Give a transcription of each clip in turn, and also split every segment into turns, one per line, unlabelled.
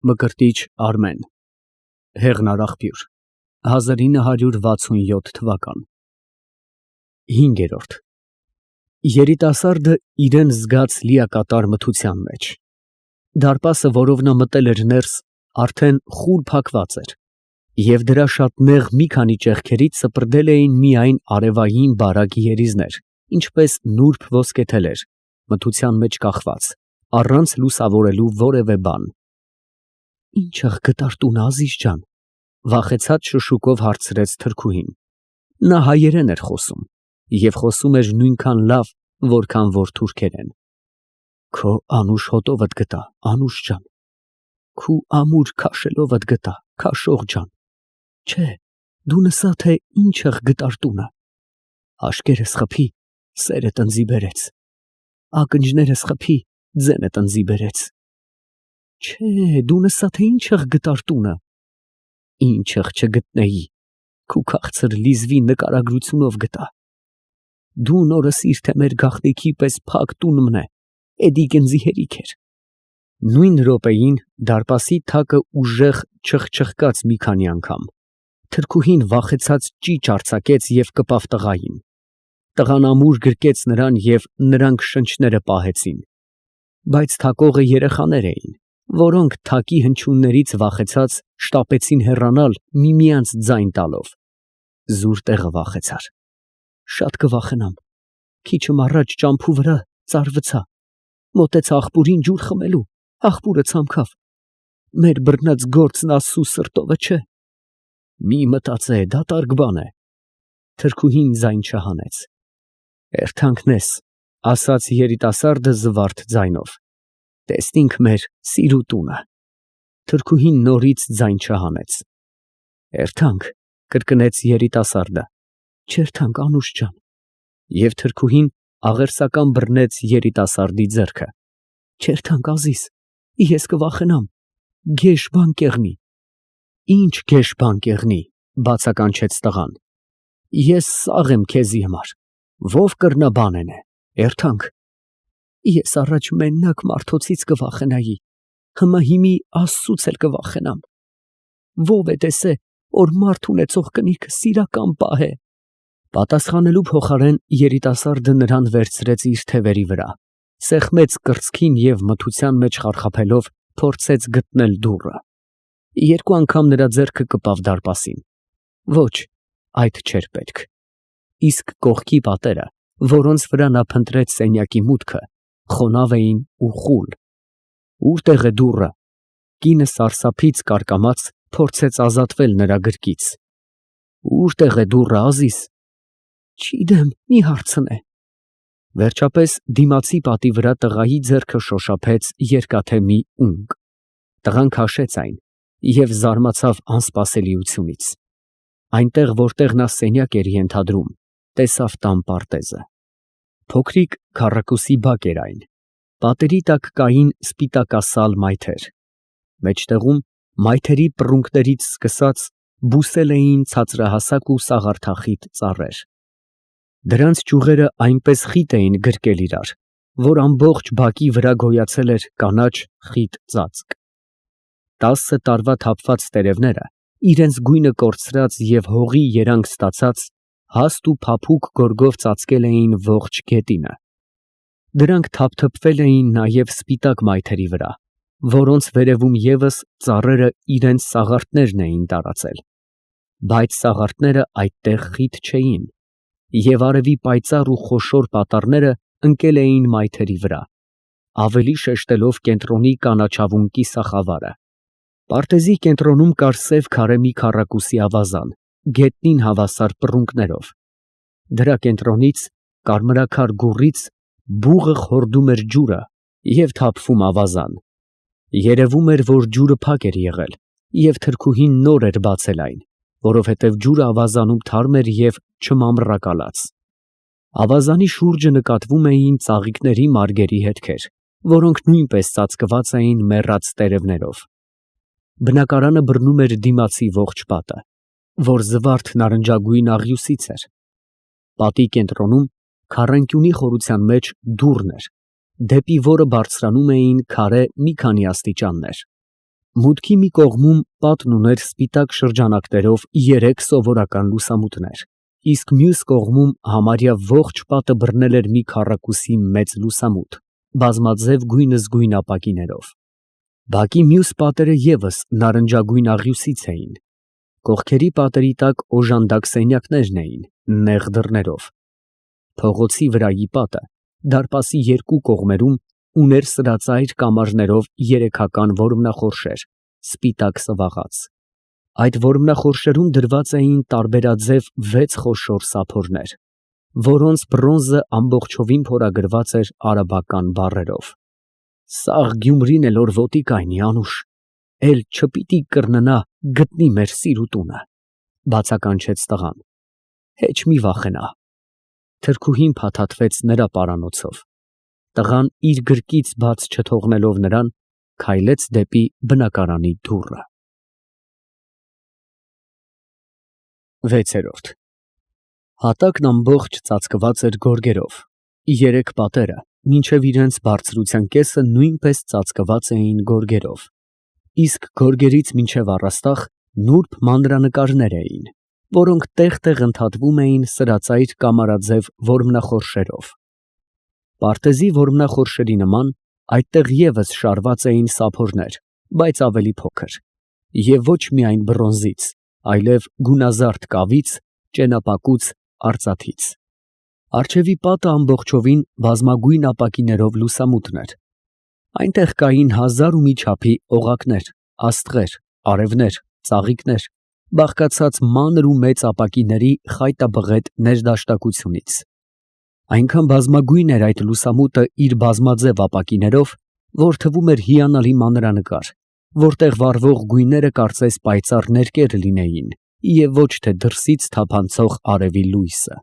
Մկրտիչ Արմեն, Հեղնար աղբյուր, 1967 թվական։ 5 Երիտասարդը իրան զգաց լիակատար մթության մեջ։ Դարպասը, որով նա մտել էր ներս, արդեն խուլ փակված էր, և դրա շատ նեղ մի քանի ճեղքերից սպրդել էին միայն արևային բարակ երիզներ, ինչպես նուրբ ոսկե թելեր, մթության մեջ կախված, առանց լուսավորելու որևէ բան։ Ի՞նչ աղ տուն Ազիզ ջան, վախեցած շշուկով հարցրեց թրքուհին։ Նա հայերեն էր խոսում, և խոսում էր նույնքան լավ, որքան որ թուրքերեն։ Քո անուշ հոտովդ գտա, Անուշ ջան, քու ամուր քաշելովդ գտա, Քաշող ջան, չէ, դու նսա, թե ինչ աղ գտար տունը։ Աշկերս խփի, սերը տնձի բերեց, ակնջներս խփի, ձենը տնձի բերեց։ Չէ, դու նսա, թե ինչ աղ գտար տունը։ Ինչ աղ չգտնեի, քու քաղցր լիզվի նկարագրությունով գտա։ Դու նորս իր թե մեր գաղտնիքի պես փակ տուն մնե, էդի գնձի հերիք էր։ Նույն րոպեին դարպասի թակը ուժեղ չխչխկաց մի քանի անգամ։ Թրքուհին վախեցած ճիչ արձակեց և կպավ տղային։ Տղան ամուր գրկեց նրան և նրանք շնչները պահեցին։ Բայց թակողը երեխաներ էին, որոնք թակի հնչյուններից վախեցած շտապեցին հեռանալ միմյանց ձայն տալով։ Զուր տեղը վախեցար։ Շատ կվախենամ, քիչմ առաջ ճամփու վրա ծարվցա, մոտեցա աղբուրին ջուր խմելու, աղբուրը ցամքավ, մեր բռնած գործն Աստծու սրտովը չէ։ Մի մտածե, դատարկ բան է։ Թրքուհին ձայն չհանեց։ Էրթանքն ես, ասաց երիտասարդը զվարթ ձայնով, տեսնինք մեր սիրու տունը։ Թրքուհին նորից ձայն չհանեց։ Էրթանք, կրկնեց երիտասարդը, չերթանք Անուշ ջան։ Եվ թրքուհին աղերսական բռնեց երիտասարդի ձեռքը։ Չերթանք Ազիզ, ես կվախենամ, գեշ բան կեղնի։ Ինչ գեշ բան կեղնի, բացականչեց տղան։ Ես սաղ եմ քեզի համար, ով կրնա բանենե, էրթանք։ Ես առաջ մենակ մարդոցից կվախենայի, հիմա հիմի Աստծուց էլ կվախենամ։ Ով է տեսե, որ մարդ ունեցող կնիքը սիրական պահ է։ Պատասխանելու փոխարեն երիտասարդը նրան վերցրեց իր թևերի վրա, սեղմեց կրծքին և մթության մեջ խարխափելով փորձեց գտնել դուռը։ Երկու անգամ նրա ձեռքը կպավ դարպասին։ Ոչ, այդ չէր պետք։ Իսկ կողքի պատերը, որոնց վրա նա փնտրեց սենյակի մուտքը, խոնավ էին ու խուլ։ Ո՞ւրտեղ է դուռը։ Կինը սարսափից կարկամած փորձեց ազատվել նրա գրկից։ Ո՞ւրտեղ է դուռը, Ազիզ։ Չգիտեմ, մի հարցնե։ Վերջապես դիմացի պատի վրա տղայի ձեռքը շոշափեց երկաթե մի ունկ։ Տղան քաշեց այն և զարմացավ անսպասելիությունից։ Այնտեղ, որտեղ նա սենյակ էր ենթադրում, տեսավ տան պարտեզը։ Փոքրիկ քառակուսի բակ էր այն։ Պատերի տակ կային սպիտակասալ մայթեր։ Մեջտեղում մայթերի պռունգներից սկսած բուսել էին ցածրահասակ ու սաղարթախիտ ծառեր։ Դրանց ճյուղերը այնպես խիտ էին գրկել իրար, որ ամբողջ բակի վրա գոյացել էր կանաչ խիտ ծածկ։ 10 տարվա թափված տերևները, իրենց գույնը կորցրած և հողի երանգ ստացած, հաստ ու փափուկ գորգով ծածկել էին ողջ գետինը։ Դրանք թափթփվել էին նաև սպիտակ մայթերի վրա, որոնց վերևում ևս ծառերը իրենց սաղարթներն էին տարածել։ Բայց սաղարթները այդտեղ խիտ չէին, և արևի պայծառ ու խոշոր պատառները ընկել էին մայթերի վրա, ավելի շեշտելով կենտրոնի կանաչավուն կիսախավարը։ Պարտեզի կենտրոնում կար սև քարե մի քառակուսի ավազան, գետնին հավասար պռունգներով։ Դրա կենտրոնից, կարմրաքար գուռից, բուղը խորդում էր ջուրը և թափվում ավազան։ Երևում էր, որ ջուրը փակ էր եղել, և թրքուհին նոր էր բացել այն, որովհետև ջուրը ավազանում թարմ էր և չմամռակալած։ Ավազանի շուրջը նկատվում էին ծաղիկների մարգերի հետքեր, որոնք նույնպես ծածկված էին մեռած տերևներով։ Բնակարանը բռնում էր դիմացի ողջ պատը, որ զվարթ նարնջագույն աղյուսից էր։ Պատի կենտրոնում քառանկյունի խորության մեջ դուռն էր, դեպի որը բարձրանում էին քարե մի քանի աստիճաններ։ Մուտքի մի կողմում պատն ուներ սպիտակ շրջանակներով 3 սովորական լուսամուտներ, իսկ մյուս կողմում համարյա ողջ պատը բռնել էր մի քառակուսի մեծ լուսամուտ, բազմաձև գույնզգույն ապակիներով։ Բակի մյուս պատերը ևս նարնջագույն աղյուսից էին, կողքերի պատերի տակ օժանդակ սենյակներն էին, նեղ դռներով։ Փողոցի վրայի պատը, դարպասի երկու կողմերում, ուներ սրածայր կամարներով երեքական որմնախորշեր, սպիտակ սվաղած։ Այդ որմնախորշերում դրված էին տարբերաձև 6 խոշոր սափորներ, որոնց բրոնզը ամբողջովին փորագրված էր արաբական բառերով։ «Սաղ Գյումրին էլ որ ոտի կայնի, Անուշ, էլ չպիտի կրննա գտնի մեր սիրուտունը», բացականչեց տղան։ «Հեչ մի վախենա»։ Թրքուհին փաթաթվեց նրա պարանոցով։ Տղան իր գրկից բաց չթողնելով նրան, քայլեց դեպի բնակարանի դուռը։ 6 Հատակն ամբողջ ծածկված էր գորգերով, 3 պատերը մինչև իրենց բարձրության կեսը նույնպես ծածկված էին գորգերով, իսկ գորգերից մինչև առաստաղ նուրբ մանրանկարներ էին, որոնք տեղ-տեղ ընդհատվում էին սրածայր կամարաձև որմնախորշերով։ Պարտեզի որմնախորշերի նման այդտեղ ևս շարված էին սափորներ, բայց ավելի փոքր, և ոչ միայն բրոնզից, այլև գունազարդ կավից, ճենապակուց, արծաթից։ Առջևի պատը ամբողջովին բազմագույն ապակիներով լուսամուտն էր։ Այնտեղ կային 1000 ու մի չափի օղակներ, աստղեր, արևներ, ծաղիկներ, բաղկացած մանր ու մեծ ապակիների խայտաբղետ ներդաշնակությունից։ Այնքան բազմագույն էր այդ լուսամուտը իր բազմաձև ապակիներով, որ թվում էր հիանալի մանրանկար, որտեղ վառվող գույները կարծես պայծառ ներկեր լինեին և ոչ թե դրսից թափանցող արևի լույսը։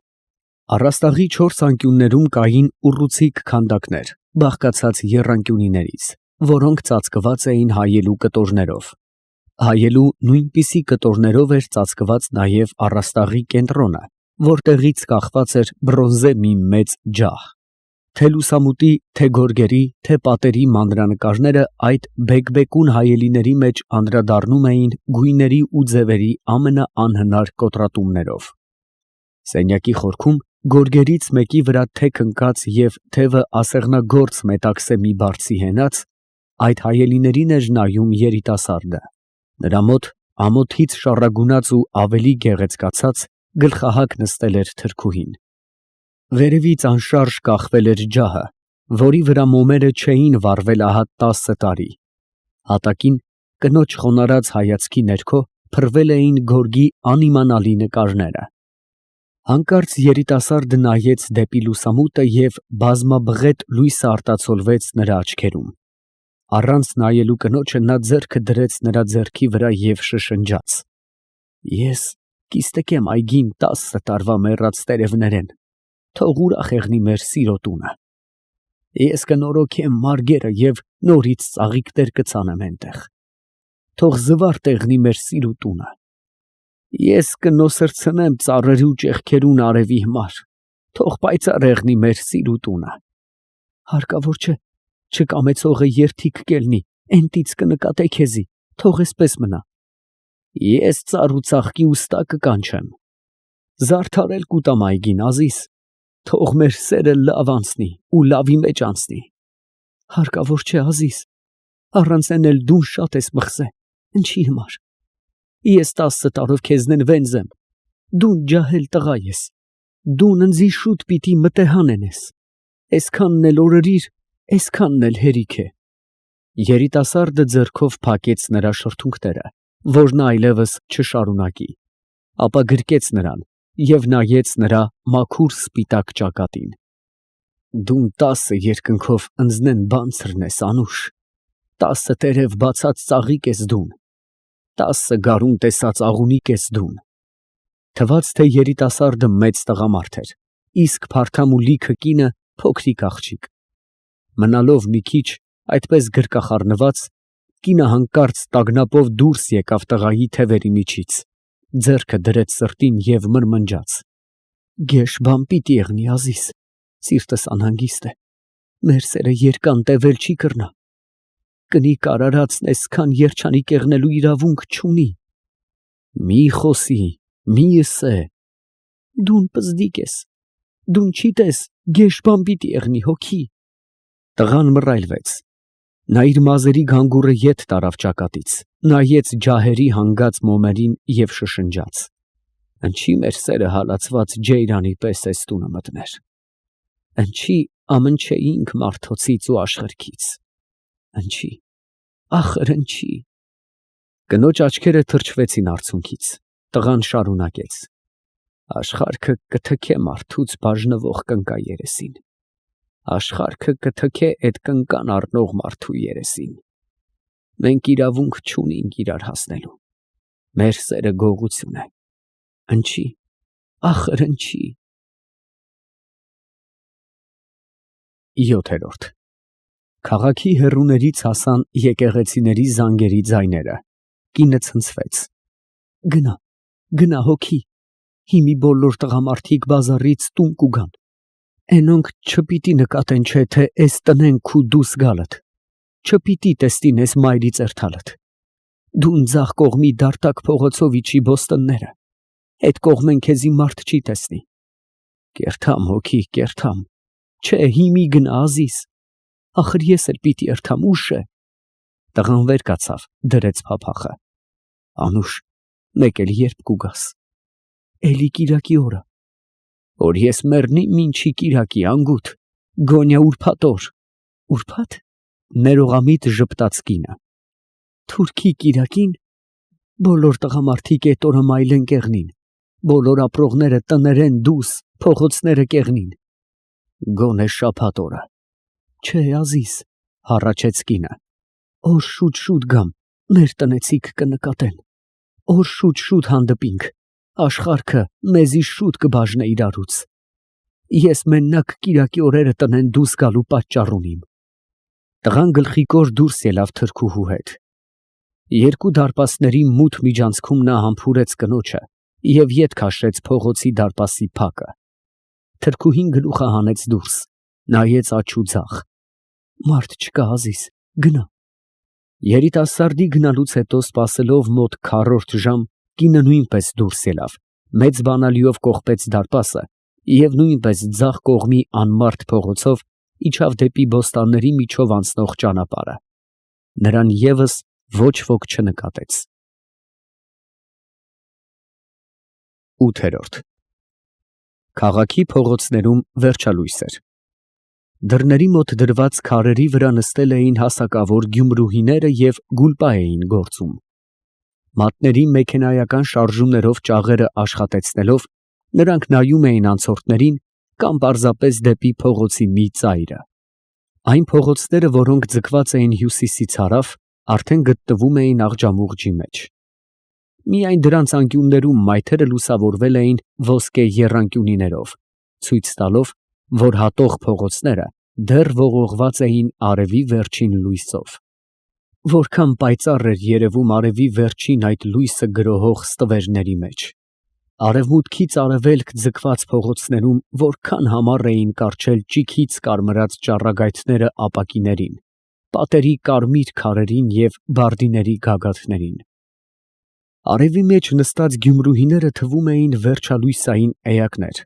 Առաստաղի 4 անկյուններում կային ուռուցիկ քանդակներ, բաղկացած եռանկյունիներից, որոնք ծածկված էին հայելու կտորներով։ Հայելու նույնպիսի կտորներով էր ծածկված նաև առաստաղի կենտրոնը, որտեղից կախված էր բրոնզե մի մեծ ջահ։ Թե լուսամուտի, թե գորգերի, թե պատերի մանրանկարները այդ բեկբեկուն հայելիների մեջ անդրադառնում էին գույների ու ձևերի ամենաանհնար կոտրատումներով։ Սենյակի խորքում գորգերից մեկի վրա թեք ընկած և թևը ասեղնագործ մետաքսե մի բարձի հենած, այդ հայելիներին էր նայում երիտասարդը։ Նրա մոտ ամոթից շառագունած ու ավելի գեղեցկացած գլխահակ նստել էր թրքուհին։ Վերևից անշարժ կախվել էր ջահը, որի վրա մոմերը չէին վառվել ահա 10 տարի։ Հատակին, կնոջ խոնարհած հայացքի ներքո, փռվել էին գորգի անիմանալի նկարները։ Հանկարծ երիտասարդը նայեց դեպի լուսամուտը և բազմաբղետ լույսը արտացոլվեց նրա աչքերում։ Առանց նայելու կնոջը նա ձեռքը դրեց նրա ձեռքի վրա և շշնջաց. «Ես կիստեկեմ այգին 10 տարվա մեռած տերևներեն, թող ուրախ եղնի մեր սիրո տունը։ Ես կնորոգեմ մարգերը և նորից ծաղիկներ կցանեմ էնտեղ, թող զվարթ եղնի մեր սիրո տունը։ Ես կնոսրցնեմ ծառերի ու ճեղքերուն արևի համար, թող պայծառ եղնի մեր սիրո տունը։ Հարկավոր չէ, չկամեցողը երդիկ կելնի, էնտից կնկատե քեզի, թող էսպես մնա։ Ես ծառ ու ծաղկի ուստա կկանչեմ, զարդարել կուտամ այգին, Ազիզ, թող մեր սերը լավ անցնի ու լավի մեջ անցնի։ Հարկավոր չէ, Ազիզ, առանց էն էլ դուն շատ ես մխսե, ինչի համար։ Ես 10 տարով քեզնեն վենձ եմ, դուն ջահել տղա ես, դուն ընձի շուտ պիտի մտեհան ենես, էսքանն էլ օրորիր, էսքանն էլ հերիք է։ Երիտասարդը ձեռքով փակեց նրա շրթունքները, որ նա այլևս չշարունակի, ապա գրկեց նրան և նայեց նրա մաքուր սպիտակ ճակատին։ Դուն 10 երկնքով ընձնեն բանցրն ես, Անուշ, 10 տերև բացած ծաղիկ ես դուն, 10 գարուն տեսած աղունիկ ես դուն։ Թվաց, թե երիտասարդը մեծ տղամարդ էր, իսկ փարթամ ու լիքը կինը փոքրիկ աղջիկ։ Մնալով մի քիչ այդպես գրկախառնված, կինը հանկարծ տագնապով դուրս եկավ տղայի թևերի միջից, ձեռքը դրեց սրտին և մրմնջաց. «Գեշ բան պիտի եղնի, Ազիզ, սիրտս անհանգիստ է, մեր սերը երկար տևել չի կռնա։ կնիկ արարածն այսքան երջանիկ եղնելու իրավունք չունի։ Մի խոսի, մի ըսե։ Դուն պզդիկ ես, դուն չիտես, գեշբան պիտի եղնի հոգի։ Տղան մռայլվեց։ Նա իր մազերի գանգուրը ետ տարավ ճակատից, նայեց ջահերի հանգած մոմերին և շշնջաց. «Ընչի մեր սերը հալածված ջեյրանի պես էս տունը մտներ, ընչի ամնչեինք մարդոցից ու աշխարհքից, ընչի, ախր ընչի»։ Կնոջ աչքերը թրջվեցին արցունքից, տղան շարունակեց. «Աշխարհքը կթքե մարդուց բաժնվող կնկա երեսին, աշխարհքը կթքե այդ կնկան առնող մարդու երեսին։ Մենք իրավունք չունենք իրար հասնելու, մեր սերը գողություն է, ընչի, ախր ընչի»։ 7 Քաղաքի հեռուներից հասան եկեղեցիների զանգերի ձայները, կինը ցնցվեց. «Գնա, գնա հոգի, հիմի բոլոր տղամարդիկ բազարից տուն կուգան, էնոնք չպիտի նկատեն, չէ, թե էս տնեն քու դուս գալդ, չպիտի տեսնին էս մայրի ծերթալդ, դուն ձախ կողմի դարտակ փողոցով իջի բոստոնները, այդ կողմեն քեզի մարդ չի տեսնի։ Կերթամ հոգի, կերթամ, չէ, հիմի գնա ազիս, ախր ես էլ պիտի երթամ, ուշ է»։ Տղան վեր կացավ, դրեց փափախը. «Անուշ, մեկ էլ երբ կուգաս»։ «Էլի կիրակի օրը»։ «Որ ես մեռնիմ, ինչի կիրակի, անգութ, գոնյա ուրբաթ օր»։ «Ուրբաթ»։ Ներողամիտ ժպտաց կինը։ «Թուրքի կիրակին, բոլոր տղամարդիկ էդ օրը մայլեն կեղնին, բոլոր ապրողները տներեն դուս, փողոցները կեղնին»։ «Գոնե շաբաթ օրը»։ «Չէ, ազիս», հառաչեց կինը, «օր շուտ գամ, մեր տնեցիք կնկատեն, օր շուտ հանդիպինք, աշխարհքը մեզի շուտ կբաժնե իրարուց, ես մենակ կիրակի օրերը տնեն դուս գալու պատճառ ունիմ»։ Տղան գլխիկոր դուրս ելավ թրքուհու հետ։ Երկու դարպասների մութ միջանցքում նա համբուրեց կնոջը և ետ քաշեց փողոցի դարպասի փակը։ Թրքուհին գլուխը հանեց դուրս, նայեց աջ ու ձախ։ «Մարդ չկա, ազիս, գնա»։ Երիտասարդի գնալուց հետո, սպասելով մոտ քառորդ ժամ, կինը նույնպես դուրս ելավ, մեծ բանալիով կողպեց դարպասը և նույնպես ձախ կողմի անմարդ փողոցով իջավ դեպի բոստանների միջով անցնող ճանապարհը։ Նրան ևս ոչ ոք չնկատեց։ 8 Քաղաքի փողոցներում վերջալույս էր։ Դռների մոտ դրված քարերի վրա նստել էին հասակավոր գյումրուհիները և գուլպա էին գործում։ Մատների մեքենայական շարժումներով ճաղերը աշխատեցնելով, նրանք նայում էին անցորդներին կամ պարզապես դեպի փողոցի մի ծայրը։ Այն փողոցները, որոնք ձգված էին հյուսիսից հարավ, արդեն գտնվում էին աղջամուղջի մեջ։ Միայն դրանց անկյուններում մայթերը լուսավորվել էին ոսկե եռանկյունիներով, ցույց տալով, որ հատող փողոցները դեռ ողողված էին արևի վերջին լույսով։ Որքան պայծառ էր երևում արևի վերջին այդ լույսը գրոհող ստվերների մեջ։ Արևմուտքից արևելք ձգված փողոցներում որքան համառ էին կառչել ճիգից կարմրած ճառագայթները ապակիներին, պատերի կարմիր քարերին և բարդիների գագաթներին։ Արևի մեջ նստած գյումրուհիները թվում էին վերջալույսային էակներ,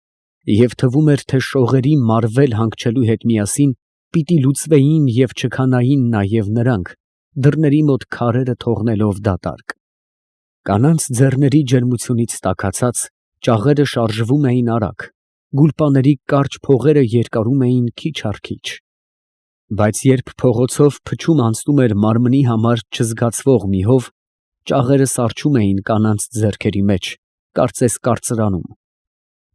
և թվում էր, թե շողերի մարվել հանգչելու հետ միասին պիտի լուծվեին և չքանային նաև նրանք, դռների մոտ քարերը թողնելով դատարկ։ Կանանց ձեռների ջերմությունից տաքացած, ճաղերը շարժվում էին արագ, գուլպաների կարճ փողերը երկարում էին քիչ առ քիչ։ Բայց երբ փողոցով փչում անցնում էր մարմնի համար չզգացվող մի հով, ճաղերը սառչում էին կանանց ձեռքերի մեջ, կարծես կարծրանում։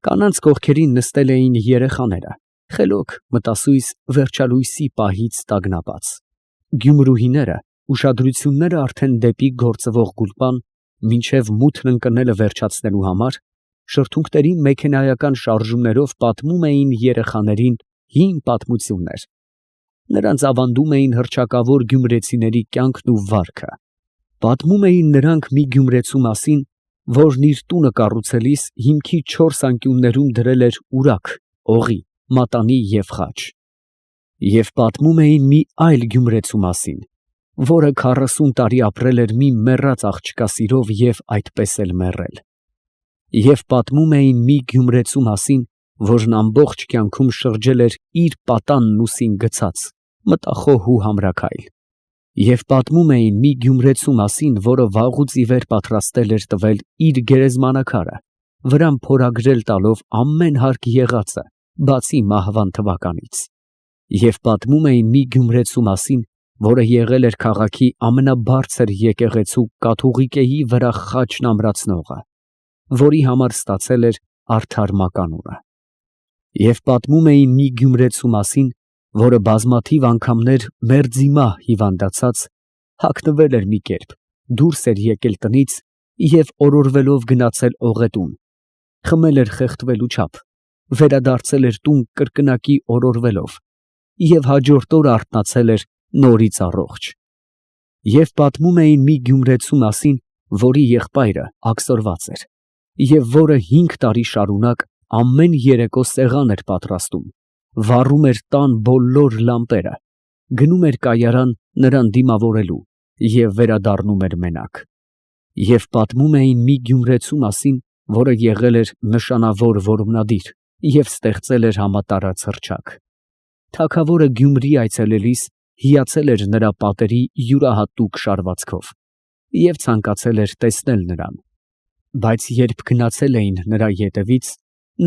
Կանանց կողքերին նստել էին երեխաները, խելոք, մտասույս, վերջալույսի պահից տագնապած։ Գյումրուհիները, ուշադրությունները արդեն դեպի գործվող գուլպան, մինչև մութն ընկնելը վերջացնելու համար, շրթունքների մեքենայական շարժումներով պատմում էին երեխաներին հին պատմություններ։ Նրանց ավանդում էին հռչակավոր գյումրեցիների կյանքն ու վարքը։ Պատմում էին նրանք մի գյումրեցու մասին, որն իր տունը կառուցելիս հիմքի 4 անկյուններում դրել էր ուրակ, օղի, մատանի և խաչ։ Եվ պատմում էին մի այլ գյումրեցու մասին, որը 40 տարի ապրել էր մի մեռած աղջկա սիրով և այդպես էլ մեռել։ Եվ պատմում էին մի գյումրեցու մասին, որն ամբողջ կյանքում շրջել էր իր պատանն ուսին գցած, մտախոհ ու համրաքայլ։ Եվ պատմում էին մի գյումրեցու մասին, որը վաղուց ի վեր պատրաստել էր տվել իր գերեզմանակարը, վրան փորագրել տալով ամեն հարկ եղածը, բացի մահվան թվականից։ Եվ պատմում էին մի գյումրեցու մասին, որը եղել էր քաղաքի ամենաբարձր եկեղեցու կաթուղիկեի վրա խաչն ամրացնողը, որի համար ստացել էր արդար մականունը։ Եվ պատմում էին մի գյումրեցու մասին, որը բազմաթիվ անգամներ մերձիմահ հիվանդացած հագնվել էր մի կերպ, դուրս էր եկել տնից և օրորվելով գնացել օղետուն, խմել էր խեղդվելու չափ, վերադարձել էր տուն կրկնակի օրորվելով և հաջորդ օրը արթնացել էր նորից առողջ։ Եվ պատմում էին մի գյումրեցու մասին, որի եղբայրը աքսորված էր, և որը 5 տարի շարունակ ամեն երեկո սեղան էր պատրաստում, վառում էր տան բոլոր լամպերը, գնում էր կայարան նրան դիմավորելու և վերադառնում էր մենակ։ Եվ պատմում էին մի գյումրեցու մասին, որը եղել էր նշանավոր որմնադիր և ստեղծել էր համատարած հռչակ։ Թագավորը Գյումրի այցելելիս հիացել էր նրա պատերի յուրահատուկ շարվածքով և ցանկացել էր տեսնել նրան, բայց երբ գնացել էին նրա ետևից,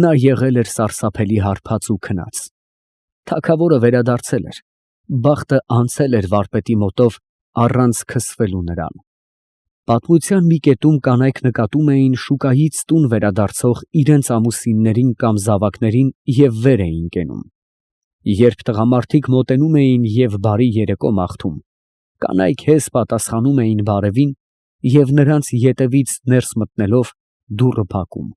նա եղել էր սարսափելի հարբած ու քնած։ Թագավորը վերադարձել էր, բախտը անցել էր վարպետի մոտով առանց քսվելու նրան։ Պատմության մի կետում կանայք նկատում էին շուկայից տուն վերադարձող իրենց ամուսիններին կամ զավակներին և վեր էին կենում։ Երբ տղամարդիկ մոտենում էին և բարի երեկո մաղթում, կանայք հեզ պատասխանում էին բարևին և նրանց ետևից ներս մտնելով դուռը փակում։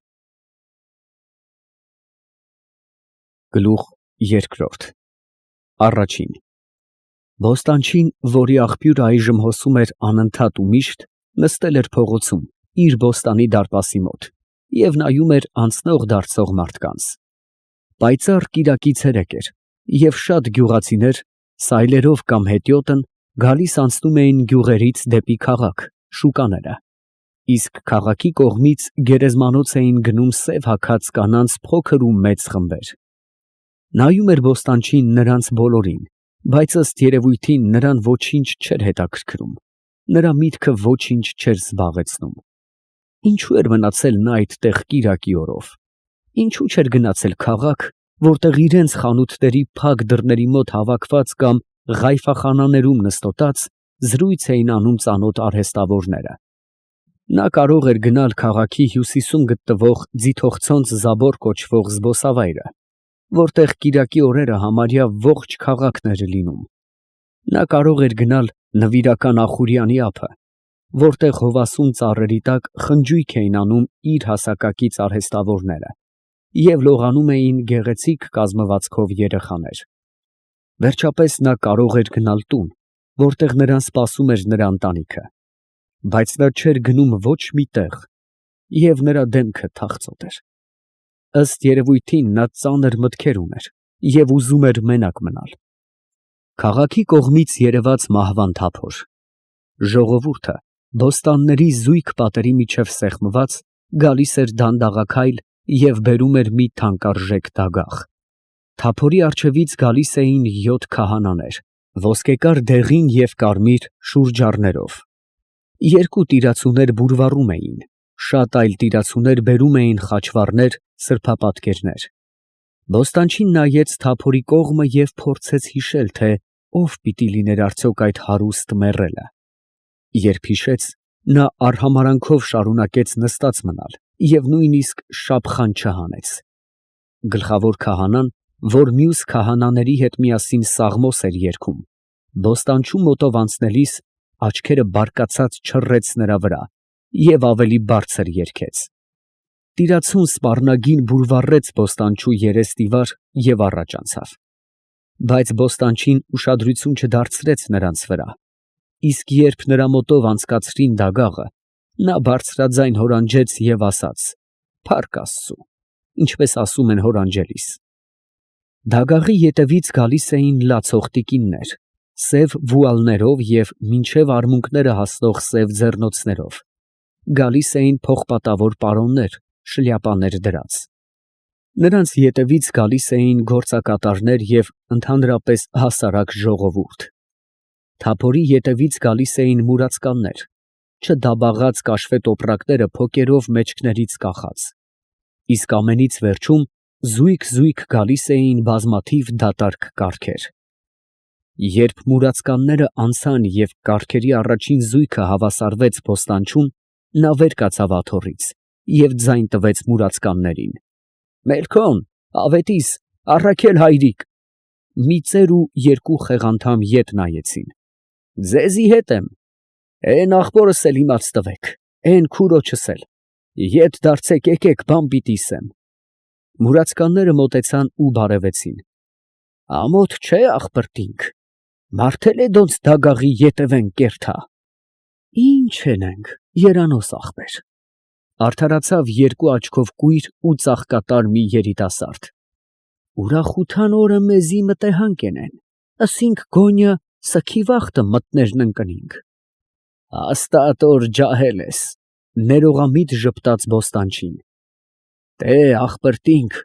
Գլուխ երկրորդ Բոստանչին, որի աղբյուրը այժմ հոսում էր անընդհատ ու միշտ, նստել էր փողոցում, իր բոստանի դարպասի մոտ և նայում էր անցնող֊դարձող մարդկանց։ Պայծառ կիրակի ցերեկ էր, և շատ գյուղացիներ, սայլերով կամ հետիոտն, գալիս֊անցնում էին գյուղերից դեպի քաղաք, շուկաները, իսկ քաղաքի կողմից գերեզմանոց էին գնում սև հագած կանանց փոքր ու մեծ խմբեր։ Նայում էր բոստանչին նրանց բոլորին, բայց ըստ երևույթին նրան ոչինչ չէր հետաքրքրում, նրա միտքը ոչինչ չէր զբաղեցնում։ Ինչու էր մնացել նա այդտեղ կիրակի օրով։ Ինչու չէր գնացել քաղաք, որտեղ իրենց խանութների փակ դռների մոտ հավաքված կամ ղայֆախանաներում նստոտած զրույց էին անում ծանոթ արհեստավորները։ Նա կարող էր գնալ քաղաքի հյուսիսում գտնվող Ձիթողցոնց Զաբոր կոչվող զբոսավայրը, որտեղ կիրակի օրերը համարյա ողջ քաղաքն էր լինում։ Նա կարող էր գնալ Նվիրական Ախուրյանի ափը, որտեղ հովասուն ծառերի տակ խնջույք էին անում իր հասակակից արհեստավորները և լողանում էին գեղեցիկ կազմվածքով երեխաներ։ Վերջապես նա կարող էր գնալ տուն, որտեղ նրան սպասում էր նրա ընտանիքը, բայց նա չէր գնում ոչ մի տեղ, և նրա դեմքը թախծոտ էր։ Ըստ երևույթին նա ծանր մտքեր ուներ և ուզում էր մենակ մնալ։ Քաղաքի կողմից երևաց մահվան թափոր։ Ժողովուրդը, բոստանների զույգ պատերի միջև սեղմված, գալիս էր դանդաղաքայլ և բերում էր մի թանկարժեք դագաղ։ Թափորի առջևից գալիս էին 7 քահանաներ, ոսկեկար դեղին և կարմիր շուրջառներով։ 2 տիրացուներ բուրվառում էին, շատ այլ տիրացուներ բերում էին խաչվառներ, սրբապատկերներ։ Բոստանչին նայեց թափորի կողմը և փորձեց հիշել, թե ով պիտի լիներ արդյոք այդ հարուստ մեռելը։ Երբ հիշեց, նա արհամարանքով շարունակեց նստած մնալ և նույնիսկ շափխան չհանեց։ Գլխավոր քահանան, որ մյուս քահանաների հետ միասին սաղմոս էր երգում, բոստանչու մոտով անցնելիս աչքերը բարկացած չռեց նրա վրա և ավելի բարձր երգեց։ Տիրացուն սպառնագին բուրվառեց բոստանչու երեսնիվար և առաջ անցավ։ Բայց բոստանչին ուշադրություն չդարձրեց նրանց վրա, իսկ երբ նրա մոտով անցկացրին դագաղը, նա բարձրաձայն հորանջեց և ասաց. «Փառք Աստծու, ինչպես ասում են հորանջելիս»։ Դագաղի ետևից գալիս էին լացող տիկիններ, սև վուալներով և մինչև արմունկները հասնող սև ձեռնոցներով, գալիս էին փողպատավոր պարոններ, շլյապաներ դրած։ Նրանց ետևից գալիս էին գործակատարներ և ընդհանրապես հասարակ ժողովուրդ։ Թափորի ետևից գալիս էին մուրացկաններ, չդաբաղած կաշվե տոպրակները փոկերով մեջքներից կախած, իսկ ամենից վերջում զույգ գալիս էին բազմաթիվ դատարկ կառքեր։ Երբ մուրացկանները անցան և կառքերի առաջին զույգը հավասարվեց բոստանչուն, նա վեր կացավ աթոռից և ձայն տվեց մուրացկաններին. «Մելքոն, ավետիս, առաքել հայրիկ»։ Մի ծեր ու երկու խեղանդամ ետ նայեցին։ «Ձեզի հետ եմ»։ «Էն ախպորս էլ իմաց տվեք, էն քուրոջս էլ, ետ դարձեք, եկեք, բան պիտի ասեմ»։ Մուրացկանները մոտեցան ու բարևեցին։ «Ամոթ չէ, աղբրտինք, մարդ էլ է դոնց դագաղի ետևեն կերթա»։ «Ինչ ենենք, երանոս ախպեր», արդարացավ երկու աչքով կույր ու ծաղկատար մի երիտասարդ։ «Ուրախութան օրը մեզի մտեհանք ենեն, ասինք գոնյը սքի վախտը մտներն ընկնինք»։ «Աստատ օր ջահել ես», ներողամիտ ժպտաց բոստանչին։ «Տե, աղբրտինք,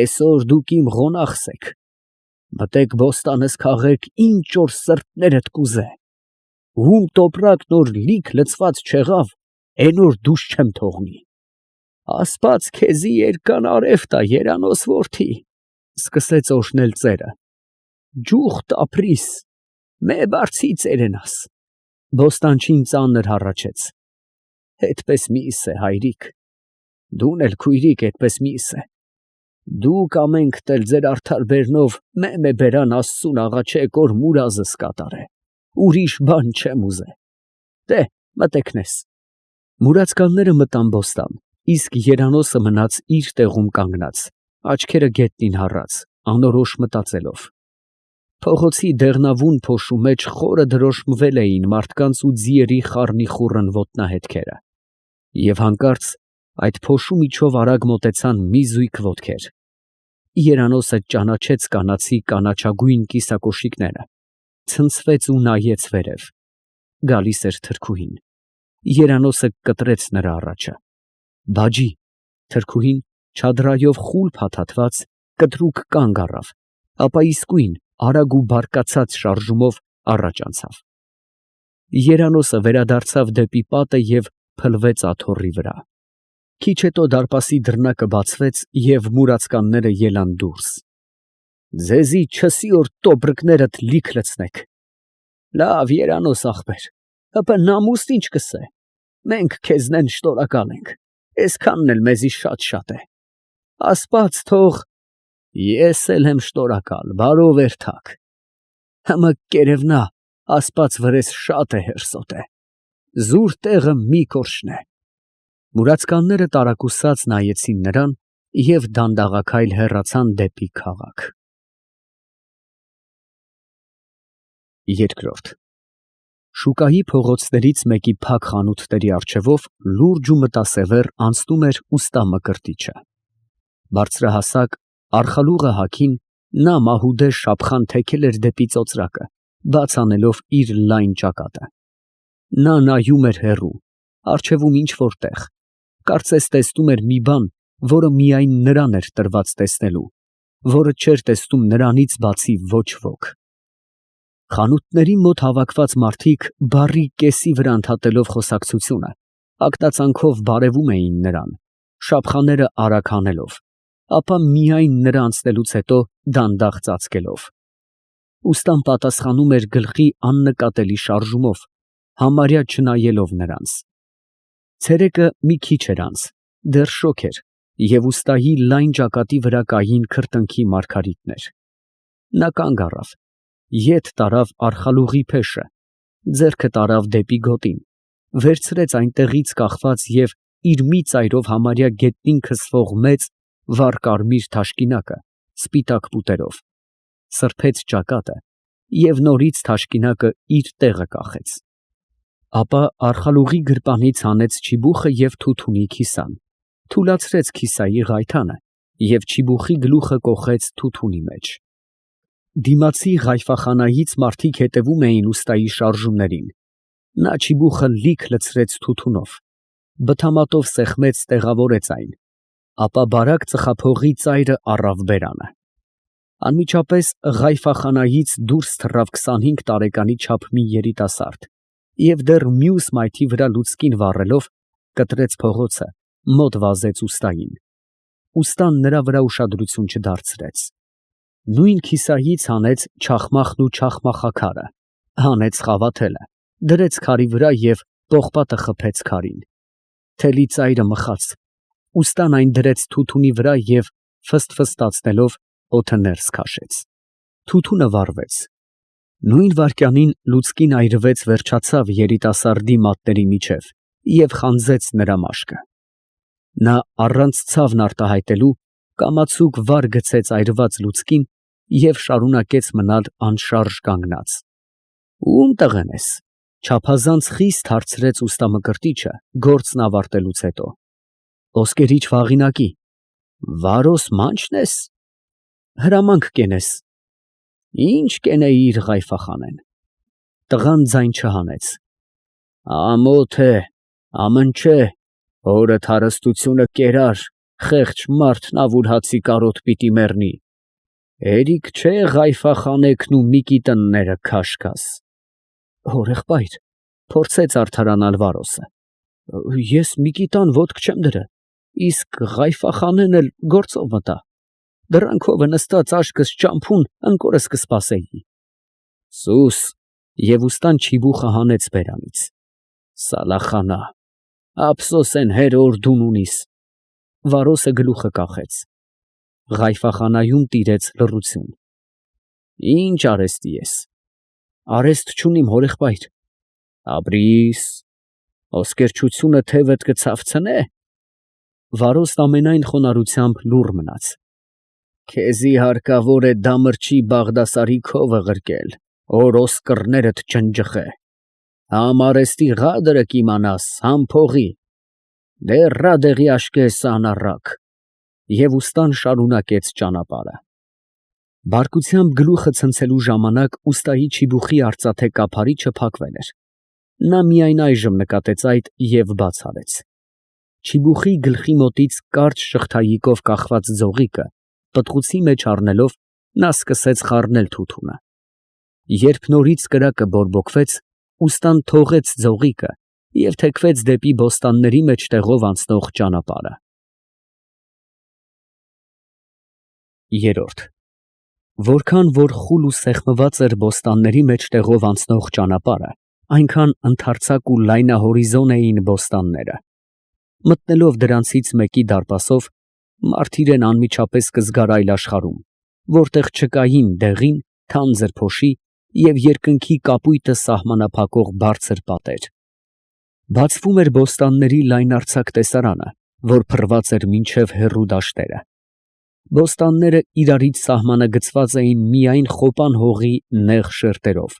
էսօր դուք իմ ղոնախս եք, մտեք բոստանս քաղեք, ինչ որ սրտներդ կուզե, ում տոպրակն որ լիք լցված չեղավ, էն օր դուրս չեմ թողնի»։ «Ասպաց քեզի երկան արև տա, երանոս որդի», սկսեց օրհնել ծերը։ «Ջուղտ ապրիս, մե բարձի ծերենաս»։ Բոստանչին ծանր հառաչեց։ «Էդպես մի ասե, հայրիկ, դուն էլ քույրիկ էդպես մի ասե, դուք ամենքդ էլ ձեր արդար բերնով մեմե բերան Աստծուն աղաչեք, որ մուրազս կատարե, ուրիշ բան չեմ ուզե։ Տե, մտեք նես»։ Մուրացկանները մտան բոստան, իսկ երանոսը մնաց իր տեղում կանգնած, աչքերը գետնին հառած, անորոշ մտածելով։ Փողոցի դեղնավուն փոշու մեջ խորը դրոշմվել էին մարդկանց ու ձիերի խառնիխուռն ոտնահետքերը, և հանկարծ այդ փոշու միջով արագ մոտեցան մի զույգ ոտքեր։ Երանոսը ճանաչեց կանացի կանաչագույն կիսակոշիկները, ցնցվեց ու նայեց վերև։ Գալիս էր թրքուհին։ Երանոսը կտրեց նրա առաջը։ «Բաջի»։ Թրքուհին չադրայով խուլ փաթաթված կտրուկ կանգ առավ, ապա իսկույն արագ ու բարկացած շարժումով առաջ անցավ։ Երանոսը վերադարձավ դեպի պատը և փլվեց աթոռի վրա։ Քիչ հետո դարպասի դռնակը բացվեց և մուրացկանները ելան դուրս։ «Ձեզի չսի որ տոբրկներդ լիք լցնեք»։ «Լավ, երանոս ախպեր, հապա նամուստ ինչ կսե, մենք քեզնեն շնորհակալ ենք, էսքանն էլ մեզի շատ է։ Աստված թող»։ «Ես էլ եմ շնորհակալ, բարով երթաք։ Հմը կերևնա, Աստված վրես շատ է հերսոտ է, զուր տեղը մի կորշնե»։ Մուրացկանները տարակուսած նայեցին նրան և դանդաղաքայլ հեռացան դեպի քաղաք։ Երկրորդ շուկայի փողոցներից մեկի փակ խանութների առջևով լուրջ ու մտասևեռ անցնում էր ուստա Մկրտիչը։ Բարձրահասակ, արխալուղը հագին, նա մահուդե շափխան թեքել էր դեպի ծոծրակը, բաց անելով իր լայն ճակատը։ Նա նայում էր հեռու, առջևում ինչ֊որ տեղ, կարծես տեսնում էր մի բան, որը միայն նրան էր տրված տեսնելու, որը չէր տեսնում նրանից բացի ոչ ոք։ Խանութների մոտ հավաքված մարդիկ բառի կեսի վրա ընդհատելով խոսակցությունը, ակնածանքով բարևում էին նրան, շափխաները արագ հանելով, ապա միայն նրա անցնելուց հետո դանդաղ ծածկելով։ Ուստան պատասխանում էր գլխի աննկատելի շարժումով, համարյա չնայելով նրանց։ Ցերեկը մի քիչ էր անց, դեռ շոգ էր, և ուստայի լայն ճակատի վրա կային քրտինքի մարգարիտներ։ Նա կանգ առավ, ետ տարավ արխալուղի փեշը, ձեռքը տարավ դեպի գոտին, վերցրեց այնտեղից կախված և իր մի ծայրով համարյա գետնին քսվող մեծ, վառ կարմիր թաշկինակը սպիտակ պուտերով, սրբեց ճակատը և նորից թաշկինակը իր տեղը կախեց։ Ապա արխալուղի գրպանից հանեց չիբուխը և թութունի քիսան, թուլացրեց քիսայի ղայթանը և չիբուխի գլուխը կոխեց թութունի մեջ։ Դիմացի Ղայֆախանայից մարդիկ հետևում էին ուստայի շարժումներին։ Նա չիբուխը լիք լցրեց թութունով, բթամատով սեղմեց, տեղավորեց այն, ապա բարակ ծխափողի ծայրը առավ բերանը։ Անմիջապես Ղայֆախանայից դուրս թռավ 25 տարեկանի չափ մի երիտասարդ և դեռ մյուս մայթի վրա լուցկին վառելով կտրեց փողոցը, մոտ վազեց ուստային։ Ուստան նրա վրա ուշադրություն չդարձրեց։ Նույն քիսայից հանեց չախմախն ու չախմախաքարը, հանեց խավաթելը, դրեց քարի վրա և պողպատը խփեց քարին։ Թելի ծայրը մխաց, ուստան այն դրեց թութունի վրա և ֆսթֆստացնելով օդը ներս քաշեց։ Թութունը վառվեց։ Նույն վայրկյանին լուցկին այրվեց, վերջացավ երիտասարդի մատների միջև և խանձեց նրա մաշկը։ Նա առանց ցավն արտահայտելու կամացուկ վար գցեց այրված լուցկին և շարունակեց մնալ անշարժ կանգնած։ «Ո՞ւմ տղեն ես», չափազանց խիստ հարցրեց ուստա Մկրտիչը գործն ավարտելուց հետո։ «Ոսկերիչ Վաղինակի»։ «Վարոս մանչն ես»։ «Հրամանք կենես»։ «Ի՞նչ կենեիր, Ղայֆախանեն»։ Տղան ձայն չհանեց։ «Ամոթ է, ամնչե, հորդ հարստությունը կերար, խեղճ մարդն ավուլ հացի կարոտ պիտի մեռնի։ Հերիք չէ Ղայֆախանեքն ու Միկիտնները քաշքաս»։ «Հորեղբայր», փորձեց արդարանալ Վարոսը, «ես Միկիտան ոտք չեմ դրել, իսկ Ղայֆախանեն էլ գործով մտա։ Դռանքովը նստած աչքս ճամփուն ընկորս կսպասեի»։ «Սուս», և ուստան չիբուխը հանեց բերանից։ «Սալախանա, ափսոս են հեր որ դուն ունիս»։ Վարոսը գլուխը կախեց։ Ղայֆախանայում տիրեց լռություն։ «Ի՞նչ արեստի ես»։ «Արեստ չունիմ, հորեղբայր»։ «Ապրի՛ս, ոսկերչությունը թևդ կցավցնե»։ Վարոսն ամենայն խոնարհությամբ լուռ մնաց։ «Քեզի հարկավոր է դամրջի Բաղդասարի քովը ղրկել, որ ոսկրներդ ջնջխե։ Համ արեստի ղադրը կիմանաս, համ փողի։ Դեռադեղի աշկես անառակ»։ Եվ ուստան շարունակեց ճանապարհը։ Բարկությամբ գլուխը ցնցելու ժամանակ ուստայի չիբուխի արծաթե կափարիչը փակվել էր։ Նա միայն այժմ նկատեց այդ և բաց արեց։ Չիբուխի գլխի մոտից կարճ շղթայիկով կախված ձողիկը պտղուցի մեջ առնելով, նա սկսեց խառնել թութունը։ Երբ նորից կրակը բորբոքվեց, ուստան թողեց ձողիկը և թեքվեց դեպի բոստանների մեջտեղով անցնող ճանապարհը։ Որքան որ խուլ ու սեղմված էր բոստանների մեջտեղով անցնող ճանապարհը, այնքան ընդարձակ ու լայնահորիզոն էին բոստանները։ Մտնելով դրանցից մեկի դարպասով, մարդ իրան անմիջապես կզգար այլ աշխարհում, որտեղ չկային դեղին, թանձր փոշի և երկնքի կապույտը սահմանափակող բարձր պատեր։ Բացվում էր բոստանների լայնարձակ տեսարանը, որ փռված էր մինչև հեռու դաշտերը։ Բոստանները իրարից սահմանագծված էին միայն խոպան հողի նեղ շերտերով,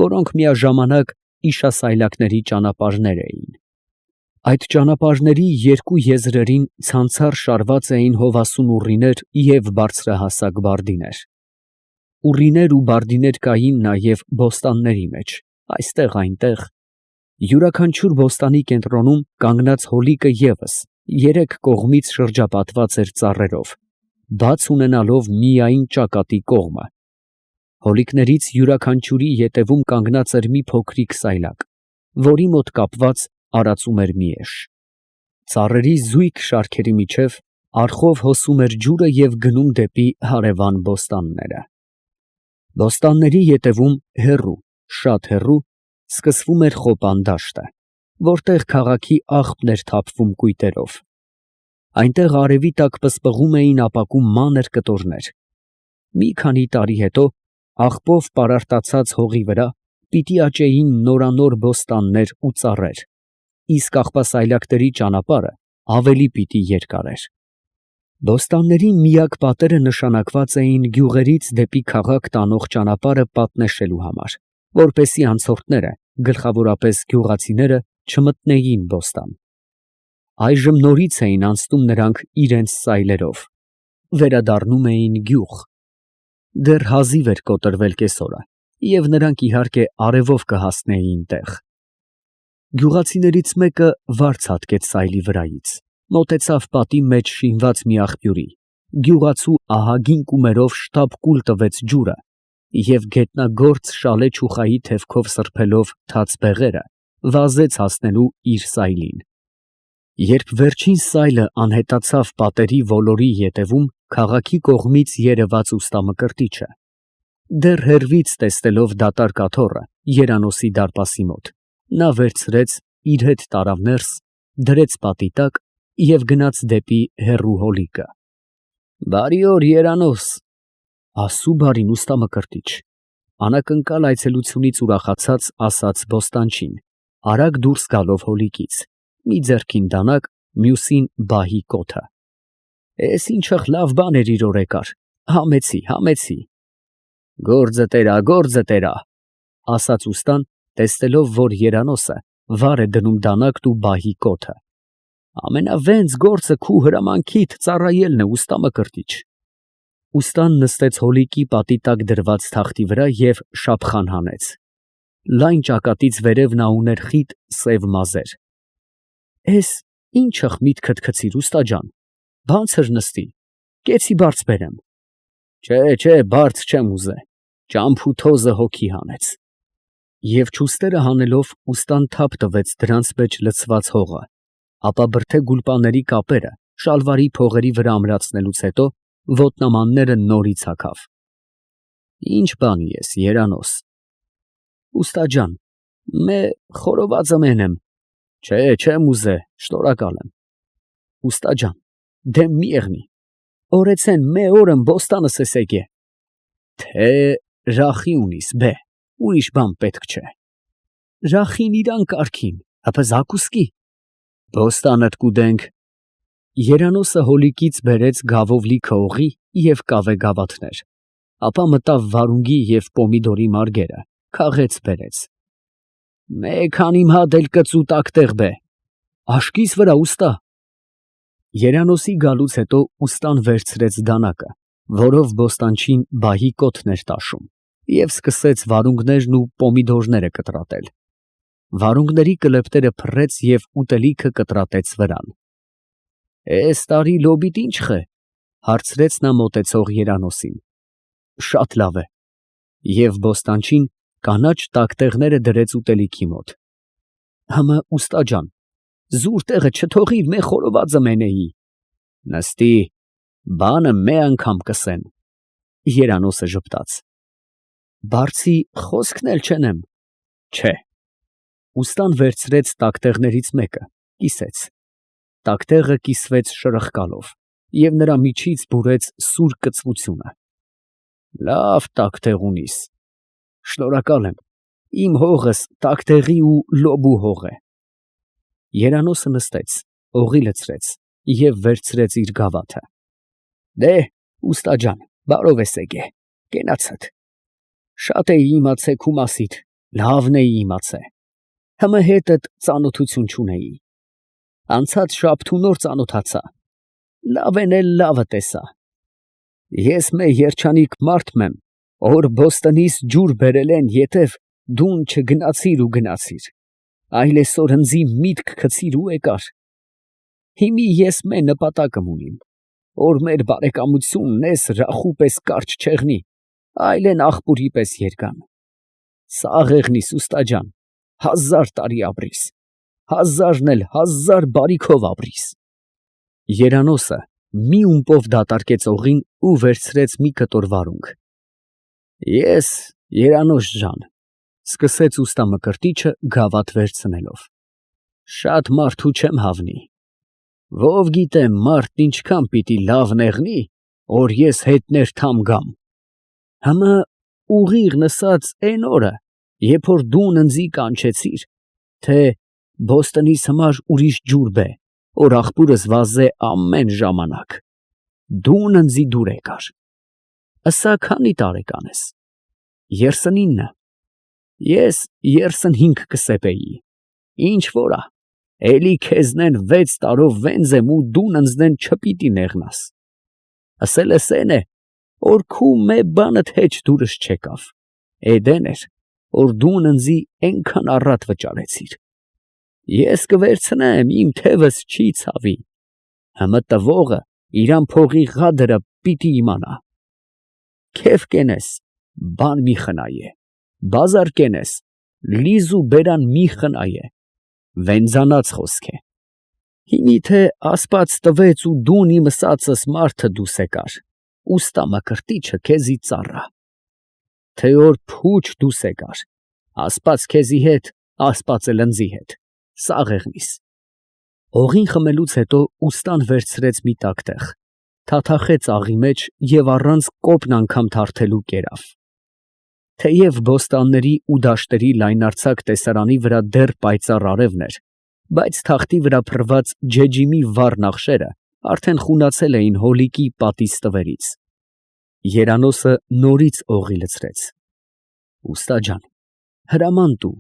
որոնք միաժամանակ իշասայլակների ճանապարհներ էին։ Այդ ճանապարհների երկու եզրերին ցանցառ շարված էին հովասուն ուռիներ և բարձրահասակ բարդիներ։ Ուռիներ ու բարդիներ կային նաև բոստանների մեջ, այստեղ այնտեղ։ Յուրաքանչյուր բոստանի կենտրոնում կանգնած հոլիկը ևս երեք կողմից շրջապատված էր ծառերով, բաց ունենալով միայն ճակատի կողմը։ Հոլիկներից յուրաքանչյուրի ետևում կանգնած էր մի փոքրիկ սայլակ, որի մոտ կապված արածում էր մի էշ։ Ծառերի զույգ շարքերի միջև արխով հոսում էր ջուրը և գնում դեպի հարևան բոստանները։ Բոստանների ետևում հեռու, շատ հեռու, սկսվում էր խոպան դաշտը, որտեղ քաղաքի աղբն էր թափվում կույտերով։ Այնտեղ արևի տակ պսպղում էին ապակու մանր կտորներ։ Մի քանի տարի հետո աղբով պարարտացած հողի վրա պիտի աճեին նորանոր բոստաններ ու ծառեր, իսկ աղբասայլակների ճանապարհը ավելի պիտի երկարեր։ Բոստանների միակ պատերը նշանակված էին գյուղերից դեպի քաղաք տանող ճանապարհը պատնեշելու համար, որպեսզի անցորդները, գլխավորապես գյուղացիները, չմտնեին բոստան։ Այժմ նորից էին անցնում նրանք իրենց սայլերով, վերադառնում էին գյուղ։ Դեռ հազիվ էր կոտրվել կեսօրը, և նրանք իհարկե արևով կհասնեին տեղ։ Գյուղացիներից մեկը վարձ հատկեց սայլի վրայից, մոտեցավ պատի մեջ շինված մի աղբյուրի, գյուղացու ահագին կումերով շտապ կուլ տվեց ջուրը և գետնագործ շալե չուխայի թևքով սրբելով թաց բեղերը, վազեց հասնելու իր սայլին։ Երբ վերջին սայլը անհետացավ պատերի ոլորի ետևում, քաղաքի կողմից երևաց ուստա Մկրտիչը։ Դեռ հեռվից տեսնելով դատարկ աթոռը երանոցի դարպասի մոտ, նա վերցրեց, իր հետ տարավ ներս, դրեց պատի տակ և գնաց դեպի հեռու հոլիկը։ «Բարի օր, երանոց»։ Աստծու բարին, ուստա Մկրտիչ, անակնկալ այցելությունից ուրախացած ասաց բոստանչին, արագ դուրս գալով հոլիկից, մի ձեռքին դանակ, մյուսին բահի կոթը։ «Էս ինչըխ լավ բան էր իր օրեկար, համեցի։ Գործը տերա, ասաց ուստան, տեսնելով, որ երանոցը վար է դնում դանակն ու բահի կոթը։ Ամենավենձ գործը քու հրամանքիդ ծառայելն է, ուստա Մկրտիչ։ Ուստան նստեց հոլիկի պատի տակ դրված թախտի վրա և շափխան հանեց։ Լայն ճակատից վերև նա ուներ խիտ սև մազեր։ «Էս ինչըխ միտքդ գցիր, ուստա ջան, բանցր նստի, կեցի բարձ բերեմ»։ Չէ, բարձ չեմ ուզե, ճամփու թոզը հոգի հանեց։ Եվ չուստերը հանելով ուստան թափ տվեց դրանց մեջ լցված հողը, ապա բրդե գուլպաների կապերը շալվարի փողերի վրա ամրացնելուց հետո ոտնամանները նորից հագավ։ «Ինչ բանի ես, երանոց»։ Ուստա ջան, մե խորովածը մենեմ։ Չէ, չեմ ուզե, շնորհակալ եմ։ Ուստա ջան, դեմ մի եղնի, օրեցեն մե օրըմ բոստանս ես եկե։ Թե ռախի ունիս, բե, ուրիշ բան պետք չէ։ Ռախին իրան կարգին, հապա զակուսկի։ Բոստանդ կուդենք։ Երանոցը հոլիկից բերեց գավով լիքը օղի և կավե գավաթներ, ապա մտավ վարունգի և պոմիդորի մարգերը, քաղեց բերեց։ Մեկ քանի մհադ էլ կծու տակտեղ բե։ Աշկիս վրա, ուստա։ Երանոցի գալուց հետո ուստան վերցրեց դանակը, որով բոստանչին բահի կոթն էր տաշում, և սկսեց վարունգներն ու պոմիդորները կտրատել։ Վարունգների կլեպտերը փռեց և ուտելիքը կտրատեց վրան։ «Էս տարի լոբիտ ինչխ է», հարցրեց նա մոտեցող երանոցին։ Շատ լավ է։ Եվ բոստանչին կանաչ տակտեղները դրեց ուտելիքի մոտ։ Հըմը, ուստա ջան, զուր տեղը չթողիր, մե խորովածը մենեի։ Նստի, բանը մե անգամ կսեն։ Երանոցը ժպտաց։ Բարձի խոսքն էլ չենեմ։ Չէ։ Ուստան վերցրեց տակտեղներից մեկը, կիսեց։ Տակտեղը կիսվեց շրխկալով, և նրա միջից բուրեց սուր կծվությունը։ Լավ տակտեղ ունիս։ Շնորհակալ եմ, իմ հողս տակտեղի ու լոբու հող է։ Երանոցը նստեց, օղի լցրեց և վերցրեց իր գավաթը։ Դե, ուստա ջան, բարով ես եկե, կենացդ։ Շատ էի իմացե քու մասիդ, լավն էի իմացե։ Հմը հետդ ծանոթություն չունեի։ Անցած շաբթու նոր ծանոթացա։ Լավեն էլ լավը տեսա։ Ես մե երջանիկ մարդ մեմ, որ Բոստոնից ջուր բերել են ետև դուն չգնացիր ու գնացիր, այլ այսօր ընձի միտք գցիր ու եկար։ Հիմի ես մե նպատակım ունիմ, որ մեր բարեկամությունն էս ռախու պես կարճ չեղնի, այլ են աղբուրի պես երգան։ Սաղ եղնիս, ուստա ջան, 1000 տարի ապրիս, 1000-ն էլ 1000 բարիքով ապրիս։ Երանոցը մի ումպով դատարկեց օղին ու վերցրեց մի կտոր վարունգ։ Ես, Երանոց ջան, սկսեց ուստա Մկրտիչը գավաթ վերցնելով, շատ մարդու չեմ հավնի։ Ով գիտե մարդն ինչքան պիտի լավ նեղնի, որ ես հետներ թամ գամ։ Հմը ուղիղ նսած էն օրը, երբ որ դուն ընձի կանչեցիր, թե Բոստոնից համար ուրիշ ջուր բե, որ աղբուրս վազե ամեն ժամանակ, դուն ընձի դուր եկար։ Ասա քանի տարեկան ես։ 39։ Ես 35 կսեպեի։ Ինչ որա, էլի քեզնեն 6 տարով վենձ եմ ու դուն ընձնեն չպիտի նեղնաս։ Ասել ես էն է, որ քու մե բանդ հեչ դուրս չեկավ, էդեն էր, որ դու ննձի ենքան առատ վճարեցիր։ Ես կվերցնեմ, իմ թևս չի ցավի, հմը տվողը իրան փողի ղադրը պիտի իմանա։ Քեֆ կենես, բան մի խնայե, բազար կենես, լիզու բերան մի խնայե, վենձանած խոսք է։ Հիմի թե ասպաց տվեց ու դուն իմ ասածս մարդը դուս եկար, ուստա մկրտիչը քեզի ծառա։ Թե որ փուչ դուս եկար, ասպաց քեզի հետ, ասպացը լնձի հետ, սաղեղնիս։ Օղին խմելուց հետո ուստան վերցրեց մի տակտեղ, թաթախեց աղի մեջ և առանց կոպն անգամ թարթելու կերավ։ Թեև բոստանների ու դաշտերի լայնարձակ տեսարանի վրա դեռ պայծառ արևն էր, բայց թախտի վրա փռված ջեջիմի վառ նախշերը արդեն խունացել էին հոլիկի պատի ստվերից։ Երանոսը նորից օղի լցրեց։ Ուստա ջան, հրաման տու,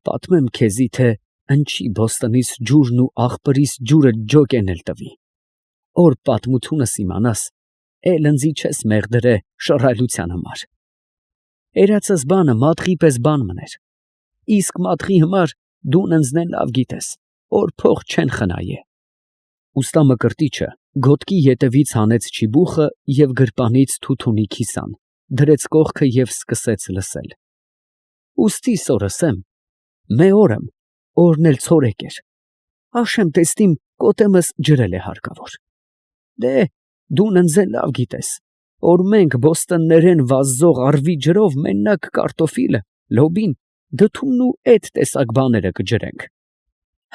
պատմեմ քեզի, թե ընչի բոստանից ջուրն ու աղբրիս ջուրը ջոկ էլ տվի։ Օր պատմությունս իմանաս, էլ ընձի չես մեղդրե շռայլության համար։ Երացս բանը մատղի պես բան մներ, իսկ մատղի համար դու ընձնեն լավ գիտես, որ փող չեն խնայե։ Ուստա մկրտիչը գոտքի ետևից հանեց չիբուխը և գրպանից թութունի քիսան, դրեց կողքը և սկսեց լսել։ Ուստի սորսեմ, մե օրըմ, օրն էլ ցորեկ էր, աշեմ տեստիմ կոտեմս ջրել է հարկավոր։ Դե, դու ընձեն լավ գիտես, որ մենք բոստաններեն վազող արվի ջրով մենակ կարտոֆիլը, լոբին, դդումն ու էդ տեսակ բաները կջրենք։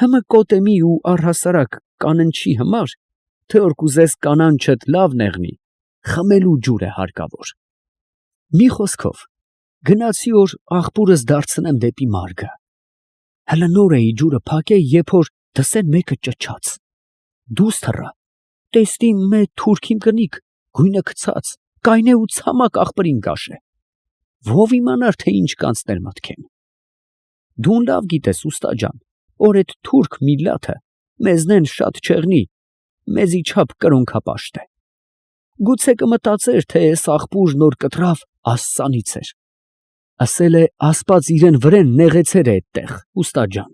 Հմը կոտեմի ու առհասարակ կաննչի համար, թե որ կուզես կանանչդ լավ նեղնի, խմելու ջուր է հարկավոր։ Մի խոսքով, գնացի որ աղբուրս դարձնեմ դեպի մարգը։ Հլը նոր էի ջուրը փակե, երբ որ դսեն մեկը ճչաց։ Դուս թռա, տեստի մե թուրքին կնիկ, գույնը գցած, կայնե ու ցամաք աղբրին կաշե։ Ով իմանար, թե ինչ կանցնել մտքեն։ Դուն լավ գիտես, ուստա ջան, որ էդ թուրք միլլաթը մեզնեն շատ չեղնի, մեզի չափ կրոնքապաշտ է։ Գուցե կմտածեր, թե էս աղբուրն որ կտրավ աստծանից էր։ Ասել է ասպաց իրեն վրեն նեղեցեր է էդտեղ, ուստա ջան։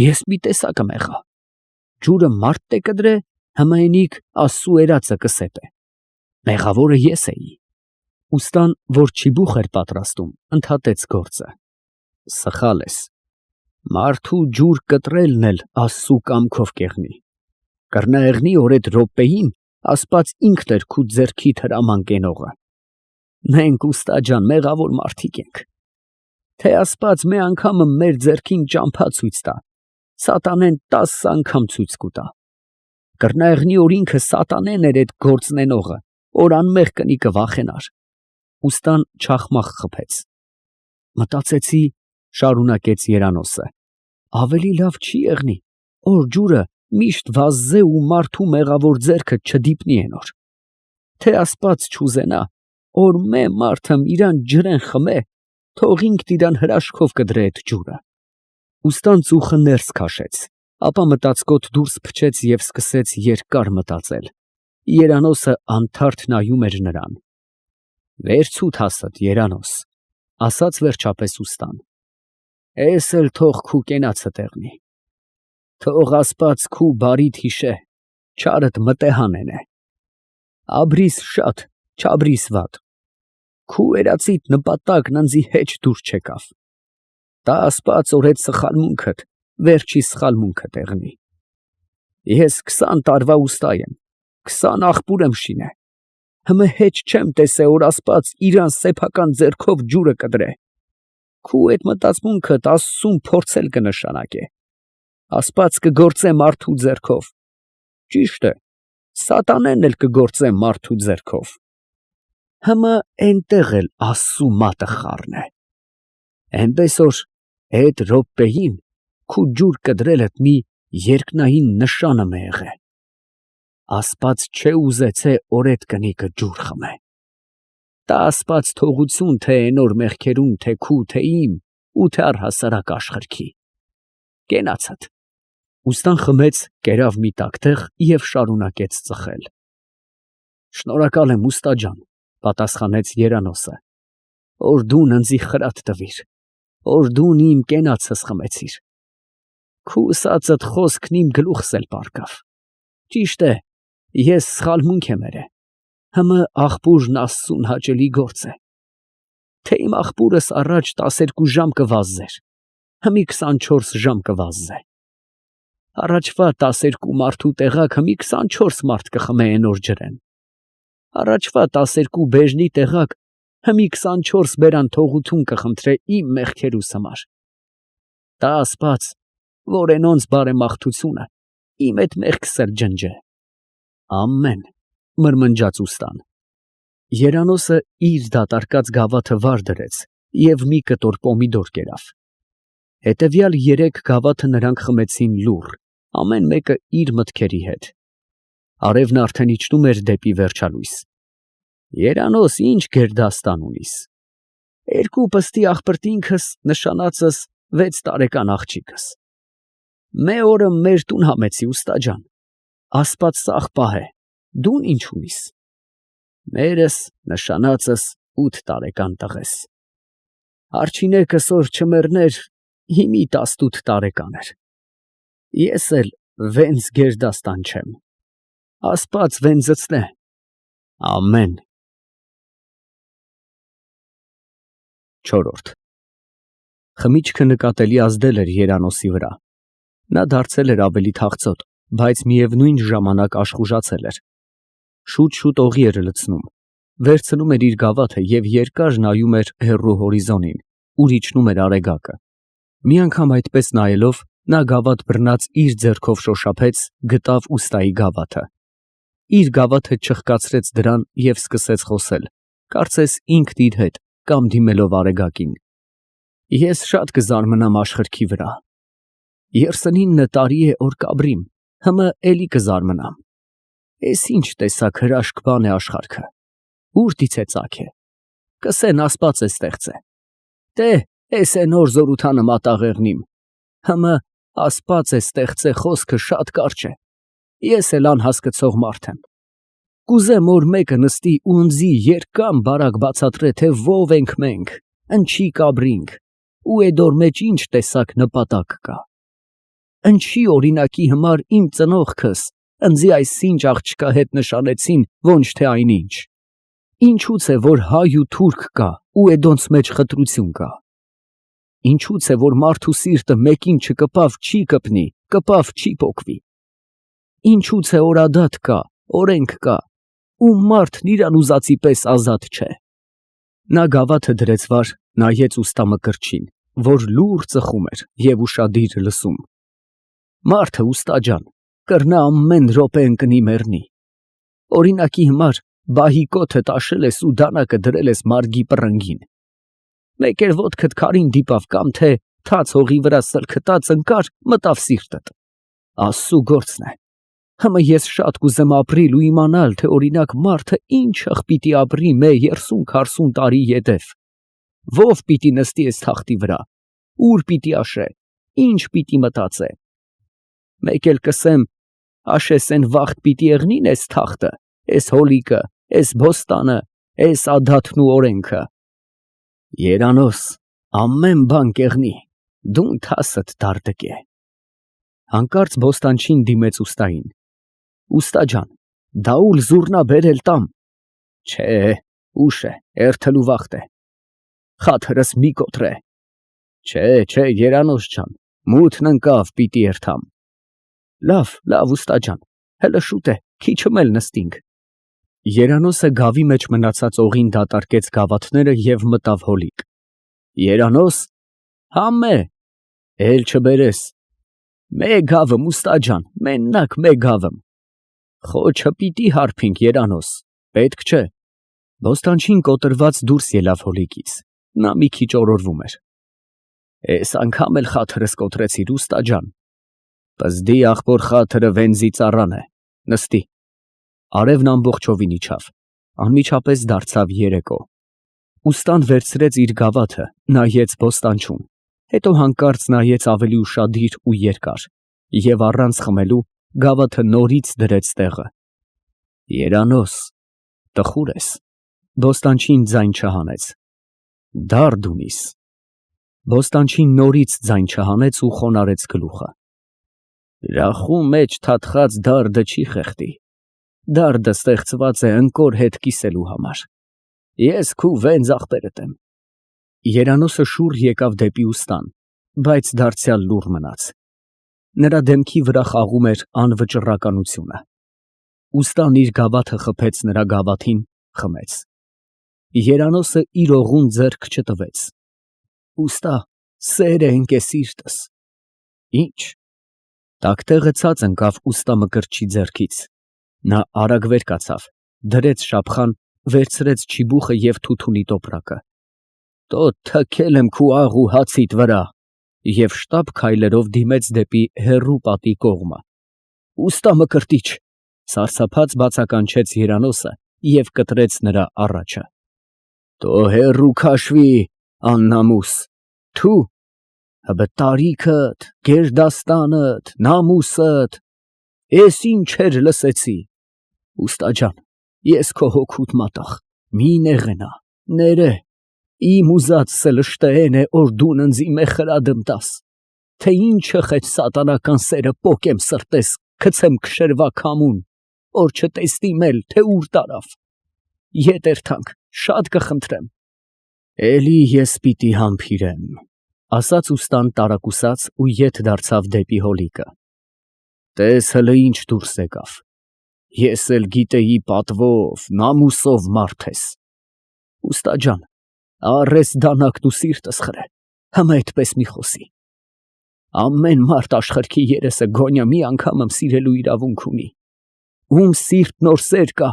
Ես մի տեսակը մեղա։ Ջուրը մարդ տե կդրե, հմայնիկ աստծու երածը կսեպե։ Մեղավորը ես էի։ Ուստան, որ չիբուխ էր պատրաստում, ընդհատեց գործը։ Սխալ ես։ Մարդու ջուր կտրելն էլ աստծու կամքով կեղնի։ Կռնաեղնի որ էդ րոպեին ասպաց ինքն էր քու ձեռքիդ հրաման կենողը։ Մենք ուստա ջան մեղավոր մարդիկ ենք։ Թե ասպաց մի անգամը մեր ձեռքին ճամփա ցույց տա, սատանեն 10 անգամ ցույց կուտա։ Կռնաեղնի որ ինքը սատանեն էր այդ գործնենողը, որ անմեղ կնի կվախենար։ Ուստան չախմախ խփեց։ Մտածեցի, շարունակեց Երանոսը, ավելի լավ չի եղնի, որ ջուրը միշտ վազզե ու մարդու մեղավոր ձեռքը չդիպնի ենոր։ Թե ասպաց չուզենա, որ մե մարդը իրան ջրեն խմե, թող ինքն իրան հրաշքով կդրե այդ ջուրը։ Ուստան ծուխը ներս քաշեց, ապա մտածկոտ դուրս փչեց և սկսեց երկար մտածել։ Երանոսը անթարթ նայում էր նրան։ Վերցուտ հասդ, Երանոս, ասաց վերջապես ուստան։ Էս էլ թող քու կենացը տեղնի։ Թող ասպաց քու բարիդ հիշե, չարդ մտեհանեն է։ Աբրիս շատ, չաբրիս վատ։ Քու երացիդ նպատակն ընձի հեչ դուր չեկավ։ Տա ասպաց որ այդ սխալմունքդ վերջի սխալմունքը տեղնի։ Ես 20 տարվա ուստա եմ, 20 աղբուր եմ շինե։ Հմը հեչ չեմ տեսե որ ասպաց իրան սեփական ձեռքով ջուրը կդրե։ Քու այդ մտածմունքդ աստծուն փորձել կնշանակե։ Ասպաց կգործե մարդու ձեռքով։ Ճիշտ է, սատանեն էլ կգործե մարդու ձեռքով։ Հմը այնտեղ էլ աստծու մատը խառն է։ Էնպես որ այդ րոպեին քու ջուր կդրելդ մի երկնային նշանը մը եղե։ Ասպաց չէ ուզեցե որ էդ կնիկը ջուր խմե։ Տա ասպաց թողություն թե այնոր մեղքերուն, թե քու, թե իմ ու թե առհասարակ աշխարհքի։ Կենացդ։ Ուստան խմեց, կերավ մի տակտեղ և շարունակեց ծխել։ Շնորհակալ եմ ուստա ջան, պատասխանեց Երանոսը, որ դու ինձ խրատ տվիր, որ դու իմ կենացս խմեցիր։ Քու ասածդ խոսքն իմ գլուխս էլ պառկավ։ Ճիշտ է, ես սխալմունք եմ երել, հմը աղբուրն Աստծուն հաճելի գործ է։ Թե իմ աղբուրս առաջ 12 ժամ կվազզեր, հմի 24 ժամ կվազզե։ Առաջվա 12 մարդու տեղակ հմի 24 մարդ կխմե նոր ջրեն։ Առաջվա 12 բեժնի տեղակ հմի 24 բերան թողություն կխնդրե իմ մեղքերուս համար։ Տա Աստված, որ ենոնց բարեմաղթությունը իմ այդ մեղքս էլ ջնջե։ Ամեն, մրմնջաց ուստան։ Երանոսը իր դատարկած գավաթը վար դրեց և մի կտոր պոմիդոր կերավ։ Հետևյալ 3 գավաթը նրանք խմեցին լուռ, ամեն մեկը իր մտքերի հետ։ Արևն արդեն իջնում էր դեպի վերջալույս։ Երանոս, ինչ գերդաստան ունիս։ 2 պստի աղբրտինքս նշանածս 6 տարեկան աղջիկս։ Մե օրը մեր տուն համեցի ուստա ջան, ասպաց սաղ պահ է, դուն ինչ ունիս։ Մերս նշանածս 8 տարեկան տղես։ Արջինեկս որ չմեռներ, հիմի 18 տարեկան էր։ Ես էլ վենց գերդաստան չեմ։ Աստված վենձցնե։ Ամեն։ 4. Խմիչքը նկատելի ազդել էր Երանոսի վրա։ Նա դարձել էր ավելի թախծոտ, բայց միևնույն ժամանակ աշխուժացել էր։ Շուտ-շուտ օղի էր լցնում, վերցնում էր իր գավաթը և երկար նայում էր հեռու հորիզոնին, ուր իջնում էր արեգակը։ Մի անգամ այդպես նայելով, նա գավաթ բռնած իր ձեռքով շոշափեց, գտավ ուստայի գավաթը։ Իր գավաթը չխկացրեց դրան և սկսեց խոսել, կարծես ինքն իր հետ կամ դիմելով արեգակին։ Ես շատ կզարմանամ աշխարհքի վրա։ 39 տարի է որ կաբրիմ, հմը էլի կզարմանամ։ Էս ինչ տեսակ հրաշք բան է աշխարհքը, ուր դիցե ծագ է, կսեն Աստված է ստեղծե։ Տե, էս է նոր զորութանը մատաղեղնիմ, հմը Աստված է ստեղծե խոսքը շատ կարճ է, ես էլ անհասկացող մարդ եմ։ Կուզեմ որ մեկը նստի ու ընձի երկամ բարակ բացատրե, թե ով ենք մենք, ընչի կաբրինք, ու էդոր մեջ ինչ տեսակ նպատակ կա։ Ընչի օրինակի համար իմ ծնողքս ընձի այսինչ աղջկա հետ նշանեցին, ոչ թե այնինչ։ Ինչուց է որ հայ ու թուրք կա ու էդոնց մեջ խտրություն կա։ Ինչուց է որ մարդու սիրտը մեկին չկպավ չի կպնի, կպավ չի պոկվի։ Ինչուց է որ ադատ կա, օրենք կա, ու մարդն իրան ուզածի պես ազատ չէ։ Նա գավաթը դրեց վար, նայեց ուստա մկրտչին, որ լուռ ծխում էր և ուշադիր լսում։ Մարդը ուստա ջան, կրնա ամեն րոպե ընկնի մեռնի։ Օրինակի համար բահի կոթը տաշել ես ու դանակը դրել ես մարգի պռնգին։ Մեկ էլ ոտքդ քարին դիպավ կամ թե թաց հողի վրա սրքտած ընկար, մտավ սիրտդ։ Աստծու գործն է։ Հմը ես շատ կուզեմ ապրիլ ու իմանալ, թե օրինակ մարդը ինչ պիտի ապրի մե 30-40 տարի յետև։ Ով պիտի նստի այս թախտի վրա, ուր պիտի աշե, ինչ պիտի մտածե։ Մեկ էլ կսեմ, աշես են վաղտ պիտի եղնին այս թախտը, այս հոլիկը, այս բոստանը, այս ադաթն ու օրենքը։ Երանոս, ամեն բան կեղնի, դու թասդ դարտկե։ Հանկարծ բոստանչին դիմեց ուստային։ Ուստա ջան, դաուլ զուռնա բերել տամ։ Չէ, ուշ է, էրթլու վաղտ է։ Խաթրս մի կոտրե։ Չէ, Երանոս ջան, մութն ընկավ, պիտի էրթամ։ Լավ, ուստա ջան, հələ շուտ է, քիչմ էլ նստինք։ Երանոսը գավի մեջ մնացած օղին դատարկեց գավաթները և մտավ հոլիկ։ Երանոս, համե, էլ չբերես։ Մե գավım ուստա ջան, մեննակ մե գավım։ Խոչը պիտի հարբինք Երանոս, պետք չէ։ Բոստանչին կոտրված դուրս ելավ հոլիկից, նա մի քիչ օրորվում էր։ Էս անգամ էլ խաթրս կոտրեցիր ուստա ջան։ Պզդի աղբոր խաթրը վենձի ծառան է, նստի։ Արևն ամբողջովին իջավ, անմիջապես դարձավ երեկո։ Ուստան վերցրեց իր գավաթը, նայեց բոստանչուն, հետո հանկարծ նայեց ավելի ուշադիր ու երկար, և առանց խմելու գավաթը նորից դրեց տեղը։ Երանոս, տխուր ես, Բոստանչին ձայն չհանեց։ Դարդ ունիս։ Բոստանչին նորից ձայն չհանեց ու խոնարհեց գլուխը։ Ռախու մեջ թաթխած դարդը չի խեղդի։ Դարդը ստեղծված է ընկոր հետ կիսելու համար։ Ես քու վենց աղբերդ եմ։ Երանոսը շուռ եկավ դեպի ուստան, բայց դարձյալ լուռ մնաց։ Նրա դեմքի վրա խաղում էր անվճռականությունը։ Ուստան իր գավաթը խփեց նրա գավաթին, խմեց։ Երանոսը իր օղուն ձեռք չտվեց։ Ուստա, սեր է ընկե սիրտս։ Ինչ։ Տակտեղը ցած ընկավ ուստա մկրտչի ձեռքից։ Նա արագ վեր կացավ, դրեց շափխան, վերցրեց չիբուխը և թութունի տոպրակը։ Տո թքել եմ քու աղ ու հացիդ վրա։ Եվ շտապ քայլերով դիմեց դեպի հեռու պատի կողմը։ Ուստա մկրտիչ, սարսափած բացականչեց Երանոսը և կտրեց նրա առաջը։ Տո հեռու քաշվի, աննամուս, թու, հըբը տարիքդ, գերդաստանդ, նամուսդ, ես ինչեր լսեցի։ Ուստա ջան, ես քո հոգուդ մատաղ, մի նեղենա, ներե, իմ ուզածը լշտեն է, որ դուն ընձի մեխրադմ տաս, թե ինչը խեչ սատանական սերը պոկեմ սրտես, կցեմ կշերվա կամուն, որ չտեստիմ էլ, թե ուր տարավ, ետ երթանք, շատ կխնդրեմ։ Էլի ես պիտի համբիրեմ, ասաց ուստան տարակուսած ու ետ դարձավ դեպի հոլիկը։ Տես հլը ինչ դուրս եկավ, ես էլ գիտեի պատվով, նամուսով մարդ ես։ Ուստա ջան, առես դանակն ու սիրտս խրե, հմա այդպես մի խոսի։ Ամեն մարդ աշխարհքի երեսը գոնյա մի անգամم սիրելու իրավունք ունի։ Ում սիրտ նոր սեր կա,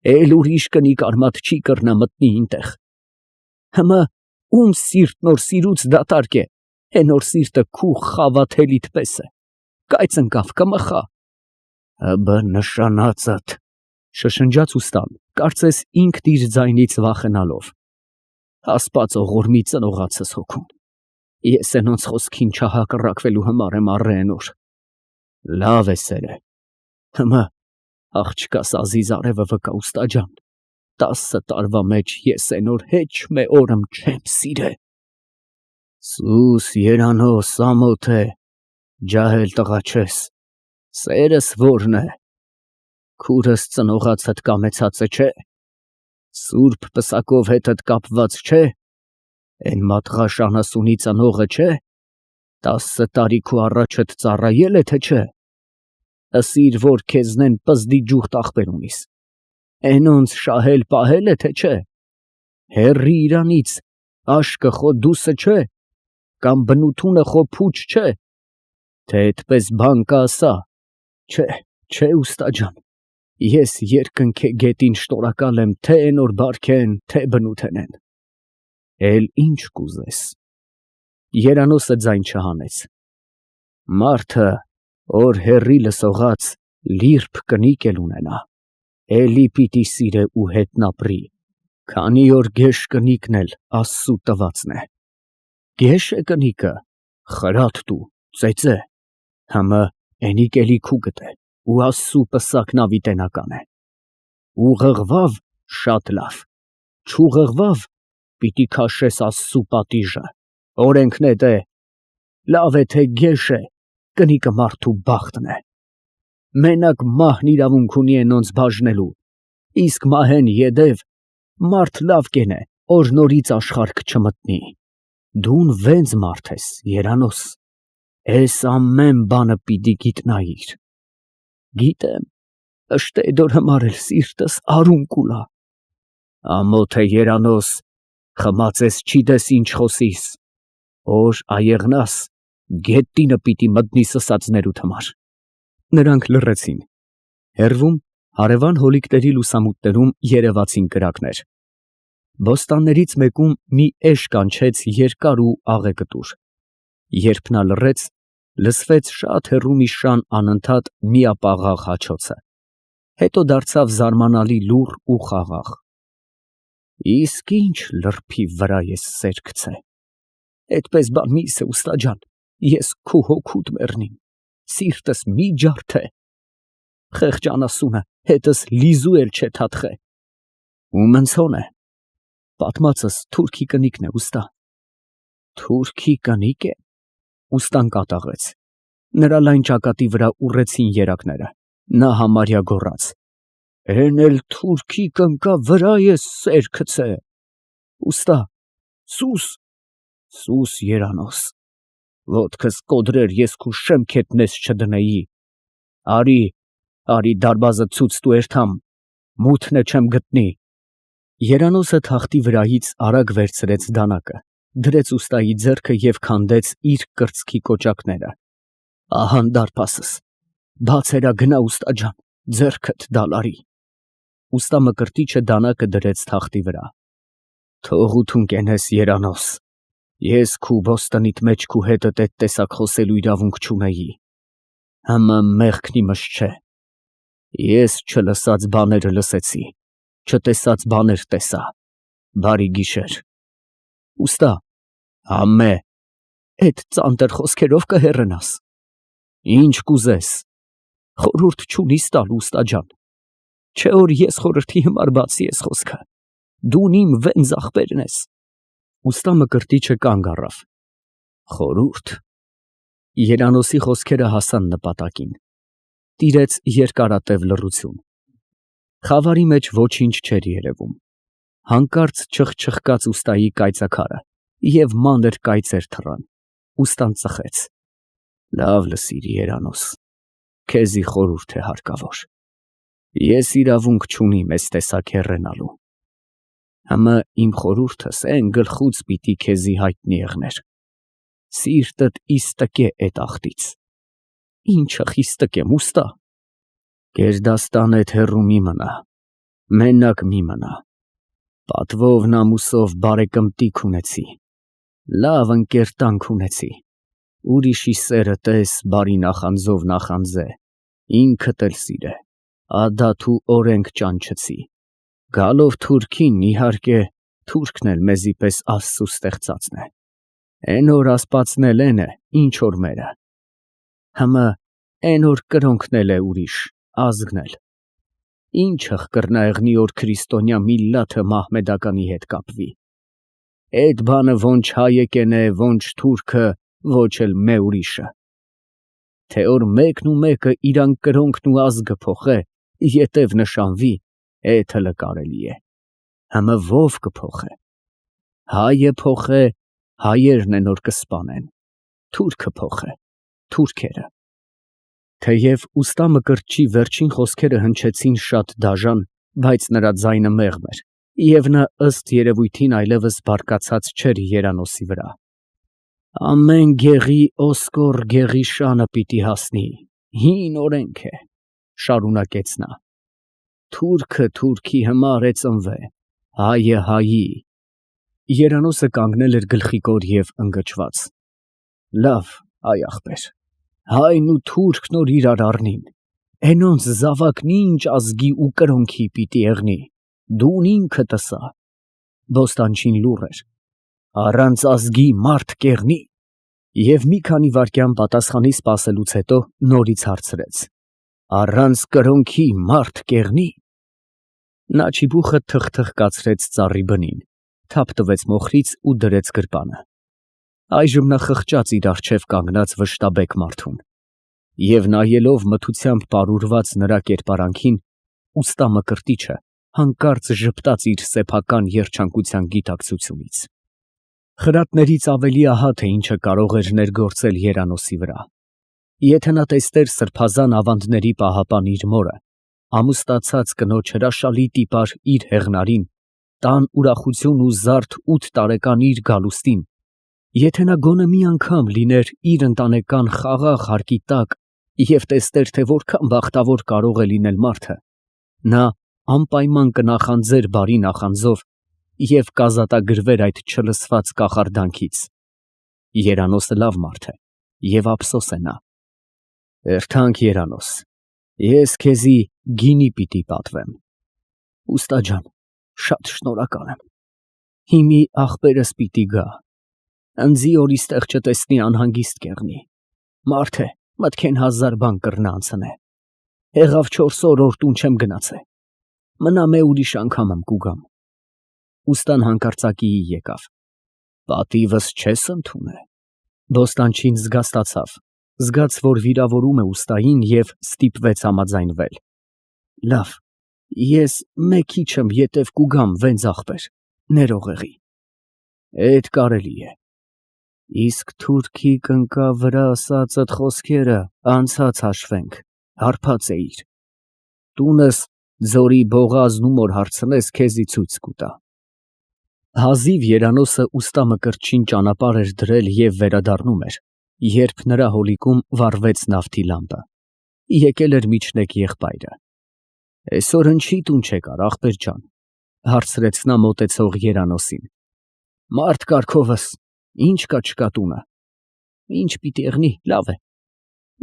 էլ ուրիշ կնիկ արմատ չի կռնա մտնի ինտեղ։ Հմա ում սիրտ նոր սիրուց դատարկ է, հենոր սիրտը քու խավաթելիդ պես է։ Կայծ ընկավ կմխա։ Հըբը նշանածդ, շշնջաց ուստան, կարծես ինքն իր ձայնից վախենալով։ Ասպաց ողորմի ծնողացս հոգուն։ Ես ենոնց խոսքին չհակռակվելու համար եմ առենոր։ Լավ է սերը։ Հմա աղջկաս Ազիզ արևը վկա ուստա ջան, 10 տարվա մեջ ես ենոր հեչ մե օրմ չեմ սիրե։ Սուս Երանոս ամոթ է, ջահել տղա չես, սերս որն է։ Քուրս ծնողացդ կամեցած է չէ։ Սուրբ պսակով հետդ կապված չէ։ Են մատղաշ անասունի ծնողը չէ։ 10 տարի քու առաջդ ծառայել է թե չէ։ Ասիր որ քեզնեն պզդի ջուղտ աղբեր ունիս։ Էնոնց շահել պահել է թե չէ։ Հեռի իրանից աշկը խո դուսը չէ, կամ բնությունը խո փուչ չէ, թե այդպես բան կա ասա։ Չէ, չէ ուստա ջան, ես երկնքի գետին շտորակալ եմ թե էնոր բարքեն, թե բնութենեն։ Էլ ինչ կուզես։ Երանոսը ձայն չհանեց։ Մարդը, որ հեռի լսողած, լիրբ կնիկ էլ ունենա, էլի պիտի սիրե ու հետնապրի, քանի որ գեշ կնիկն էլ Աստծու տվածն է։ Գեշ է կնիկը, խրատ տու, ծեծե, հմը ենիկ էլի քու գտե, ու Աստծու պսակն ավիտենական է։ Ուղղղվավ շատ լավ, չուղղղվավ պիտի քաշես Աստծու պատիժը, օրենքն է դե, լավ է թե գեշ է, կնիկը մարդու բախտն է։ Մենակ մահն իրավունք ունի ենոնց բաժնելու, իսկ մահեն յետև մարդ լավ կենե, որ նորից աշխարհք չմտնի։ Դուն վենց մարդ ես, Երանոս, ես ամեն բանը պիտի գիտնայիր։ Գիտեմ, ըշտեդոր հմար էլ սիրտս արուն կուլա։ Ամոթ է Երանոս, խմած ես չիտես ինչ խոսիս, որ այեղնաս, գետինը պիտի մտնի սսածներուդ համար։ Նրանք լռեցին։ Հեռվում հարևան հոլիկների լուսամուտներում երևացին կրակներ։ Բոստաններից մեկում մի էշ կանչեց երկար ու աղեկտուր։ Երբ նա լռեց, լսվեց շատ հեռու մի շան անընդհատ միապաղաղ հաչոցը։ Հետո դարձավ զարմանալի լուռ ու խաղաղ։ Իսկ ինչ լրբի վրա ես սեր գցե։ Այդպես բան մի սե ուստա ջան, ես քու հոգուդ մեռնիմ, սիրտս մի ջարդե։ Խեղճ անասունը հետս լիզու էլ չէ թաթխե։ Ում ընցոն է, Պատմածս թուրքի կնիկն է, ուստա։ Թուրքի կնիկ է։ Ուստան կատաղեց։ Նրա լայն ճակատի վրա ուռեցին երակները։ Նա համարյա գոռաց. «Էն էլ թուրքի կնկա վրա ես սեր գցե։ Ուստա, սուս, սուս երանոս, ոտքս կոդրեր ես քու շեմքետ նես չդնեի։ Արի դարբազը ցույց տու երթամ, մութն է չեմ գտնի»։ Երանոսը թախտի վրայից արագ վերցրեց դանակը, դրեց ուստայի ձեռքը և քանդեց իր կրծքի կոճակները։ Ահան դարպասս, բացերա գնա ուստա ջան, ձեռքդ դալարի։ Ուստա Մկրտիչը դանակը դրեց թախտի վրա։ Թող ութուն կենես երանոս, ես քու բոստանիդ մեջ քու հետդ էդ տեսակ խոսելու իրավունք չունեի։ Համը մեղքն իմս չէ։ Ես չլսած բաները լսեցի, չտեսած բաներ տեսա։ Բարի գիշեր։ Ուստա, համե, էդ ծանտր խոսքերով կհեռնաս։ Ինչ կուզես, խորհուրդ չունիս տալ ուստա ջան։ Չէ որ ես խորհրդի համար բացի ես խոսքը, դու իմ վենց ախպերն ես։ Ուստա Մկրտիչը կանգ առավ։ Խորհուրդ։ Երանոսի խոսքերը հասան նպատակին։ Տիրեց երկարատև լռություն։ Խավարի մեջ ոչինչ չէր երևում։ Հանկարծ չխչխկաց ուստայի կայծաքարը և մանր կայծեր թռան։ Ուստան ծխեց։ Լավ լսիր երանոս, քեզի խորհուրդ է հարկավոր։ Ես իրավունք չունիմ էս տեսակ հեռենալու։ Համը իմ խորհուրդս էն գլխուց պիտի քեզի հայտնի եղներ։ Սիրտդ իստկե էդ ախտից։ Ինչը խիստկեմ ուստա։ Գերդաստանեդ հեռու մի մնա, մենակ մի մնա։ Պատվով նամուսով բարեկմտիկ ունեցի, լավ ընկերտանք ունեցի։ Ուրիշի սերը տես բարի նախանձով նախանձե, ինքդ էլ սիրե, ադաթ ու օրենք ճանչեցի։ Գալով թուրքին, իհարկե, թուրքն էլ մեզի պես Աստծու ստեղծածն է։ Էն որ ասպացն էլ են է, ինչ որ մերը։ Համը էն որ կրոնքն էլ է ուրիշ, ազգն էլ։ Ինչը կրնա եղնի որ քրիստոնյա միլլաթը մահմեդականի հետ կապվի։ Էդ բանը ոնչ հայեկեն է, ոնչ թուրքը, ոչ էլ մե ուրիշը։ Թե որ մեկն ու մեկը իրան կրոնքն ու ազգը փոխե, ետև նշանվի, էթը լկարելի է։ Համը ով կփոխե։ Հայը փոխե, հայերն են որ կսպանեն, թուրքը փոխե, թուրքերը։ Թեև ուստա Մկրտչի վերջին խոսքերը հնչեցին շատ դաժան, բայց նրա ձայնը մեղմ էր, և նա ըստ երևույթին այլևս բարկացած չէր երանոսի վրա։ Ամեն գեղի օսկոր գեղի շանը պիտի հասնի, հին օրենք է, շարունակեց նա։ Թուրքը թուրքի համար է ծնվե, հայը հայի։ Երանոսը կանգնել էր գլխիկոր և ընկճված։ Լավ, այ ախպեր, հայն ու թուրքն որ իրար առնին, էնոնց զավակն ինչ ազգի ու կրոնքի պիտի եղնի, դուն ինքդ ըսա։ Բոստանչին լուռ էր։ Առանց ազգի մարդ կեղնի։ Եվ մի քանի վայրկյան պատասխանի սպասելուց հետո նորից հարցրեց. Առանց կրոնքի մարդ կեղնի։ Նա ճիբուխը թխթխ կացրեց ծառի բնին, թափ տվեց մոխրից ու դրեց գրպանը։ Այժմ նա խղճաց իր առջև կանգնած վշտաբեկ մարդուն։ Եվ նայելով մթությամբ պարուրված նրա կերպարանքին, ուստա Մկրտիչը հանկարծ ժպտաց իր սեփական երջանկության գիտակցությունից։ Խրատներից ավելի ահա թե ինչը կարող էր ներգործել Երանոսի վրա։ Եթե նա տեսներ սրբազան ավանդների պահապան իր մորը, ամուսնացած կնոջ հրաշալի տիպար իր հեղնարին, տան ուրախություն ու զարդ 8 տարեկան իր գալուստին, եթե նա գոնե մի անգամ լիներ իր ընտանեկան խաղաղ հարկի տակ և տեսներ, թե որքան բախտավոր կարող է լինել մարդը, նա անպայման կնախանձեր բարի նախանձով և կազատագրվեր այդ չլսված կախարդանքից։ Երանոսը լավ մարդ է և ափսոս է նա։ Հերթանք Երանոս, ես քեզի գինի պիտի պատվեմ։ Ուստա ջան, շատ շնորհակալ եմ։ Հիմի ախպերս պիտի գա։ Ընձի որ իստեղ չտեսնի անհանգիստ կեղնի։ Մարդ է, մտքեն 1000 բան կրնա անցնե։ Եղավ 4 օր որ տուն չեմ գնացե։ Մնա մե ուրիշ անգամ եմ կուգամ։ ուստան հանկարծակիի եկավ։ Պատիվս չես ընդունել։ Բոստանչին զգաստացավ, զգաց, որ վիրավորում է ուստային և ստիպվեց համաձայնվել։ Լավ, ես մեկ քիչ ետև կուգամ վենց ախպեր, ներողեղի։ Էդ կարելի է։ Իսկ թուրքի կնկա վրա ասածդ խոսքերը անցած հաշվենք, հարբած էիր։ Տունս ձորի բողազն ու մոր հարցնես, քեզի ցույց կուտա։ Հազիվ Երանոսը ուստա Մկրտչին ճանապարհ էր դրել և վերադառնում էր, երբ նրա հոլիկում վառվեց նավթի լամպը։ Եկել էր միջնեկ եղբայրը։ Այսօր ընչի տուն չեկար, ախպեր ջան, հարցրեց նա մոտեցող Երանոսին։ Մարդ կարգովս, ինչ կա չկա տունը։ Ինչ պիտի եղնի, լավ է։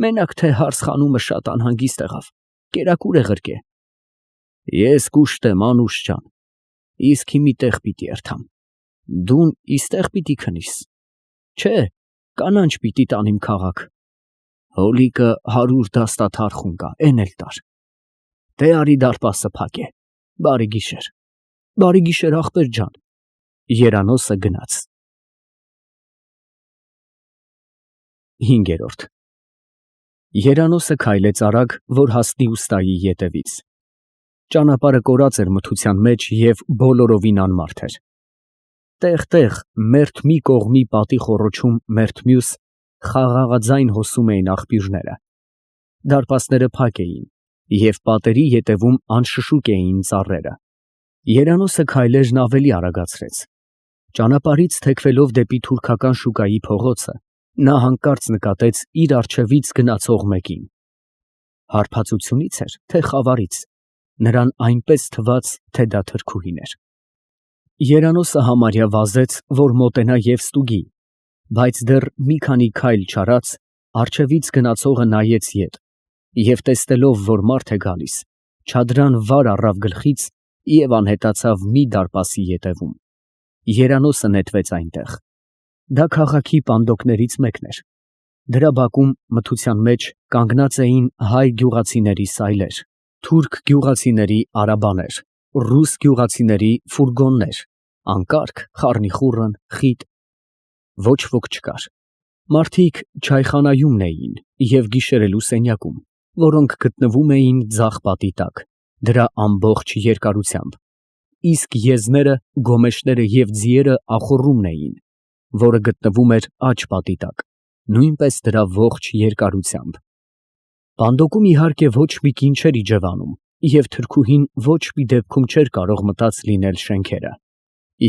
Մենակ թե հարս խանումը շատ անհանգիստ եղավ, կերակուր է ղրկե։ Ես կուշտ եմ, Անուշ ջան, իսկ հիմի տեղ պիտի երթամ։ Դուն իստեղ պիտի քնիս։ Չէ, կանանչ պիտի տանիմ քաղաք։ Հոլիկը 100 դաստաթ խուն կա, էն էլ տար։ Դե արի դարպասը փակ է։ Բարի գիշեր։ Բարի գիշեր, ախպեր ջան։ Երանոսը գնաց։ 5 Երանոսը քայլեց արագ, որ հասնի ուստայի ետևից։ Ճանապարհը կորած էր մթության մեջ և բոլորովին անմարդ էր։ Տեղ-տեղ մերթ մի կողմի պատի խոռոչում, մերթ մյուս խաղաղաձայն հոսում էին աղբյուրները։ Դարպասները փակ էին, և պատերի ետևում անշշուկ էին ծառերը։ Երանոսը քայլերն ավելի արագացրեց։ Ճանապարհից թեքվելով դեպի թուրքական շուկայի փողոցը, նա հանկարծ նկատեց իր առջևից գնացող մեկին։ Հարբածությունից էր, թե խավարից, նրան այնպես թվաց, թե դա թրքուհին էր։ Երանոսը համարյա վազեց, որ մոտենա և ստուգի, բայց դեռ մի քանի քայլ չարած, առջևից գնացողը նայեց ետ և տեսնելով, որ մարդ է գալիս, չադրան վար առավ գլխից և անհետացավ մի դարպասի ետևում։ Երանոսը նետվեց այնտեղ։ Դա քաղաքի պանդոկներից մեկն էր։ Դրա բակում մթության մեջ կանգնած էին հայ գյուղացիների սայլեր, թուրք գյուղացիների արաբաներ, ռուս գյուղացիների ֆուրգոններ, անկարգ, խառնիխուռն, խիտ։ Ոչ ոք չկար։ Մարդիկ չայխանայումն էին և գիշերելու սենյակում, որոնք գտնվում էին ձախ պատի տակ, դրա ամբողջ երկարությամբ, իսկ եզները, գոմեշները և ձիերը ախոռումն էին, որը գտնվում էր աջ պատի տակ, նույնպես դրա ողջ երկարությամբ։ Պանդոկում իհարկե ոչ մի կին չէր իջևանում, և թրքուհին ոչ մի դեպքում չէր կարող մտած լինել շենքերը։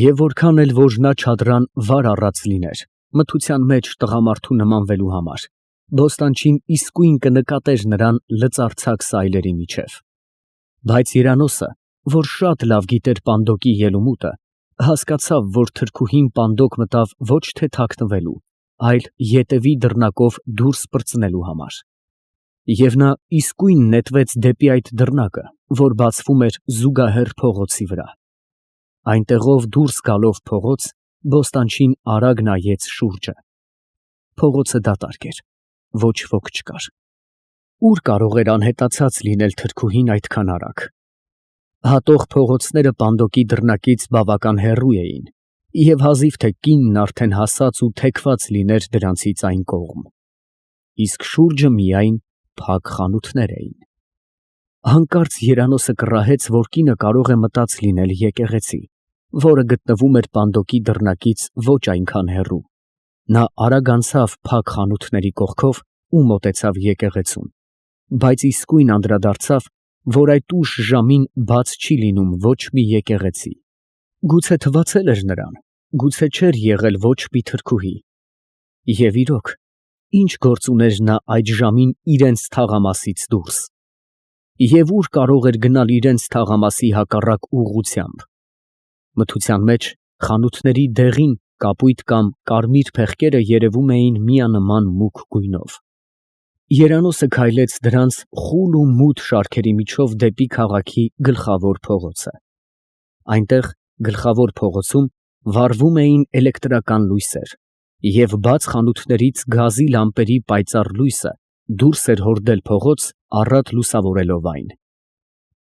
Եվ որքան էլ որ նա չադրան վար առած լիներ, մթության մեջ տղամարդու նմանվելու համար, բոստանչին իսկույն կնկատեր նրան լծարձակ սայլերի միջև։ Բայց Երանոսը, որ շատ լավ գիտեր պանդոկի ելումուտը, հասկացավ, որ թրքուհին պանդոկ մտավ ոչ թե թաքնվելու, այլ ետևի դռնակով դուրս պրծնելու համար։ Եվ նա իսկույն նետվեց դեպի այդ դռնակը, որ բացվում էր զուգահեռ փողոցի վրա։ Այնտեղով դուրս գալով փողոց, բոստանչին արագ նայեց շուրջը։ Փողոցը դատարկ էր, ոչ ոք չկար։ Ուր կարող էր անհետացած լինել թրքուհին այդքան արագ։ Հատող փողոցները պանդոկի դռնակից բավական հեռու էին, և հազիվ թե կինն արդեն հասած ու թեքված լիներ դրանցից այն կողմ։ Իսկ շուրջը միայն փակ խանութներ էին։ Հանկարծ Երանոսը կռահեց, որ կինը կարող է մտած լինել եկեղեցի, որը գտնվում էր պանդոկի դռնակից ոչ այնքան հեռու։ Նա արագ անցավ փակ խանութների կողքով ու մոտեցավ եկեղեցուն, բայց իսկույն անդրադարձավ, որ այդ ուշ ժամին բաց չի լինում ոչ մի եկեղեցի։ Գուցե թվացել էր նրան, գուցե չէր եղել ոչ մի թրքուհի։ Եվ իրոք, ինչ գործ ուներ նա այդ ժամին իրենց թաղամասից դուրս։ Եվ ուր կարող էր գնալ իրենց թաղամասի հակառակ ուղղությամբ։ Մթության մեջ խանութների դեղին, կապույտ կամ կարմիր փեղկերը երևում էին միանման մուգ գույնով։ Երանոսը քայլեց դրանց խուլ ու մութ շարքերի միջով դեպի քաղաքի գլխավոր փողոցը։ Այնտեղ, գլխավոր փողոցում, վառվում էին էլեկտրական լույսեր, և բաց խանութներից գազի լամպերի պայծառ լույսը դուրս էր հորդել փողոց, առատ լուսավորելով այն։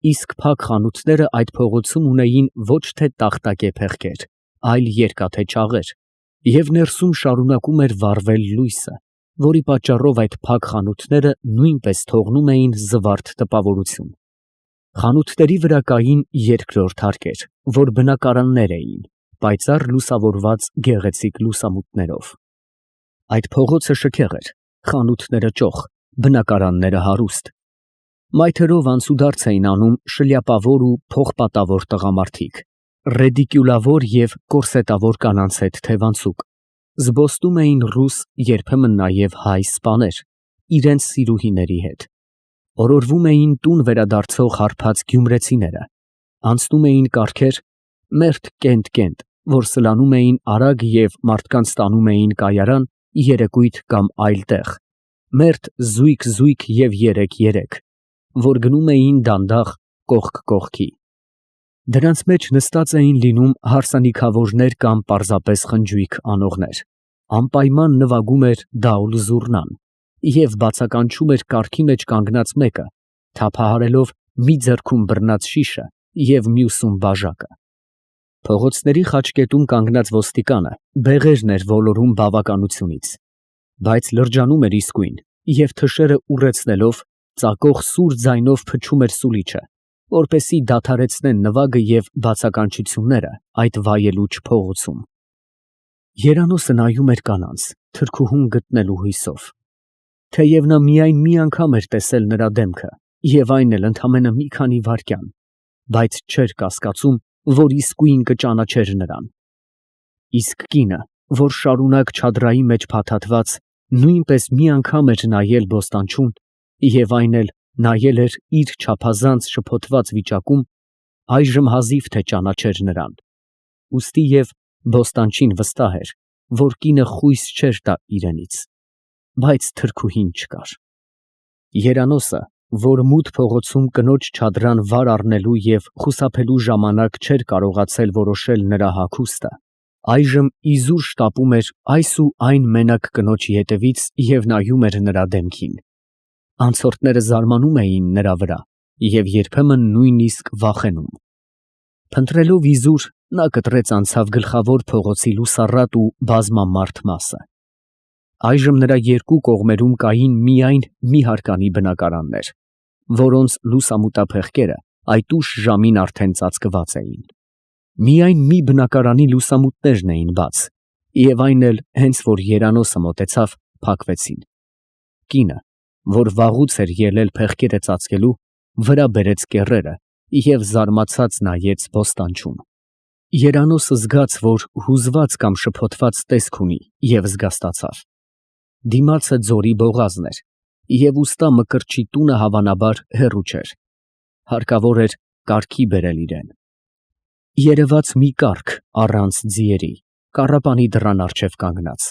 իսկ փակ խանութները այդ փողոցում ունեին ոչ թե տախտակե փեղկեր, այլ երկաթե ճաղեր, և ներսում շարունակում էր վառվել լույսը, որի պատճառով այդ փակ խանութները նույնպես թողնում էին զվարթ տպավորություն։ Խանութների վրա կային երկրորդ հարկեր, որ բնակարաններ էին, պայծառ լուսավորված գեղեցիկ լուսամուտներով։ Այդ փողոցը շքեղ էր, խանութները ճոխ, բնակարանները հարուստ։ Մայթերով անցուդարձ էին անում շլյապավոր ու փողպատավոր տղամարդիկ, ռեդիկյուլավոր և կորսետավոր կանանց հետ թևանցուկ, զբոսնում էին ռուս, երբեմն նաև հայ սպաներ, իրենց սիրուհիների հետ, օրորվում էին տուն վերադարձող հարբած գյումրեցիները, անցնում էին կառքեր, մերթ կենտ, որ սլանում էին արագ և մարդկանց տանում էին կայարան, երեկույթ կամ այլ տեղ, մերթ զույգ և երեք, որ գնում էին դանդաղ կողք կողքի։ Դրանց մեջ նստած էին լինում հարսանիքավորներ կամ պարզապես խնջույք անողներ, անպայման նվագում էր դաուլ֊զուռնան, և բացականչում էր կառքի մեջ կանգնած մեկը, թափահարելով մի ձեռքում բռնած շիշը և մյուսում բաժակը։ Փողոցների խաչկետում կանգնած ոստիկանը բեղերն էր ոլորում բավականությունից, բայց լրջանում էր իսկույն և թշերը ուռեցնելով ծակող սուր ձայնով փչում էր սուլիչը, որպեսզի դադարեցնեն նվագը և բացականչությունները այդ վայելուչ փողոցում։ Երանոսը նայում էր կանանց, թրքուհուն գտնելու հույսով։ Թեև նա միայն մի անգամ էր տեսել նրա դեմքը, և այն էլ ընդամենը մի քանի վայրկյան, բայց չէր կասկածում, որ իսկույն կճանաչեր նրան։ Իսկ կինը, որ շարունակ չադրայի մեջ փաթաթված, նույնպես մի անգամ էր նայել բոստանչուն, և այն էլ նայել էր իր չափազանց շփոթված վիճակում, այժմ հազիվ թե ճանաչեր նրան, ուստիև բոստանչին վստահ էր, որ կինը խույս չէր տա իրենից, բայց թրքուհին չկար։ Երանոսը, որ մութ փողոցում կնոջ չադրան վար առնելու և խուսափելու ժամանակ չէր կարողացել որոշել նրա հագուստը, այժմ իզուր շտապում էր այս ու այն մենակ կնոջի ետևից և նայում էր նրա դեմքին։ Անցորդները զարմանում էին նրա վրա և երբեմն նույնիսկ վախենում։ Փնտրելով իզուր, նա կտրեց անցավ գլխավոր փողոցի լուսառատ ու բազմամարդ մասը։ Այժմ նրա երկու կողմերում կային միայն մի հարկանի բնակարաններ, որոնց լուսամուտափեղկերը այդ ուշ ժամին արդեն ծածկված էին։ Միայն մի բնակարանի լուսամուտներն էին բաց, և այն էլ հենց որ Երանոսը մոտեցավ, փակվեցին։ Կինը, որ վաղուց էր ելել փեղկերը ծածկելու, վրա բերեց կեռերը և զարմացած նայեց բոստանչուն։ Երանոսը զգաց, որ հուզված կամ շփոթված տեսք ունի և զգաստացավ։ Դիմացը ձորի բողազն էր, և ուստա Մկրտչի տունը հավանաբար հեռու չէր, հարկավոր էր կարգի բերել իրեն։ Երևաց մի կառք առանց ձիերի, կառապանի դռան առջև կանգնած։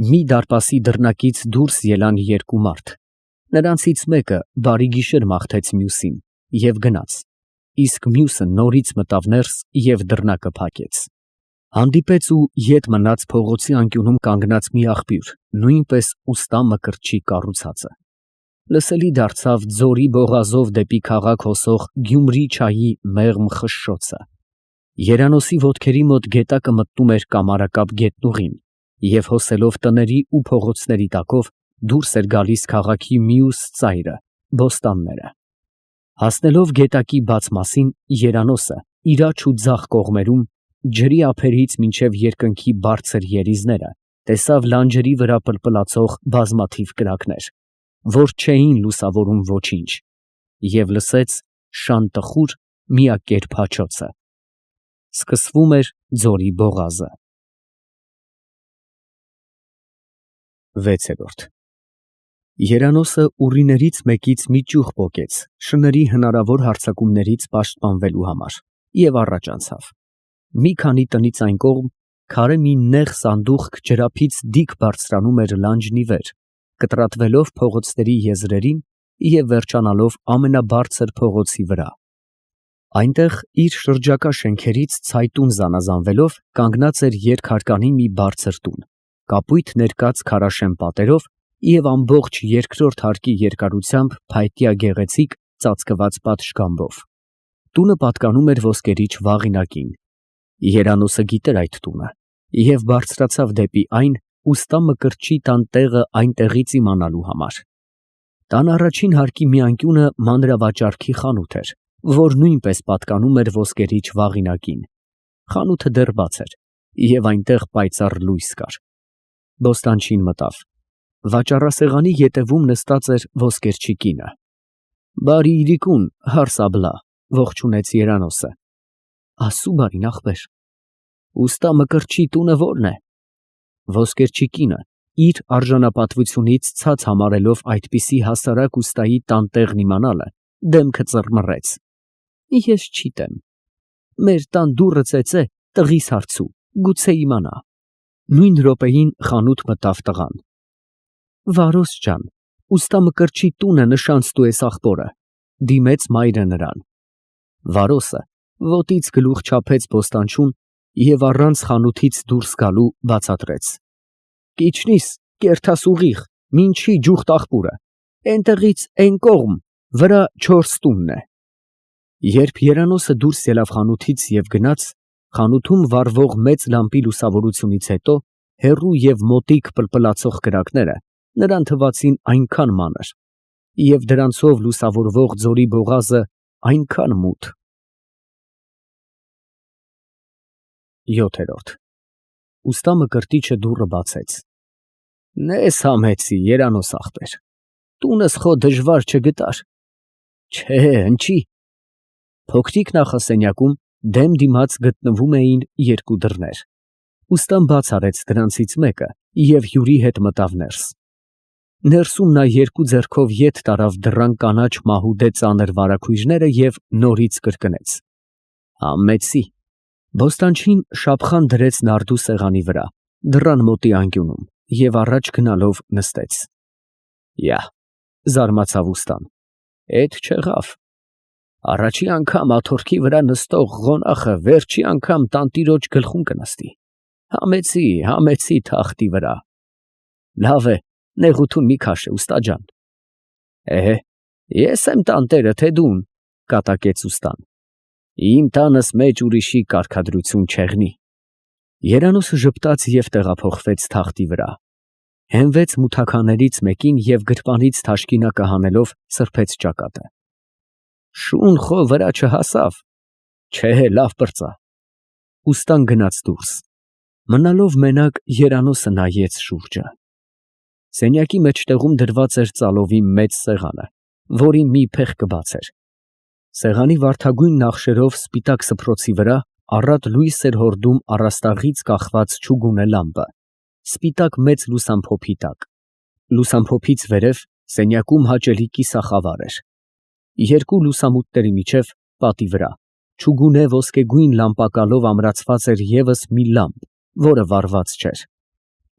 Մի դարպասի դռնակից դուրս ելան երկու մարդ, նրանցից մեկը բարի գիշեր մաղթեց մյուսին և գնաց, իսկ մյուսը նորից մտավ ներս և դռնակը փակեց։ Հանդիպեց ու ետ մնաց փողոցի անկյունում կանգնած մի աղբյուր, նույնպես ուստա Մկրտչի կառուցածը։ Լսելի դարձավ ձորի բողազով դեպի քաղաք հոսող Գյումրի չայի մեղմ խշշոցը։ Երանոսի ոտքերի մոտ գետակը մտնում էր կամարակապ գետնուղին և հոսելով տների ու փողոցների տակով դուրս էր գալիս քաղաքի մյուս ծայրը, բոստանները։ Հասնելով գետակի բաց մասին, Երանոսը իր աջ ու ձախ կողմերում, ջրի ափերից մինչև երկնքի բարձր երիզները, տեսավ լանջերի վրա պլպլացող բազմաթիվ կրակներ, որ չէին լուսավորում ոչինչ, և լսեց շան տխուր, միակերպ հաչոցը։ Սկսվում էր ձորի բողազը։ 6 Երանոսը ուռիներից մեկից մի ճյուղ պոկեց շների հնարավոր հարձակումներից պաշտպանվելու համար և առաջ անցավ։ Մի քանի տնից այն կողմ քարե մի նեղ սանդուղք ջրափից դիկ բարձրանում էր լանջն ի վեր, կտրատվելով փողոցների եզրերին և վերջանալով ամենաբարձր փողոցի վրա։ Այնտեղ իր շրջակա շենքերից ցայտուն զանազանվելով կանգնած էր երկհարկանի մի բարձր տուն, կապույտ ներկած քարաշեն պատերով և ամբողջ երկրորդ հարկի երկարությամբ փայտյա գեղեցիկ ծածկված պատշգամբով։ Տունը պատկանում էր ոսկերիչ Վաղինակին։ Երանոսը գիտեր այդ տունը և բարձրացավ դեպի այն, ուստա Մկրտչի տան տեղը այնտեղից իմանալու համար։ Տան առաջին հարկի մի անկյունը մանրավաճառքի խանութ էր, որ նույնպես պատկանում էր ոսկերիչ Վաղինակին։ Խանութը դեռ բաց էր, և այնտեղ պայծառ լույս կար։ Բոստանչին մտավ։ Վաճառասեղանի ետևում նստած էր ոսկերչի կինը։ «Բարի իրիկուն, հարս աբլա», ողջունեց Երանոսը։ «Աստծու բարին, ախպեր»։ «Ուստա Մկրտչի տունը ո՞րն է»։ Ոսկերչի կինը, իր արժանապատվությունից ցած համարելով այդպիսի հասարակ ուստայի տան տեղն իմանալը, դեմքը ծռմռեց։ «Ես չիտեմ։ Մեր տան դուռը ծեծե, տղիս հարցու, գուցե իմանա»։ Նույն րոպեին խանութ մտավ տղան։ «Վարոս ջան, ուստա Մկրտչի տունը նշանցտու ես ախպորը», դիմեց մայրը նրան։ Վարոսը ոտից գլուխ չափեց բոստանչուն և առանց խանութից դուրս գալու բացատրեց. «Կիչնիս, կերթաս ուղիղ, մինչի ջուխտ աղբուրը, էնտեղից էն կողմ, վրա 4 տունն է»։ Երբ Երանոսը դուրս ելավ խանութից և գնաց, խանութում վառվող մեծ լամպի լուսավորությունից հետո հեռու և մոտիկ պլպլացող կրակները նրան թվացին այնքան մանր, և դրանցով լուսավորվող ձորի բողազը այնքան մութ։ 7 Ուստա Մկրտիչը դուռը բացեց։ «Նես համեցի, Երանոս ախպեր, տունս խո դժվար չգտար»։ «Չէ, ընչի»։ Փոքրիկ նախասենյակում դեմ դիմաց գտնվում էին 2 դռներ։ Ուստան բաց արեց դրանցից մեկը և հյուրի հետ մտավ ներս։ Ներսում նա 2 ձեռքով ետ տարավ դռան կանաչ մահուդե ծանր վարագույրները և նորից կրկնեց. «Համեցի»։ Բոստանչին շափխան դրեց նարդու սեղանի վրա, դռան մոտի անկյունում, և առաջ գնալով նստեց։ «Յա», զարմացավ ուստան, «էդ չեղավ։ Առաջի անգամ աթոռքի վրա նստող ղոնախը վերջի անգամ տանտիրոջ գլխում կնստի։ Համեցի թախտի վրա։ Լավ է, նեղություն մի քաշե, ուստա ջան»։ Ես եմ տանտերը, թե դուն, կատակեց ուստան։ «Իմ տանս մեջ ուրիշի կարգադրություն չեղնի»։ Երանոսը ժպտաց և տեղափոխվեց թախտի վրա։ Հենվեց մութաքաներից մեկին և գրպանից թաշկինակը հանելով սրբեց ճակատը։ «Շուն խո վրա չհասավ»։ «Չէ, լավ պրծա»։ Ուստան գնաց դուրս։ Մնալով մենակ, Երանոսը նայեց շուրջը։ Սենյակի մեջտեղում դրված էր ծալովի մեծ սեղանը, որի մի փեղկը բաց էր։ Սեղանի վարդագույն նախշերով սպիտակ սփռոցի վրա առատ լույս էր հորդում առաստաղից կախված չուգունե լամպը, սպիտակ մեծ լուսամփոփի տակ։ Լուսամփոփից վերև սենյակում հաճելի կիսախավար էր։ 2 լուսամուտների միջև, պատի վրա, չուգունե ոսկեգույն լամպակալով ամրացված էր ևս մի լամպ, որը վառված չէր։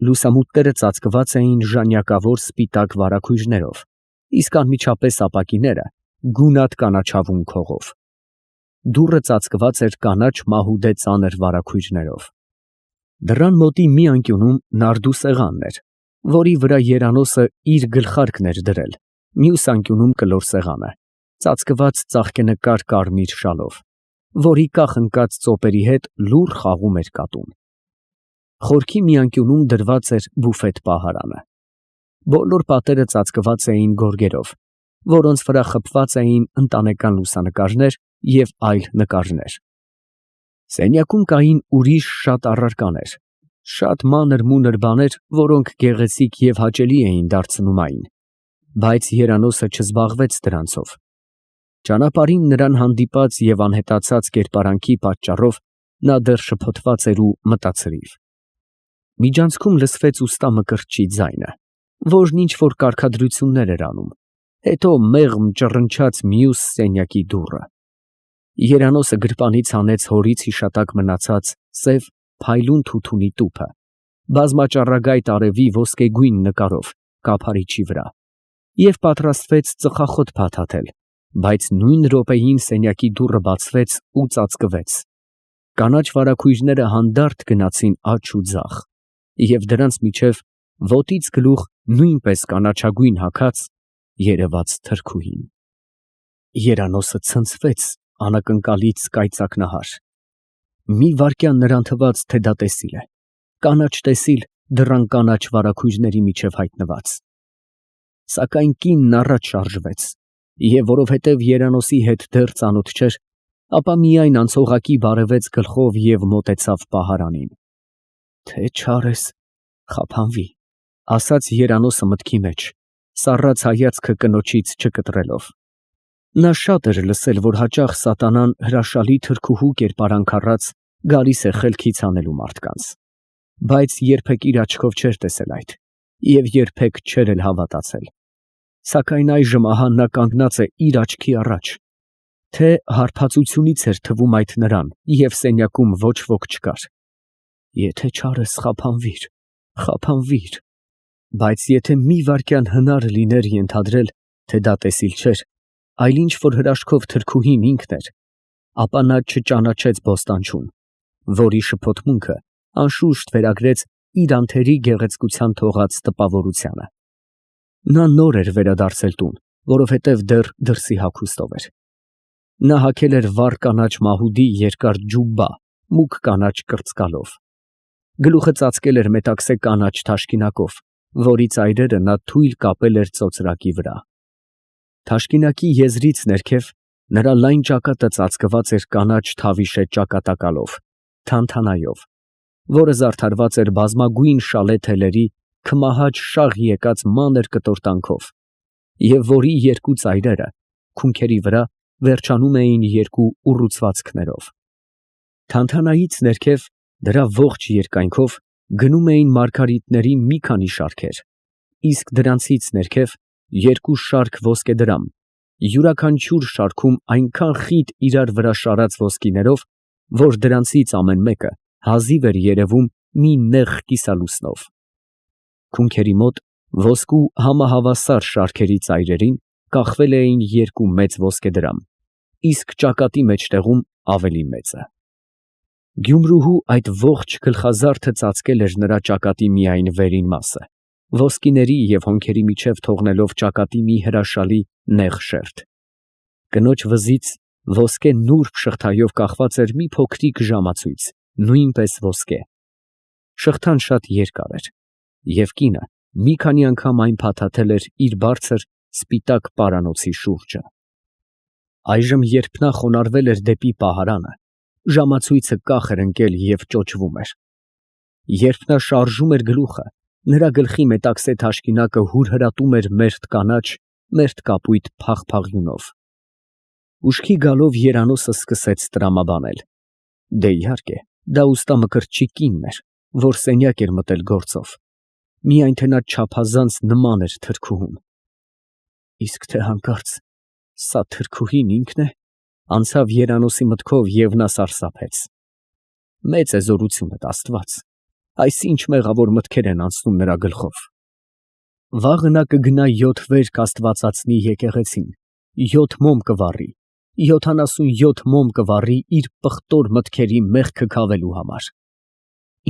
Լուսամուտները ծածկված էին ժանյակավոր սպիտակ վարագույրներով, իսկ անմիջապես ապակիները գունատ կանաչավուն քողով։ Դուռը ծածկված էր կանաչ մահուդե ծանր վարագույրներով։ Դռան մոտի մի անկյունում նարդու սեղանն էր, որի վրա Երանոսը իր գլխարկն էր դրել, մյուս անկյունում կլոր սեղանը, ծածկված ծաղկենկար կարմիր շալով, որի կախ ընկած ծոպերի հետ լուռ խաղում էր կատուն։ Խորքի մի անկյունում դրված էր բուֆետ պահարանը։ Բոլոր պատերը ծածկված էին գորգերով, որոնց վրա խփված էին ընտանեկան լուսանկարներ և այլ նկարներ։ Սենյակում կային ուրիշ շատ առարկաներ, շատ մանր-մունր բաներ, որոնք գեղեցիկ և հաճելի էին դարձնում այն, բայց Երանոսը չզբաղվեց դրանցով։ Ճանապարհին նրան հանդիպած և անհետացած կերպարանքի պատճառով նա դեռ շփոթված էր ու մտածրիվ։ Միջանցքում լսվեց ուստա Մկրտչի ձայնը, որն ինչ֊որ կարգադրություններ էր անում, հետո մեղմ ճռնչաց մյուս սենյակի դուռը։ Երանոսը գրպանից հանեց հորից հիշատակ մնացած սև փայլուն թութունի տուփը, բազմաճառագայթ արևի ոսկեգույն նկարով կափարիչի վրա, և պատրաստվեց ծխախոտ փաթաթել, բայց նույն րոպեին սենյակի դուռը բացվեց ու ծածկվեց։ Կանաչ վարագույրները հանդարտ գնացին աջ ու ձախ, և դրանց միջև ոտից գլուխ նույնպես կանաչագույն հագած երևաց թրքուհին։ Երանոսը ցնցվեց անակնկալից կայծակնահար։ Մի վայրկյան նրան թվաց, թե դա տեսիլ է, կանաչ տեսիլ դռան կանաչ վարագույրների միջև հայտնված։ Սակայն կինն առաջ շարժվեց, և որովհետև Երանոսի հետ դեռ ծանոթ չէր, ապա միայն անցողակի բարևեց գլխով և մոտեցավ պահարանին։ Թե չար ես, խափանվի, ասաց Երանոսը մտքի մեջ, սառած հայացքը կնոջից չկտրելով։ Նա շատ էր լսել, որ հաճախ սատանան հրաշալի թրքուհու կերպարանք առած գալիս է խելքից հանելու մարդկանց, բայց երբեք իր աչքով չէր տեսել այդ և երբեք չէր էլ հավատացել։ Սակայն այժմ ահա նա կանգնած է իր աչքի առաջ, թե հարբածությունից էր թվում այդ նրան, և սենյակում ոչ ոք չկար։ Եթե չար ես, խափանվիր, խափանվիր, բայց եթե մի վայրկյան հնար լիներ ենթադրել, թե դա տեսիլ չէր, այլ ինչ որ հրաշքով թրքուհին ինքն էր, ապա նա չճանաչեց բոստանչուն, որի շփոթմունքը անշուշտ վերագրեց իր անթերի գեղեցկության թողած տպավորությանը։ Նա նոր էր վերադարձել տուն, որովհետև դեռ դրսի հագուստով էր։ Նա հագել էր վառ կանաչ մահուդի երկար ջուբբա, մուգ կանաչ կրծկալով։ Գլուխը ծածկել էր մետաքսե կանաչ թաշկինակով, որի ծայրերը նա թույլ կապել էր ծոծրակի վրա։ Թաշկինակի եզրից ներքև նրա լայն ճակատը ծածկված էր կանաչ թավիշե ճակատակալով, թանթանայով, որը զարդարված էր բազմագույն շալե թելերի քմահաճ շաղ եկած մանր կտորտանքով, և որի երկու ծայրերը քունքերի վրա վերջանում էին երկու ուռուցվածքներով։ Թանթանայից ներքև դրա ողջ երկայնքով գնում էին մարգարիտների մի քանի շարքեր, իսկ դրանցից ներքև երկու շարք ոսկեդրամ, յուրաքանչյուր շարքում այնքան խիտ իրար վրա շարած ոսկիներով, որ դրանցից ամեն մեկը հազիվ էր երևում մի նեղ կիսալուսնով։ Քունքերի մոտ ոսկու համահավասար շարքերի ծայրերին կախվել էին երկու մեծ ոսկեդրամ, իսկ ճակատի մեջտեղում ավելի մեծը։ Գյումրուհու այդ ողջ գլխազարդը ծածկել էր նրա ճակատի միայն վերին մասը, ոսկիների և հոնքերի միջև թողնելով ճակատի մի հրաշալի նեղ շերտ։ Կնոջ վզից ոսկե նուրբ շղթայով կախված էր մի փոքրիկ ժամացույց, նույնպես ոսկե։ Շղթան շատ երկար էր, և կինը մի քանի անգամ այն փաթաթել էր իր բարձր սպիտակ պարանոցի շուրջը։ Այժմ, երբ նա խոնարհվել էր դեպի պահարանը, ժամացույցը կախ էր ընկել և ճոճվում էր։ Երբ նա շարժում էր գլուխը, նրա գլխի մետաքսե թաշկինակը հուրհրատում էր մերթ կանաչ, մերթ կապույտ փաղփաղյունով։ Ուշքի գալով Երանոսը սկսեց տրամաբանել. դե իհարկե, դա ուստամկրտչի կինն էր, որ սենյակ էր մտել գործով, միայն թե նա չափազանց նման էր թրքուհուն։ Իսկ թե հանկարծ սա թրքուհին ինքն է, անցավ Երանոսի մտքով և նա սարսափեց։ Մեծ է զորությունդ, Աստված, այս ինչ մեղավոր մտքեր են անցնում նրա գլխով։ Վաղը նա կգնա 7 վերք Աստվածածնի եկեղեցին, 7 մոմ կվառի, 77 մոմ կվառի իր պղտոր մտքերի մեղքը քավելու համար։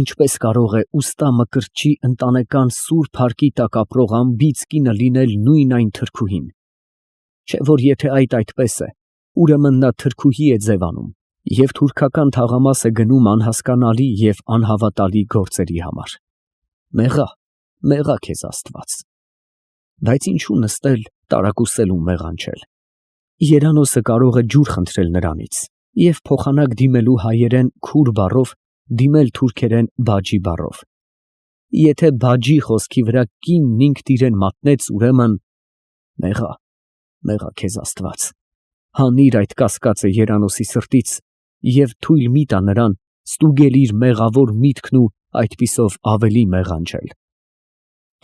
Ինչպես կարող է ուստա մկրտչի ընտանեկան սուրբ հարկի տակ ապրող անբիծ կինը լինել նույն այն թրքուհին։ Չէ՞ որ եթե այդ այդպես է, ուրեմն նա թրքուհի է ձևանում և թուրքական թաղամաս է գնում անհասկանալի և անհավատալի գործերի համար։ Մեղա, մեղա քեզ Աստված։ Բայց ինչու նստել տարակուսել ու մեղանչել։ Երանոսը կարող է ջուր խնդրել նրանից և փոխանակ դիմելու հայերեն քուր բառով դիմել թուրքերեն բաջի բառով։ Եթե բաջի խոսքի վրա կինն ինքն իրեն մատնեց, ուրեմն մեղա, մեղա քեզ Աստված, հանիր այդ կասկածը Երանոսի սրտից և թույլ մի տա նրան ստուգել իր մեղավոր միտքն ու այդպիսով ավելի մեղանչել։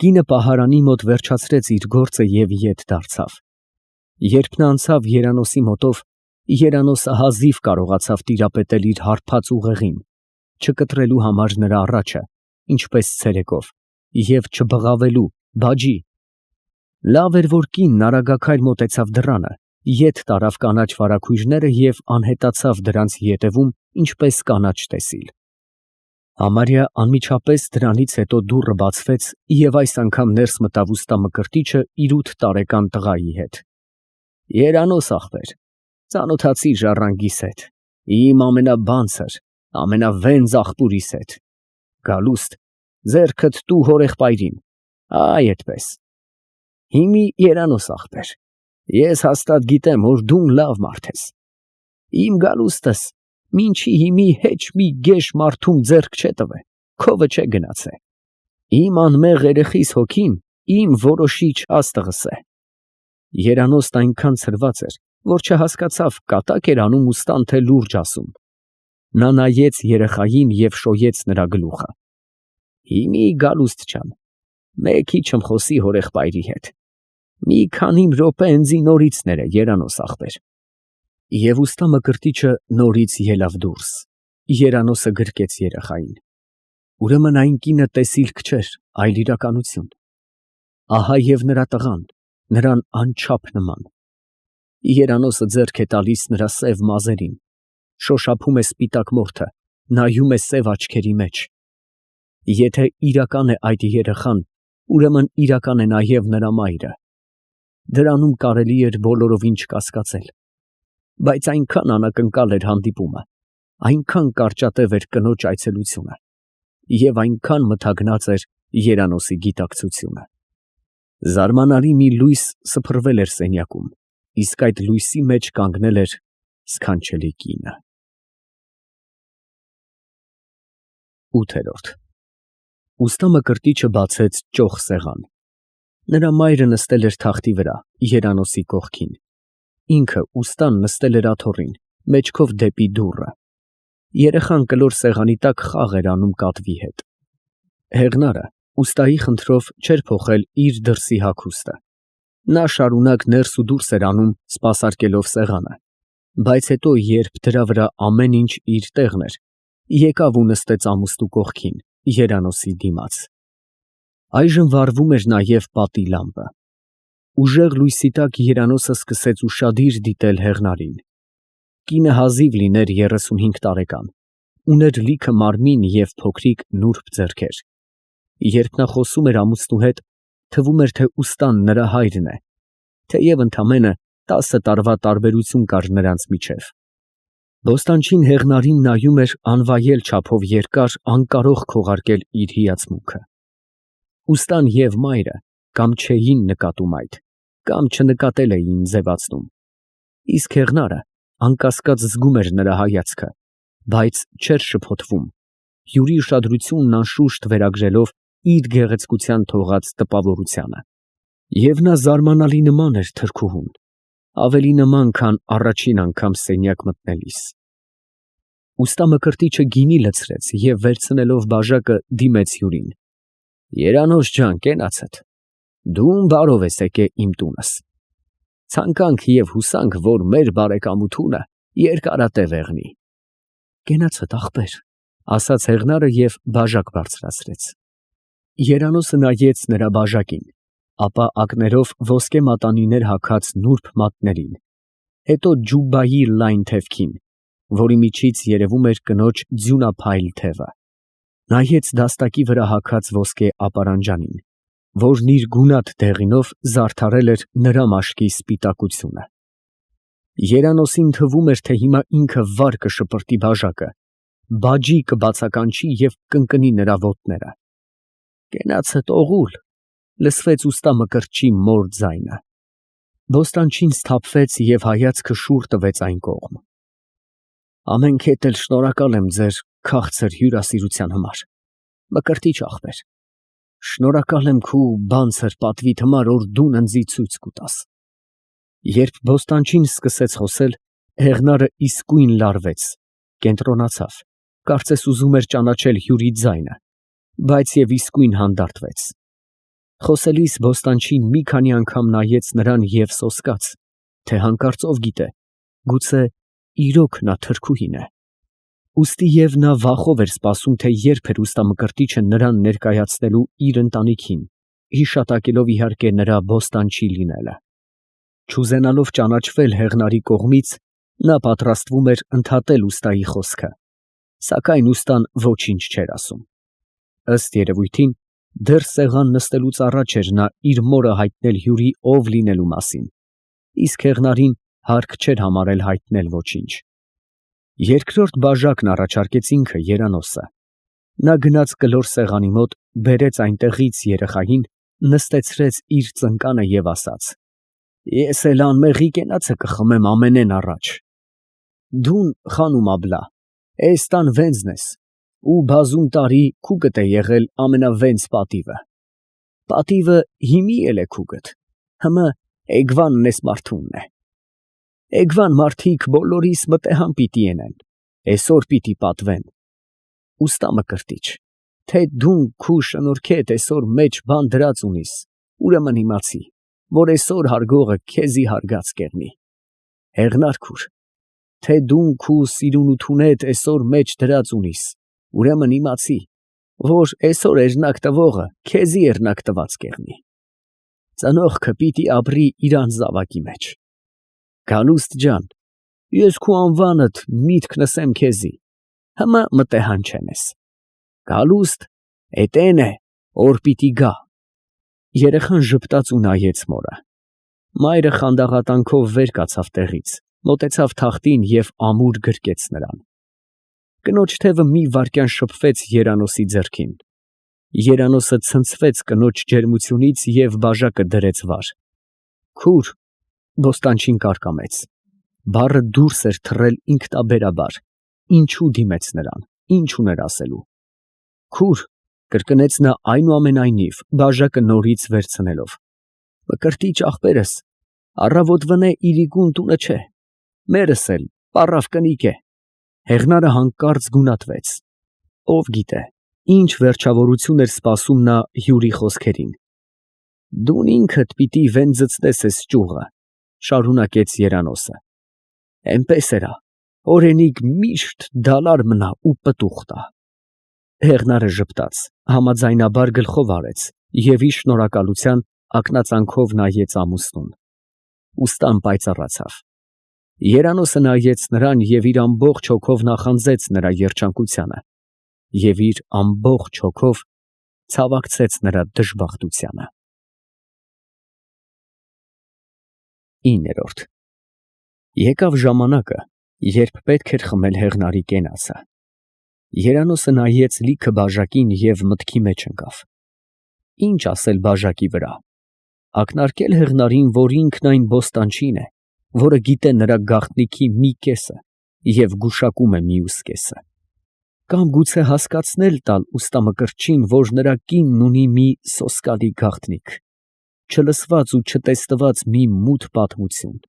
Կինը պահարանի մոտ վերջացրեց իր գործը և ետ դարձավ։ Երբ նա անցավ Երանոսի մոտով, Երանոսը հազիվ կարողացավ տիրապետել իր հարբած ուղեղին, չկտրելու համար նրա առաջը, ինչպես ցերեկով, և չբղավելու բաջի։ Լավ էր, որ կինն արագաքայլ մոտեցավ դռանը, ետ տարավ կանաչ վարագույրները և անհետացավ դրանց ետևում, ինչպես կանաչ տեսիլ։ Համարյա անմիջապես դրանից հետո դուռը բացվեց, և այս անգամ ներս մտավ ուստա Մկրտիչը իր 8 տարեկան տղայի հետ։ Երանոս աղբեր, ծանոթացի ժառանգիս հետ, իմ ամենաբանցր, ամենավենձ աղբուրիս հետ, գալուստ, ձեռքդ տու հորեղբայրին, այ այդպես։ Հիմի Երանոս աղբեր, ես հաստատ գիտեմ, որ դու լավ մարդ ես, իմ գալուստս մինչի հիմի հեչ մի գեշ մարդում ձեռք չէ տվել, քովը չէ գնացել, իմ անմեղ երեխիս հոգին իմ որոշիչ աստղս է։ Երանոստն այնքան ցրված էր, որ չհասկացավ կատակ էր անում ուստան, թե լուրջ ասում։ Նա նայեց երեխային և շոյեց նրա գլուխը։ Հիմի գալուստ ջան, մեկ խոսի հորեղբայրի հետ։ Մի քանի րոպե ընձի նորից ները Երանոս աղբեր։ Եվ ուստա մկրտիչը նորից ելավ դուրս։ Երանոսը գրկեց երեխային։ Ուրեմն այն կինը տեսիլք չէր, այլ իրականություն։ Ահա և նրա տղան, նրան անչափ նման։ Երանոսը ձեռք է տալիս նրա սև մազերին, շոշափում է սպիտակ մորթը, նայում է սև աչքերի մեջ։ Եթե իրական է այդ երեխան, ուրեմն իրական է նաև նրա մայրը։ Դրանում կարելի էր բոլորովին չկասկածել։ Բայց այնքան անակնկալ էր հանդիպումը, այնքան կարճատև էր կնոջ այցելությունը, և այնքան մթագնած էր Երանոսի գիտակցությունը։ Զարմանալի մի լույս սփռվել էր սենյակում, իսկ այդ լույսի մեջ կանգնել էր սքանչելի կինը։ 8 Ուստա մկրտիչը բացեց ճոխ սեղան։ Նրա մայրը նստել էր թախտի վրա, Երանոսի կողքին։ Ինքը ուստան նստել էր աթոռին, մեջքով դեպի դուռը։ Երեխան կլոր սեղանի տակ խաղ էր անում կատվի հետ։ Հեղնարը ուստայի խնդրով չէր փոխել իր դրսի հագուստը։ Նա շարունակ ներս ու դուրս էր անում, սպասարկելով սեղանը, բայց հետո, երբ դրա վրա ամեն ինչ իր տեղն էր, եկավ ու նստեց ամուստու կողքին, Երանոսի դիմաց։ Այժմ վառվում էր նաև պատի լամպը։ Ուժեղ լույսի տակ Երանոսը սկսեց ուշադիր դիտել հեղնարին։ Կինը հազիվ լիներ 35 տարեկան, ուներ լիքը մարմին և փոքրիկ նուրբ ձեռքեր։ Երբ նա խոսում էր ամուսնու հետ, թվում էր, թե ուստան նրա հայրն է, թեև ընդամենը 10 տարվա տարբերություն կար նրանց միջև։ Բոստանչին հեղնարին նայում էր անվայել չափով երկար, անկարող քողարկել իր հիացմունքը։ Ուստան և մայրը կամ չէին նկատում այդ, կամ չնկատել էին ձևացնում։ Իսկ հեղնարը անկասկած զգում էր նրա հայացքը, բայց չէր շփոթվում, յուրի ուշադրությունն անշուշտ վերագրելով իր գեղեցկության թողած տպավորությանը։ Եվ նա զարմանալի նման էր թրքուհուն, ավելի նման, քան առաջին անգամ սենյակ մտնելիս։ Ուստա մկրտիչը գինի լցրեց և վերցնելով բաժակը դիմեց հյուրին։ Երանոս ջան, կենացդ, դու բարով ես եկել իմ տունս։ Ցանկանք և հուսանք, որ մեր բարեկամությունը երկարատև եղնի։ Կենացդ աղբեր, ասաց հեղնարը և բաժակ բարձրացրեց։ Երանոսը նայեց նրա բաժակին, ապա ակներով ոսկե մատանիներ հագած նուրբ մատներին, հետո ջուբայի լայն թևքին, որի միջից երևում էր կնոջ ձյունափայլ թևը, նայեց դաստակի վրա հագած ոսկե ապարանջանին, որն իր գունատ դեղինով զարդարել էր նրա մաշկի սպիտակությունը։ Երանոսին թվում էր, թե հիմա ինքը վար կշպրտի բաժակը, բաջի կբացականչի և կընկնի նրա ոտները։ Կենացդ օղուլ, լսվեց ուստա մկրտչի մոր ձայնը։ Բոստանչին սթափվեց և հայացքը շուռ տվեց այն կողմ։ Ամենք հետ էլ շնորհակալ եմ ձեր քաղցր հյուրասիրության համար, մկրտիչ աղբեր, շնորհակալ եմ քու բանցր պատվիդ համար, որ դու ինձ ցույց կտաս։ Երբ բոստանչին սկսեց խոսել, հեղնարը իսկույն լարվեց, կենտրոնացավ, կարծես ուզում էր ճանաչել հյուրի ձայնը, բայց և իսկույն հանդարտվեց։ Խոսելիս բոստանչին մի քանի անգամ նայեց նրան և սոսկաց, թե հանկարծ ով գիտե, գուցե իրոք նա թրքուհին է։ Ուստի և նա վախով էր սպասում, թե երբ էր ուստա մկրտիչը նրան ներկայացնելու իր ընտանիքին, հիշատակելով իհարկե նրա բոստանչի լինելը։ Չուզենալով ճանաչվել հեղնարի կողմից, նա պատրաստվում էր ընդհատել ուստայի խոսքը, սակայն ուստան ոչինչ չէր ասում։ Ըստ երևույթին, դեռ սեղան նստելուց առաջ էր նա իր մորը հայտնել հյուրի ով լինելու մասին։ իսկ հեղնարին հարկ չէր համարել հայտնել ոչինչ։ Երկրորդ բաժակն առաջարկեց ինքը Երանոսը։ Նա գնաց կլոր սեղանի մոտ, բերեց այնտեղից երեխային, նստեցրեց իր ծնկանը և ասաց. «Ես էլ անմեղի կենացը կխմեմ ամենեն առաջ։ Դուն խանում աբլա, էս տան վենձն ես, ու բազում տարի քուկդ է եղել ամենավենձ պատիվը։ Պատիվը հիմի էլ է քուկդ, հմը էգվանն ես մարդունն է։ Էգվան մարդիկ բոլորիս մտեհան պիտի ենեն, էսօր պիտի պատվեն։ Ուստա մկրտիչ, թե դուն քու շնորհքեդ էսօր մեջ բան դրած ունիս, ուրեմն իմացի, որ էսօր հարգողը քեզի հարգած կեղնի։ Հեղնար քուր, թե դուն քու սիրունութունեդ էսօր մեջ դրած ունիս, ուրեմն իմացի, որ էսօր էրնակ տվողը քեզի էրնակ տված կեղնի։ Ծնողքը պիտի ապրի իր անզավակի մեջ։ Գալուստ ջան, ես քու անվանդ միտքն ասեմ քեզի, հմը մտեհան չենես։ Գալուստ էտեն է, օր պիտի գա։ Երեխան ժպտաց ու նայեց մորը։ Մայրը խանդաղատանքով վեր կացավ տեղից, մոտեցավ թախտին և ամուր գրկեց նրան։ Կնոջ թևը մի վայրկյան շփվեց Երանոսի ձեռքին։ Երանոսը ցնցվեց կնոջ ջերմությունից և բաժակը դրեց վար։ Քուր, բոստանչին կարկամեց։ Բառը դուրս էր թռել ինքնաբերաբար, ինչու դիմեց նրան, ինչ ուներ ասելու։ Քուր, կրկնեց նա այնուամենայնիվ, բաժակը նորից վերցնելով։ Մկրտիչ ախպերս, առավոտվնե իրիկուն տունը չէ, մերս էլ պառավ կնիկ է։ Հեղնարը հանկարծ գունատվեց։ Ով գիտե, ինչ վերջավորություն էր սպասում նա հյուրի խոսքերին։ Դուն ինքդ պիտի վենձեցնես էս ճյուղը, շարունակեց Երանոսը։ Էնպես էրա, օրենիկ միշտ դալար մնա ու պտուղ տա։ Հեղնարը ժպտաց, համաձայնաբար գլխով արեց և իր շնորհակալության ակնածանքով նայեց ամուսնուն։ Ուստան պայծառացավ։ Երանոսը նայեց նրան և իր ամբողջ հոգով նախանձեց նրա երջանկությանը և իր ամբողջ հոգով ցավակցեց նրա դժբախտությանը։ 9. Եկավ ժամանակը, երբ պետք էր խմել հեղնարի կենացը։ Երանոսը նայեց լիքը բաժակին և մտքի մեջ ընկավ։ Ինչ ասել բաժակի վրա։ Ակնարկել հեղնարին, որ ինքն այն բոստանչին է, որը գիտե նրա գաղտնիքի մի կեսը և գուշակում է մյուս կեսը։ Կամ գուցե հասկացնել տալ ուստամկրտչին, որ նրա կինն ունի մի սոսկալի գաղտնիք, չլսված ու չտեսնված մի մութ պատմություն։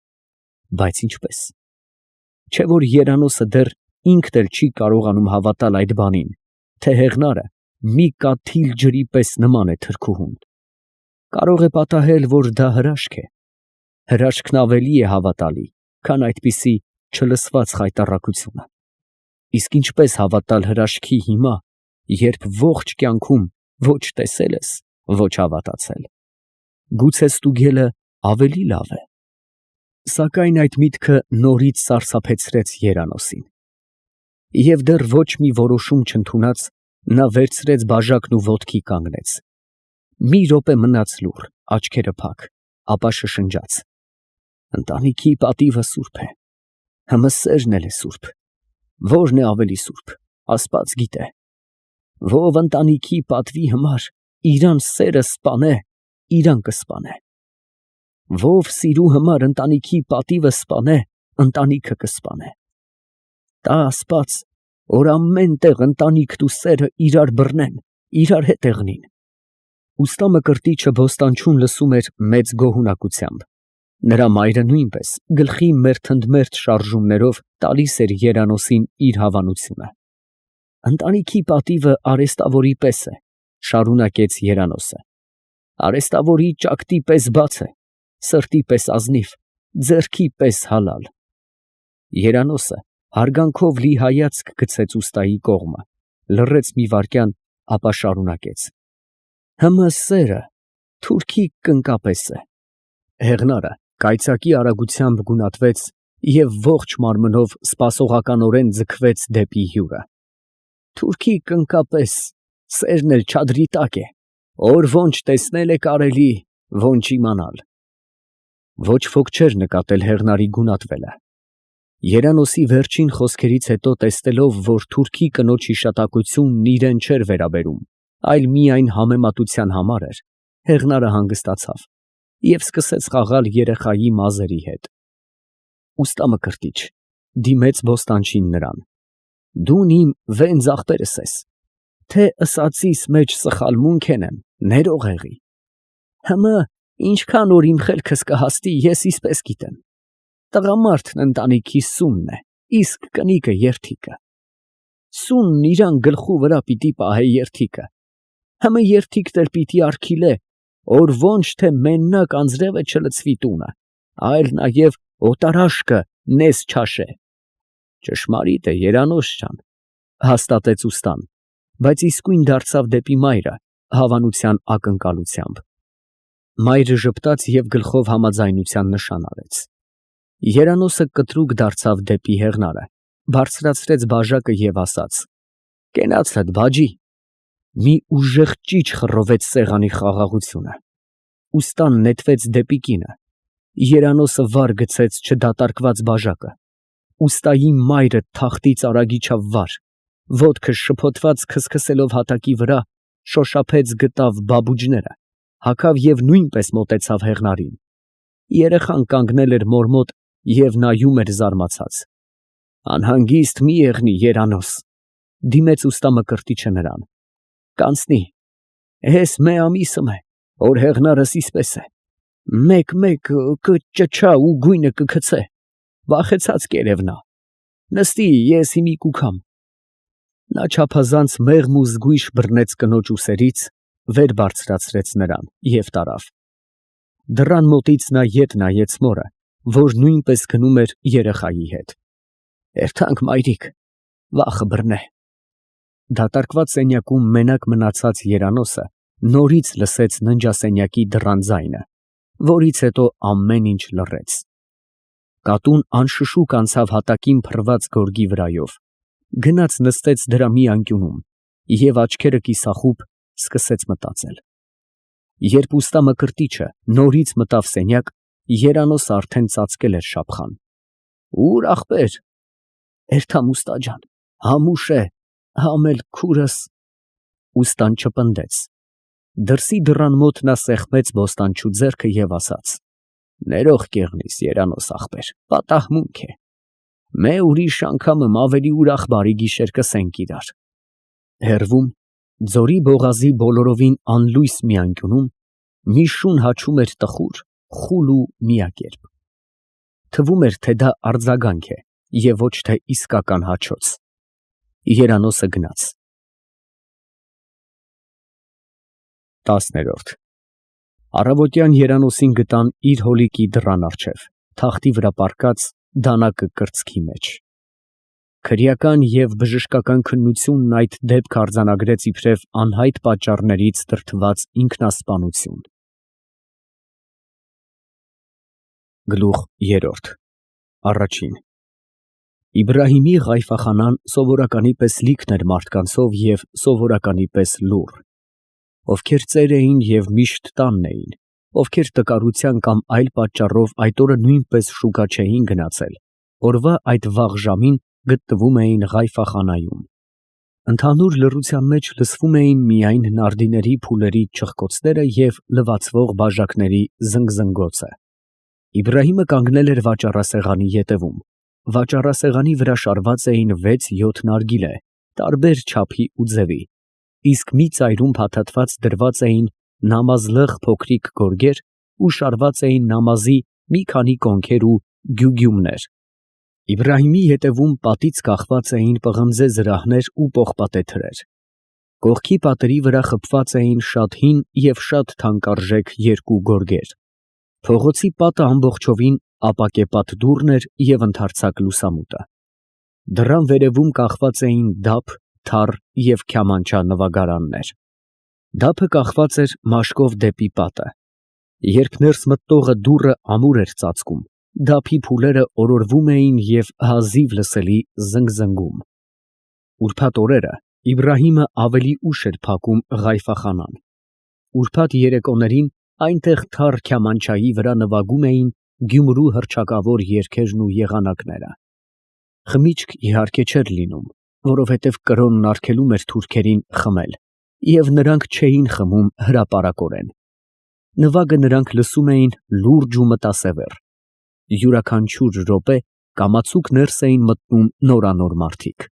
Բայց ինչպես։ Չէ՞ որ Երանոսը դեռ ինքն էլ չի կարողանում հավատալ այդ բանին, թե հեղնարը մի կաթիլ ջրի պես նման է թրքուհուն։ Կարող է պատահել, որ դա հրաշք է։ Հրաշքն ավելի է հավատալի, քան այդպիսի չլսված խայտառակությունը։ Իսկ ինչպես հավատալ հրաշքի հիմա, երբ ողջ կյանքում ոչ տեսել ես, ոչ հավատացել։ Գուցե ստուգելը ավելի լավ է։ Սակայն այդ միտքը նորից սարսափեցրեց Երանոսին։ Եվ դեռ ոչ մի որոշում չընդունած, նա վերցրեց բաժակն ու ոտքի կանգնեց։ Մի րոպե մնաց լուռ, աչքերը փակ, ապա շշնջաց. ընտանիքի պատիվը սուրբ է, հմը սերն էլ է սուրբ, որն է ավելի սուրբ, Աստված գիտե։ Ով ընտանիքի պատվի համար իրան սերը սպանե, իրան կսպանե։ Ով սիրու համար ընտանիքի պատիվը սպանե, ընտանիքը կսպանե։ Տա Աստված, որ ամեն տեղ ընտանիքն ու սերը իրար բռնեն, իրար հետ եղնին։ Ուստա մկրտիչը բոստանչուն լսում էր մեծ գոհունակությամբ։ Նրա մայրը նույնպես գլխի մերթընդմերթ շարժումներով տալիս էր Երանոսին իր հավանությունը։ Ընտանիքի պատիվը արհեստավորի պես է, շարունակեց Երանոսը։ Արհեստավորի ճակտի պես բաց է, սրտի պես ազնիվ, ձեռքի պես հալալ։ Երանոսը հարգանքով լի հայացք գցեց ուստայի կողմը, լռեց մի վայրկյան, ապա շարունակեց. հմը սերը թուրքի կնկապես է։ Հեղնարը կայծակի արագությամբ գունատվեց և ողջ մարմնով սպասողականորեն ձգվեց դեպի հյուրը։ Թուրքի կնկապես, սերն էլ չադրի տակ է, օր ոնչ տեսնել է կարելի, ոնչ իմանալ։ Ոչ ոք չէր նկատել հեղնարի գունատվելը։ Երանոսի վերջին խոսքերից հետո տեսնելով, որ թուրքի կնոջ հիշատակությունն իրեն չէր վերաբերում, այլ միայն համեմատության համար էր, հեղնարը հանգստացավ և սկսեց խաղալ երեխայի մազերի հետ։ Ուստա Մկրտիչ, դիմեց բոստանչին նրան, դուն իմ վենձ ախպերս ես, թե ըսածիս մեջ սխալմունք ենեմ, ներող եղի։ Հմը, ինչքան որ իմ խելքս կհասնի, ես իսպես գիտեմ։ Տղամարդն ընտանիքի սյունն է, իսկ կնիկը երդիքը։ Սյունն իրան գլխու վրա պիտի պահե երդիքը։ Հմը երդիքն էլ պիտի արգիլե, որ ոնչ թե մեննակ անձրևը չլցվի տունը, այլ նաև օտարաշկը նես չաշե։ Ճշմարիտ է, Երանոս ջան, հաստատեց ուստան, բայց իսկույն դարձավ դեպի մայրը հավանության ակնկալությամբ։ Մայրը ժպտաց և գլխով համաձայնության նշան արեց։ Երանոսը կտրուկ դարձավ դեպի հեղնարը, բարձրացրեց բաժակը և ասաց. «Կենացդ, բաջի»։ Մի ուժեղ ճիչ խռովեց սեղանի խաղաղությունը։ Ուստան նետվեց դեպի կինը։ Երանոսը վար գցեց չդատարկված բաժակը։ Ուստայի մայրը թախտից արագ իջավ վար, ոտքը շփոթված քսքսելով հատակի վրա, շոշափեց գտավ բաբուջները, հագավ և նույնպես մոտեցավ հեղնարին։ Երեխան կանգնել էր մոր մոտ և նայում էր զարմացած։ Անհանգիստ մի եղնի, Երանոս, դիմեց ուստա Մկրտիչը նրան։ Կանցնի, հես մե ամիսը մե, որ հեղնարս իսպես է, մեկ կճչա ու գույնը կգցե, վախեցած կերևնա, նստի, ես հիմի կուքամ։ Նա չափազանց մեղմ ու զգույշ բռնեց կնոջ ուսերից, վեր բարձրացրեց նրան և տարավ։ Դռան մոտից նա ետ նայեց մորը, որ նույնպես գնում էր երեխայի հետ։ Էրթանք, մայրիկ, վախը բռնե։ Դատարկված սենյակում մենակ մնացած Երանոսը նորից լսեց ննջասենյակի դռան ձայնը, որից հետո ամեն ինչ լռեց։ Կատուն անշշուկ անցավ հատակին փռված գորգի վրայով, գնաց նստեց դրա մի անկյունում և աչքերը կիսախուբ սկսեց մտածել։ Երբ ուստա Մկրտիչը նորից մտավ սենյակ, Երանոսը արդեն ծածկել էր շափխան։ Ո՞ւր ախպեր։ Էրթամ ուստա ջան, համուշ է, համ էլ քուրս։ Ուստան չպնդեց։ Դրսի դռան մոտ նա սեղմեց բոստանչու ձեռքը և ասաց. Ներող կեղնիս, Երանոս ախպեր, պատահմունք է։ Մե ուրիշ անգամն ավելի ուրախ բարի գիշեր կսենք իրար։ Հեռվում, ձորի բողազի բոլորովին անլույս մի անկյունում, մի շուն հաչում էր տխուր, խուլ ու միակերպ։ Թվում էր, թե դա արձագանք է և ոչ թե իսկական հաչոց։ Երանոսը գնաց։ 10-րդ Առավոտյան Երանոսին գտան իր հոլիկի դռան առջև, թախտի վրա պառկած, դանակը կրծքի մեջ։ Քրեական և բժշկական քննությունն այդ դեպքը արձանագրեց իբրև անհայտ պատճառներից դրդված ինքնասպանություն։ Գլուխ 3 Առաջին Իբրահիմի ղայֆախանան սովորականի պես լիքն էր մարդկանցով և սովորականի պես լուռ։ Ովքեր ծեր էին և միշտ տանն էին, ովքեր տկարության կամ այլ պատճառով այդ օրը նույնպես շուկա չէին գնացել, օրվա այդ վաղ ժամին գտնվում էին ղայֆախանայում։ Ընդհանուր լռության մեջ լսվում էին միայն նարդիների փուլերի չխկոցները և լվացվող բաժակների զնգզնգոցը։ Իբրահիմը կանգնել էր վաճառասեղանի ետևում։ Վաճառասեղանի վրա շարված էին 6-7 նարգիլե, տարբեր չափի ու ձևի, իսկ մի ծայրում փաթաթված դրված էին նամազլղ փոքրիկ գորգեր ու շարված էին նամազի մի քանի կոնքեր ու գյուգյումներ։ Իբրահիմի ետևում պատից կախված էին պղնձե զրահներ ու պողպատե թրեր։ Կողքի պատերի վրա խփված էին շատ հին և շատ թանկարժեք երկու գորգեր։ Փողոցի պատը ամբողջովին ապակեպատ դուռն էր և ընդարձակ լուսամուտը։ Դռան վերևում կախված էին դափ, թառ և քյամանչա նվագարաններ։ Դափը կախված էր մաշկով դեպի պատը։ Երբ ներս մտնողը դուռը ամուր էր ծածկում, դափի փուլերը օրորվում էին և հազիվ լսելի զնգզնգում։ Ուրբաթ օրերը Իբրահիմը ավելի ուշ էր փակում ղայֆախանան։ Ուրբաթ երեկոներին այնտեղ թառ քյամանչայի վրա նվագում էին Գյումրու հռչակավոր երգերն ու եղանակները։ Խմիչք իհարկե չէր լինում, որովհետև կրոնն արգելում էր թուրքերին խմել, և նրանք չէին խմում հրապարակորեն։ Նվագը նրանք լսում էին լուրջ ու մտասևեռ։ Յուրաքանչյուր րոպե կամացուկ ներս էին մտնում նորանոր մարդիկ։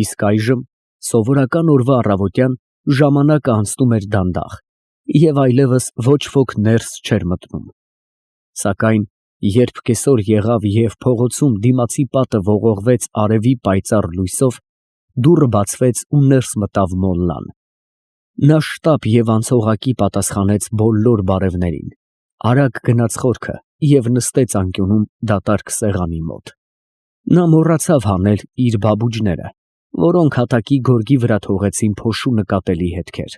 Իսկ այժմ, սովորական օրվա առավոտյան, ժամանակը անցնում էր դանդաղ, և այլևս ոչ ոք ներս չէր մտնում։ Սակայն, երբ կեսօր եղավ և փողոցում դիմացի պատը ողողվեց արևի պայծառ լույսով, դուռը բացվեց ու ներս մտավ մոլլան։ Նա շտապ և անցողակի պատասխանեց բոլոր բարևներին, արագ գնաց խորքը և նստեց անկյունում դատարկ սեղանի մոտ։ Նա մոռացավ հանել իր բաբուջները, որոնք հատակի գորգի վրա թողեցին փոշու նկատելի հետքեր։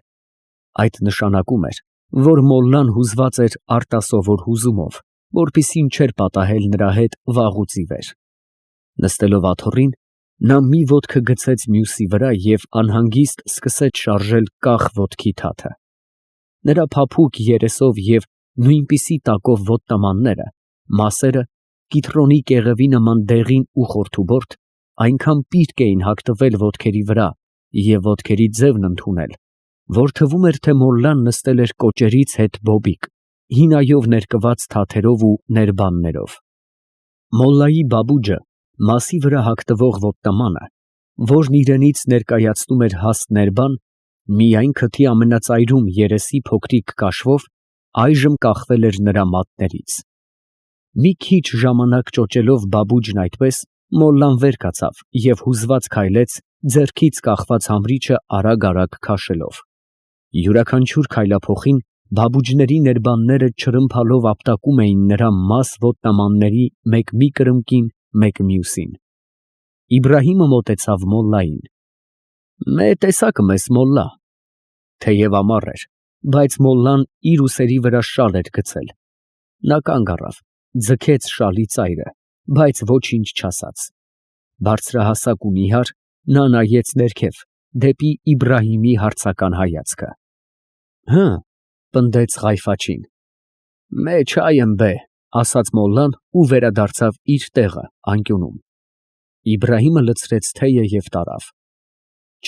Այդ նշանակում էր, որ մոլլան հուզված էր արտասովոր հուզումով, որպեսզի չէր պատահել նրա հետ վաղուց ի վեր։ Նստելով աթոռին, նա մի ոտքը գցեց մյուսի վրա և անհանգիստ սկսեց շարժել կախ ոտքի թաթը։ Նրա փափուկ երեսով և նույնպիսի տակով ոտնամանները, մասերը, կիթռոնի կեղևի նման դեղին ու խորթուբորդ, այնքան պիրկ էին հագտվել ոտքերի վրա և ոտքերի ձևն ընդունել, որ թվում էր, թե մոլլան նստել էր կոճերից հետ բոբիկ, հինայով ներկված թաթերով ու ներբաններով։ Մոլլայի բաբուջը, մասի վրա հագնվող ոտնամանը, որն իրենից ներկայացնում էր հաստ ներբան, միայն քթի ամենածայրում երեսի փոքրիկ կաշվով, այժմ կախվել էր նրա մատներից։ Մի քիչ ժամանակ ճոճելով բաբուջն այդպես, մոլլան վեր կացավ և հուզված քայլեց, ձեռքից կախված համրիչը արագ քաշելով։ Յուրաքանչյուր քայլափոխին բաբուջների ներբանները չրմփալով ապտակում էին նրա մաս ոտնամանների մեկ մի կրունկին, մեկ մյուսին։ Իբրահիմը մոտեցավ մոլլային։ «Տեսակը ես, մոլլա»։ Թեև ամառ էր, բայց մոլլան իր ուսերի վրա շալ էր գցել։ Նա կանգ առավ, ձգեց շալի ծայրը, բայց ոչինչ չասաց։ Բարձրահասակ ու նիհար, նա նայեց ներքև, դեպի Իբրահիմի հարցական հայացքը։ «Հը», պնդեց Ղայֆաջին։ «Մեծ հայ եմ, ասաց մոլլան ու վերադարձավ իր տեղը անկյունում։ Իբրահիմը լցրեց թեյը և տարավ։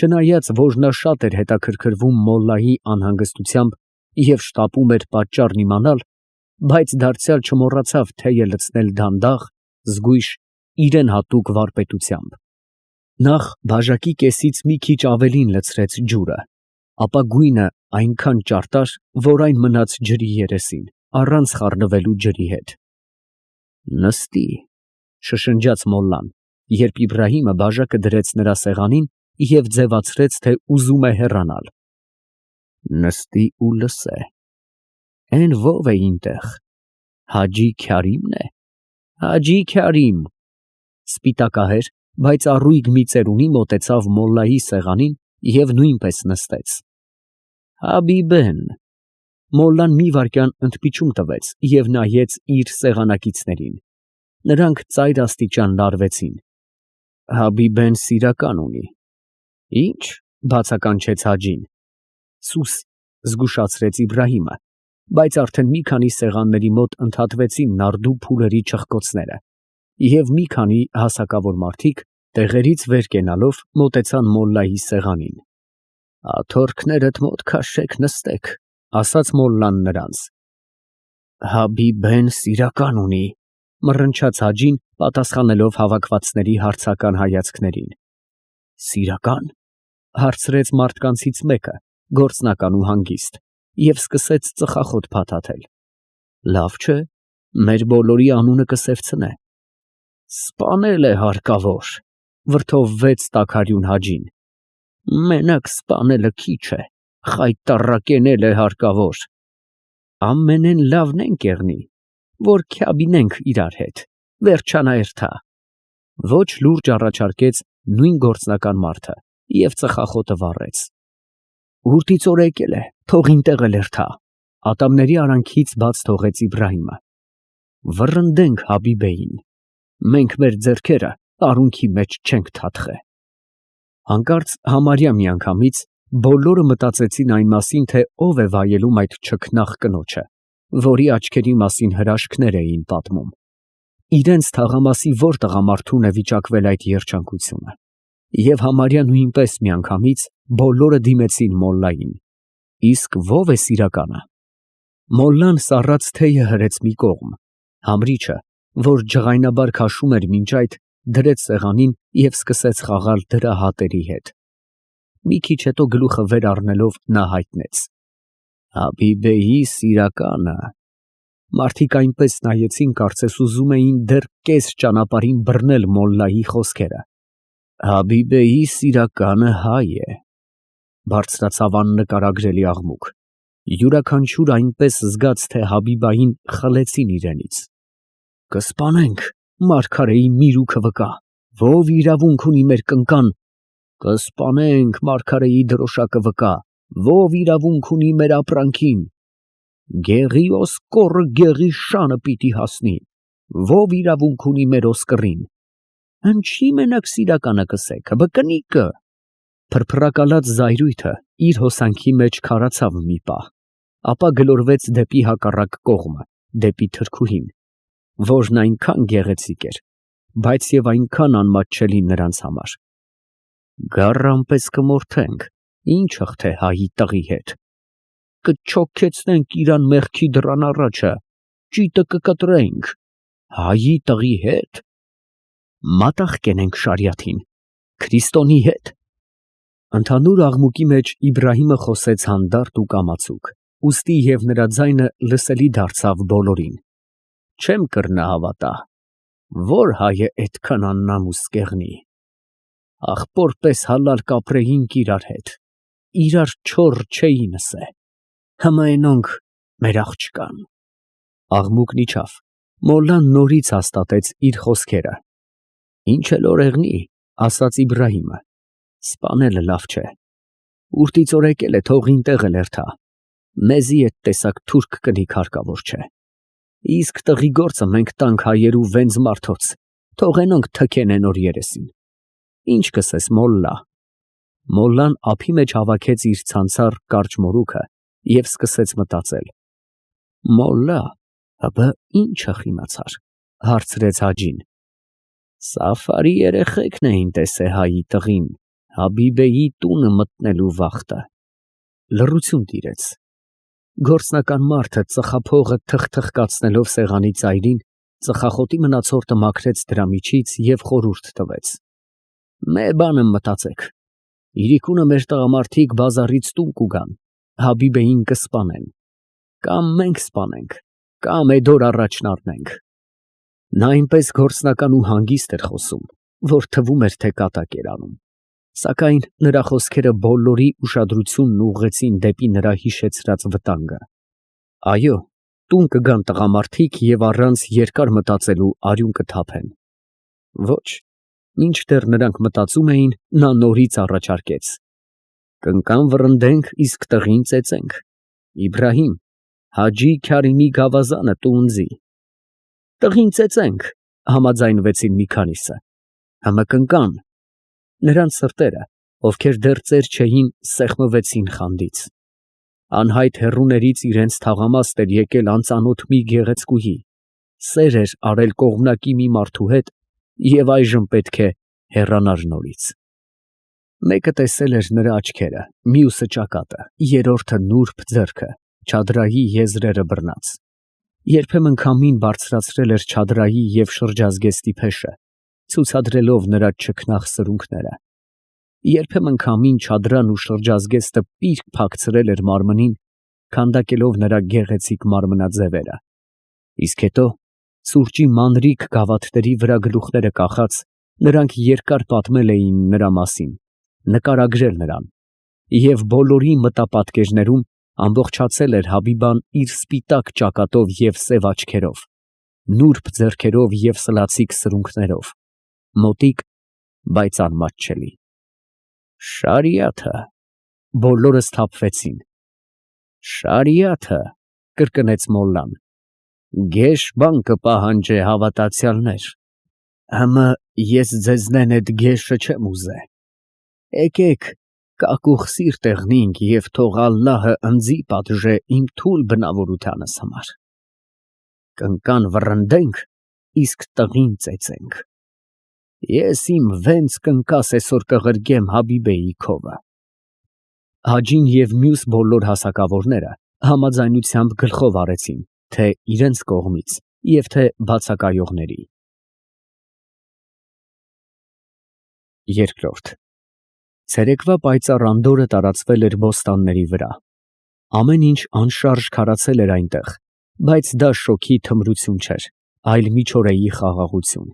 Չնայած որ նա շատ էր հետաքրքրվում մոլլայի անհանգստությամբ և շտապում էր պատճառն իմանալ, բայց դարձյալ չմոռացավ թեյը լցնել դանդաղ, զգույշ, իրան հատուկ վարպետությամբ։ Նախ բաժակի կեսից մի քիչ ավելին լցրեց ջուրը, ապա գույնը այնքան ճարտար, որ այն մնաց ջրի երեսին, առանց խառնվելու ջրի հետ։ «Նստի», շշնջաց մոլլան, երբ Իբրահիմը բաժակը դրեց նրա սեղանին և ձևացրեց, թե ուզում է հեռանալ։ «Նստի ու լսե։ Էն ո՞վ է այնտեղ, Հաջի Քյարի՞մն է»։ «Հաջի Քյարիմ»։ Սպիտակահեր, բայց առույգ մի ծերունի մոտեցավ մոլլայի սեղանին և նույնպես նստեց։ «Հաբիբեն»։ Մոլլան մի վայրկյան ընդմիջում տվեց և նայեց իր սեղանակիցներին։ Նրանք ծայր աստիճան լարվեցին։ «Հաբիբեն սիրական ունի»։ «Ի՞նչ», բացականչեց Հաջին։ «Սուս», զգուշացրեց Իբրահիմը, բայց արդեն մի քանի սեղանների մոտ ընդհատվեցին նարդու փուլերի չխկոցները, և մի քանի հասակավոր մարդիկ, տեղերից վեր կենալով, մոտեցան մոլլայի սեղանին։ «Աթոռքներդ մոտ քաշեք, նստեք», ասաց մոլլան նրանց։ «Հաբիբեն սիրական ունի», մռնչաց Հաջին, պատասխանելով հավաքվածների հարցական հայացքներին։ «Սիրակա՞ն», հարցրեց մարդկանցից մեկը, գործնական ու հանգիստ, և սկսեց ծխախոտ փաթաթել։ «Լավ չէ, մեր բոլորի անունը կսևցնե»։ «Սպանել է հարկավոր», վրդովվեց տաքարյուն Հաջին։ «Մենակ սպանելը քիչ է, խայտառակենել է հարկավոր»։ «Ամենեն լավն են կեղնի, որ քյաբինենք իրար հետ, վերջանա էրթա»։ Ոչ լուրջ առաջարկեց նույն գործնական մարդը և ծխախոտը վառեց։ «Ուրտից օր եկել է, թող ինտեղ էլ էրթա», ատամների արանքից բաց թողեց Իբրահիմը։ «Վռնդենք Հաբիբեին, մենք մեր ձեռքերը արունքի մեջ չենք թաთხե»։ Հանկարծ համարյա միանգամից բոլորը մտածեցին այն մասին, թե ով է վայելում այդ չքնաղ կնոջը, որի աչքերի մասին հրաշքներ էին պատմում։ Իրենց թաղամասի որ տղամարդուն է վիճակվել այդ երջանկությունը։ Եվ համարյա նույնպես միանգամից բոլորը դիմեցին մոլլային։ Իսկ ո՞վ է սիրականը։ Մոլլան սառած թեյը հրեց մի կողմ, համրիչը, որ ջղայնաբար քաշում էր մինչ այդ, դրեց սեղանին և սկսեց խաղալ դրա հատերի հետ։ Մի քիչ հետո գլուխը վեր առնելով նա հայտնեց. Հաբիբեի սիրականը։ Մարդիկ այնպես նայեցին, կարծես ուզում էին դեռ կես ճանապարհին բռնել մոլլայի խոսքերը։ Հաբիբեի սիրականը հայ է, բարձրացավ աննկարագրելի աղմուկ։ Յուրաքանչյուր այնպես զգաց, թե Հաբիբային խլեցին իրենից։ Կսպանենք մարգարեի միրուքը վկա, ով իրավունք ունի մեր կնկան։ Կսպանենք մարգարեի դրոշակը վկա, ով իրավունք ունի մեր ապրանքին։ Գեղի ոսկորը գեղի շանը պիտի հասնի, ով իրավունք ունի մեր ոսկրին։ Ինչի մենակ սիրականը կսեք, բկնիկը։ Փրփրակալած զայրույթը իր հոսանքի մեջ քարացավ մի պահ, ապա գլորվեց դեպի հակառակ կողմը, դեպի թրքուհին, որն այնքան գեղեցիկ էր, բայց և այնքան անմատչելի նրանց համար։ Գառան պես կմորթենք, ինչ հղթե հայի տղի հետ։ Կչոքեցնենք իրան մեղքի դռան առաջը, ճիտը կկտրենք, հայի տղի հետ։ Մատաղ կենենք շարիաթին, Քրիստոնի հետ։ Ընդհանուր աղմուկի մեջ Իբրահիմը խոսեց հանդարտ ու կամացուկ, ուստի և նրա ձայնը լսելի դարձավ բոլորին։ Չեմ կռնա հավատա, որ հայը էդքան աննամուս կեղնի։ Աղբոր պես հալալ կապրեինք իրար հետ, իրար չոր չէին ասե, հմայնոնք մեր աղջկան։ Աղմուկն իջավ, մոլլան նորից հաստատեց իր խոսքերը։ Ինչ էլ օրեղնի, ասաց Իբրահիմը, սպանելը լավ չէ։ Ուրտից եկել է, թող ինտեղ էլ երթա, մեզի էդ տեսակ թուրք կնիկ հարկավոր չէ։ Իսկ տղի գործը մենք տանք հայերու վենց մարդոց, թողենոնք թքեն օր երեսին։ Ինչ կսես մոլլա։ Մոլլան ափի մեջ հավաքեց իր ցանցառ կարճ մորուքը և սկսեց մտածել։ Մոլլա, հապա ինչը իմացար, հարցրեց Հաջին։ Սաֆարի երեխեքն էին տեսե հայի տղին, Հաբիբեի տունը մտնելու վախտը։ Լռություն տիրեց։ Գործնական մարդը ծխափողը թխթխկացնելով սեղանի ծայրին, ծխախոտի մնացորդը մաքրեց դրա միջից և խորհուրդ տվեց. Մե բանը մտածեք, իրիկունը մեր տղամարդիկ բազարից տուն կուգան, Հաբիբեին կսպանեն, կամ մենք սպանենք, կամ էդ օր առաջն առնենք։ Նա այնպես գործնական ու հանգիստ էր խոսում, որ թվում էր, թե կատակ էր անում, սակայն նրա խոսքերը բոլորի ուշադրությունն ուղղեցին դեպի նրա հիշեցրած վտանգը։ Այո, տուն կգան տղամարդիկ և առանց երկար մտածելու արյուն կթափեն։ Ոչ, մինչդեռ նրանք մտածում էին, նա նորից առաջարկեց. Կնկան վռնդենք, իսկ տղին ծեծենք։ Իբրահիմ, Հաջի Քարիմի գավազանը տունձի։ Տղին ծեծենք, համաձայնվեցին մի քանիսը։ Համը կնկան։ Նրանց սրտերը, ովքեր դեռ ծեր չէին, սեղմվեցին խանդից։ Անհայտ հեռուներից իրենց թաղամաստ էր եկել անծանոթ մի գեղեցկուհի, սեր էր արել կողմնակի մի մարդու հետ և այժմ պետք է հեռանար նորից։ Մեկը տեսել էր նրա աչքերը, մյուսը ճակատը, երրորդը նուրբ ձեռքը, չադրայի եզրերը բռնած։ Երբեմն քամին բարձրացրել էր չադրայի և շրջազգեստի փեշը, ցուցադրելով նրա չքնաղ սրունքները։ Երբեմն քամին չադրան ու շրջազգեստը պիրկ փակցրել էր մարմնին, քանդակելով նրա գեղեցիկ մարմնաձևերը։ Իսկ հետո, սուրճի մանրիկ գավաթների վրա գլուխները կախած, նրանք երկար պատմել էին նրա մասին, նկարագրել նրան, և բոլորի մտապատկերներում ամբողջացել էր Հաբիբան իր սպիտակ ճակատով և սև աչքերով, նուրբ ձեռքերով և սլացիկ սրունքներով, մոտիկ, բայց անմատչելի։ Շարիաթը, բոլորը սթափվեցին։ Շարիաթը, կրկնեց մոլլան, գեշ բան կպահանջե հավատացյալներ, հմը ես ձեզնեն էդ գեշը չեմ ուզե։ Եկեք, կակուղ սիրտ եղնինք և թող Ալլահը ընձի պատժե իմ թույլ բնավորությանս համար։ կնկան վռնդենք, իսկ տղին ծեծենք։ Ես իմ վենց կնկաս այսօր կղրգեմ Հաբիբեի քովը։ Հաջին և մյուս բոլոր հասակավորները համաձայնությամբ գլխով արեցին, թե իրենց կողմից և թե բացակայողների։ Երկրորդ ցերեկվա պայծառ անդորրը տարածվել էր բոստանների վրա։ Ամեն ինչ անշարժ քարացել էր այնտեղ, բայց դա շոգի թմրություն չէր, այլ միջօրեի խաղաղություն։